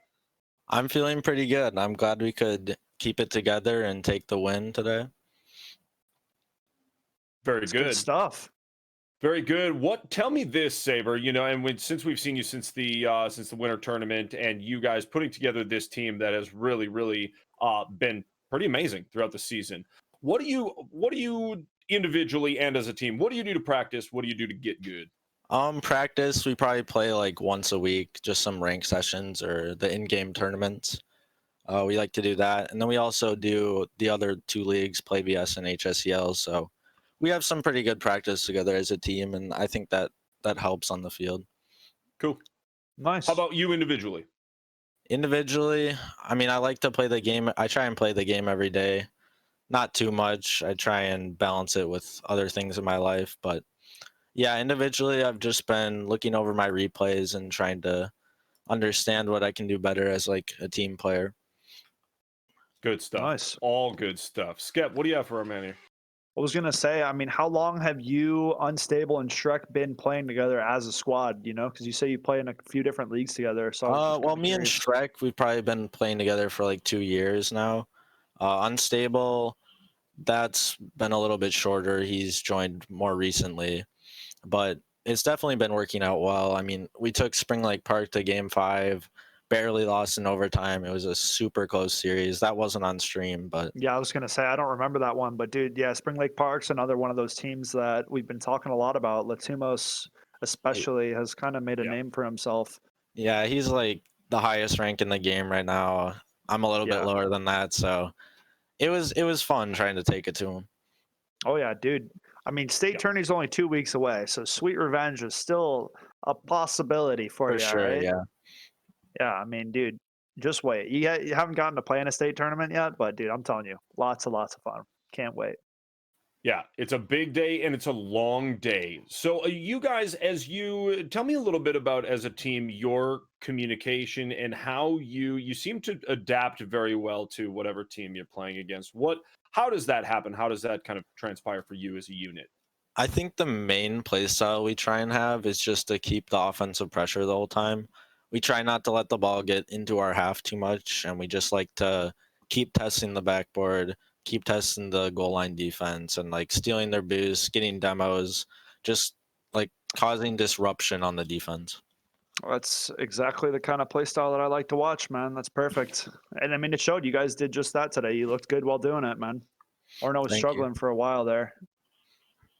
I'm feeling pretty good. I'm glad we could keep it together and take the win today. Very It's good. good stuff. Very good. Tell me this, Saber, and since we've seen you since the winter tournament, and you guys putting together this team that has really been pretty amazing throughout the season. What do you individually and as a team, what do you do to practice? What do you do to get good? Practice, we probably play like once a week, just some rank sessions or the in-game tournaments. We like to do that. And then we also do the other two leagues, play VS and HSEL. So we have some pretty good practice together as a team, and I think that helps on the field. Cool. Nice. How about you individually? Individually, I mean, I like to play the game. I try and play the game every day. Not too much. I try and balance it with other things in my life, but yeah, individually, I've just been looking over my replays and trying to understand what I can do better as like a team player. Good stuff. Nice. All good stuff. Skep, what do you have for our man here? I was gonna say, I mean, how long have you, Unstable, and Shrek been playing together as a squad? You know, because you say you play in a few different leagues together. So I was just Well, kinda me and curious. Shrek, we've probably been playing together for like 2 years now. Unstable, that's been a little bit shorter. He's joined more recently, but it's definitely been working out well. I mean, we took Spring Lake Park to game 5, barely lost in overtime. It was a super close series. That wasn't on stream, but Yeah, I was gonna say I don't remember that one, but dude, yeah, Spring Lake Park's another one of those teams that we've been talking a lot about. Latumos, especially, has kind of made a Yeah. name for himself. yeah, he's like the highest rank in the game right now. I'm a little bit Yeah. lower than that, so it was fun trying to take it to him. Oh yeah, dude. I mean, state Yeah. tourney's only 2 weeks away, so sweet revenge is still a possibility for For you, sure, right? yeah. Yeah, I mean, dude, just wait. You haven't gotten to play in a state tournament yet, but dude, I'm telling you, lots of fun. Can't wait. Yeah, it's a big day and it's a long day. So, you guys, as you tell me a little bit about as a team your communication and how you seem to adapt very well to whatever team you're playing against. How does that happen? How does that kind of transpire for you as a unit? I think the main play style we try and have is just to keep the offensive pressure the whole time. We try not to let the ball get into our half too much, and we just like to keep testing the backboard, keep testing the goal line defense, and like stealing their boosts, getting demos, just like causing disruption on the defense. That's exactly the kind of play style that I like to watch, man. That's perfect. And I mean, it showed you guys did just that today. You looked good while doing it, man. Orno was Thank you. struggling for a while there.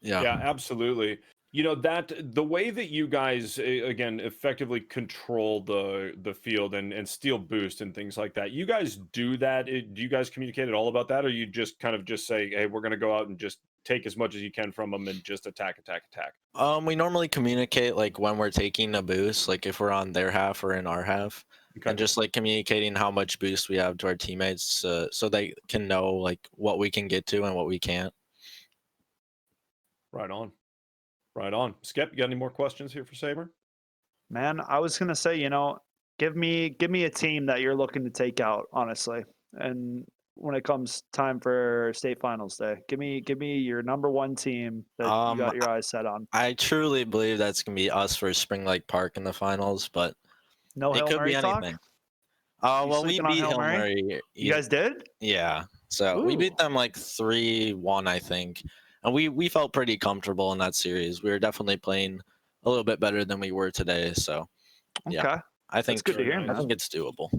Yeah, Yeah, absolutely. That the way that you guys again effectively control the field and steal boost and things like that. You guys do that. Do you guys communicate at all about that, or you just kind of just say, "Hey, we're going to go out and just take as much as you can from them and just attack, attack, attack." we normally communicate like when we're taking a boost, like if we're on their half or in our half, Okay, and just like communicating how much boost we have to our teammates, so they can know like what we can get to and what we can't. right on, right on. Skep, you got any more questions here for Saber? Man, I was gonna say, give me a team that you're looking to take out, honestly. And when it comes time for state finals day, give me your number one team that you Um, got your eyes set on. I truly believe that's gonna be us for Spring Lake Park in the finals, but No it Hail could be Mary talk? anything. You Well, we sleeping on beat Hail Hail Mary? Mary. You guys did? Yeah. So we beat Ooh. them like 3-1, I think. And we felt pretty comfortable in that series. We were definitely playing a little bit better than we were today. So yeah, Okay. I That's think good to Very hear, nice. I man. think it's doable.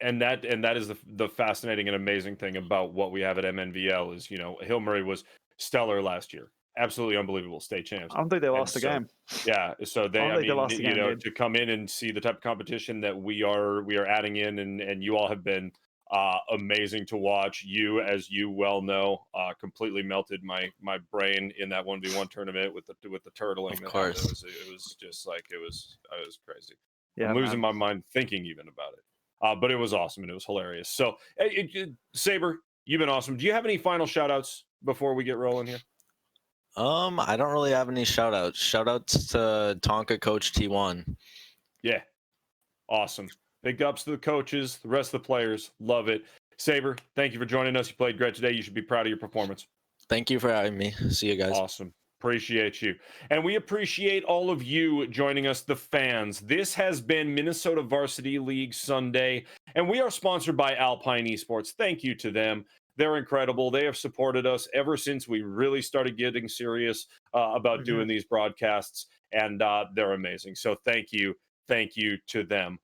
And that is the fascinating and amazing thing about what we have at MNVL is, Hill Murray was stellar last year, absolutely unbelievable state champs, I don't think they and lost the so game. yeah, so I they, don't I think they mean, lost the game, dude. to come in and see the type of competition that we are adding in, and you all have been amazing to watch. You, as you well know, completely melted my brain in that 1v1 tournament with the turtling Of that happened. course. It was just like it was crazy. I'm Yeah, losing man. my mind thinking even about it. But it was awesome and it was hilarious. So, Saber, you've been awesome. Do you have any final shout outs before we get rolling here? I don't really have any shout outs. Shout outs to Tonka Coach T1. Yeah, awesome. Big ups to the coaches, the rest of the players. Love it. Saber, thank you for joining us. You played great today. You should be proud of your performance. Thank you for having me. See you guys. Awesome. Appreciate you. And we appreciate all of you joining us, the fans. This has been Minnesota Varsity League Sunday, and we are sponsored by Alpine Esports. Thank you to them. They're incredible. They have supported us ever since we really started getting serious about doing these broadcasts, and they're amazing. So thank you. Thank you to them.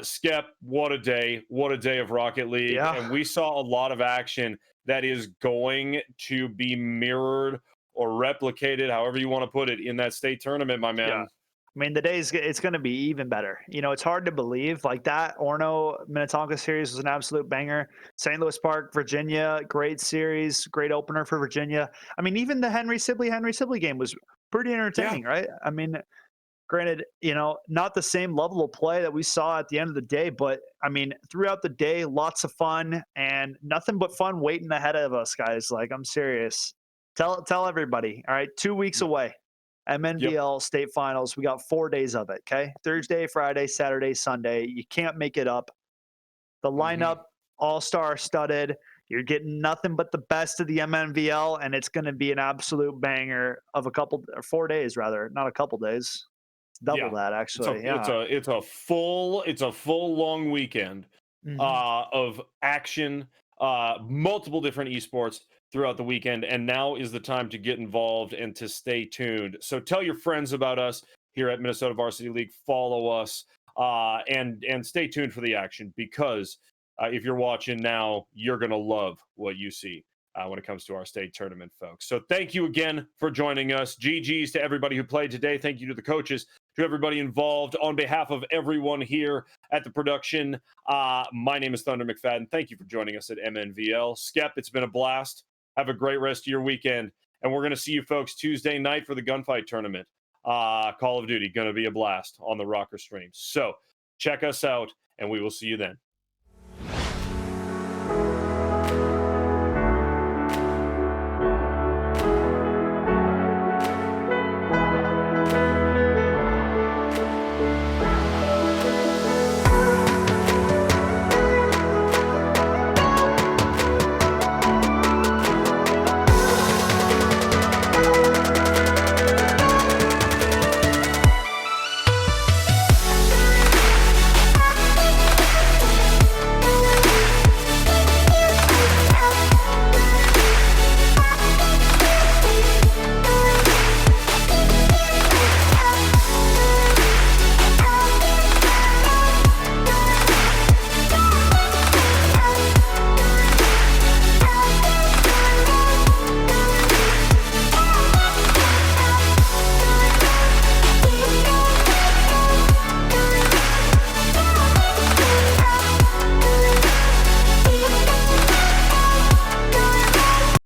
Skep, what a day. What a day of Rocket League. Yeah. And we saw a lot of action that is going to be mirrored or replicated, however you want to put it, in that state tournament, my man. Yeah. I mean, it's going to be even better. It's hard to believe like that. Orno Minnetonka series was an absolute banger. St. Louis Park, Virginia, great series, great opener for Virginia. I mean, even the Henry Sibley game was pretty entertaining, right? I mean, granted, not the same level of play that we saw at the end of the day, but I mean, throughout the day, lots of fun and nothing but fun waiting ahead of us, guys. Like, I'm serious. Tell everybody. All right, 2 weeks away. MNVL state finals. We got 4 days of it. Okay. Thursday, Friday, Saturday, Sunday. You can't make it up. The lineup, all-star studded. You're getting nothing but the best of the MNVL, and it's going to be an absolute banger of 4 days, rather, not a couple days. It's double that, actually. It's a full long weekend of action, multiple different esports throughout the weekend, and now is the time to get involved and to stay tuned. So tell your friends about us here at Minnesota Varsity League. Follow us and stay tuned for the action, because if you're watching now, you're going to love what you see when it comes to our state tournament, folks. So thank you again for joining us. GG's to everybody who played today. Thank you to the coaches, to everybody involved. On behalf of everyone here at the production, my name is Thunder McFadden. Thank you for joining us at MNVL. Skep, it's been a blast. Have a great rest of your weekend. And we're going to see you folks Tuesday night for the gunfight tournament. Call of Duty, going to be a blast on the Rocker stream. So check us out, and we will see you then.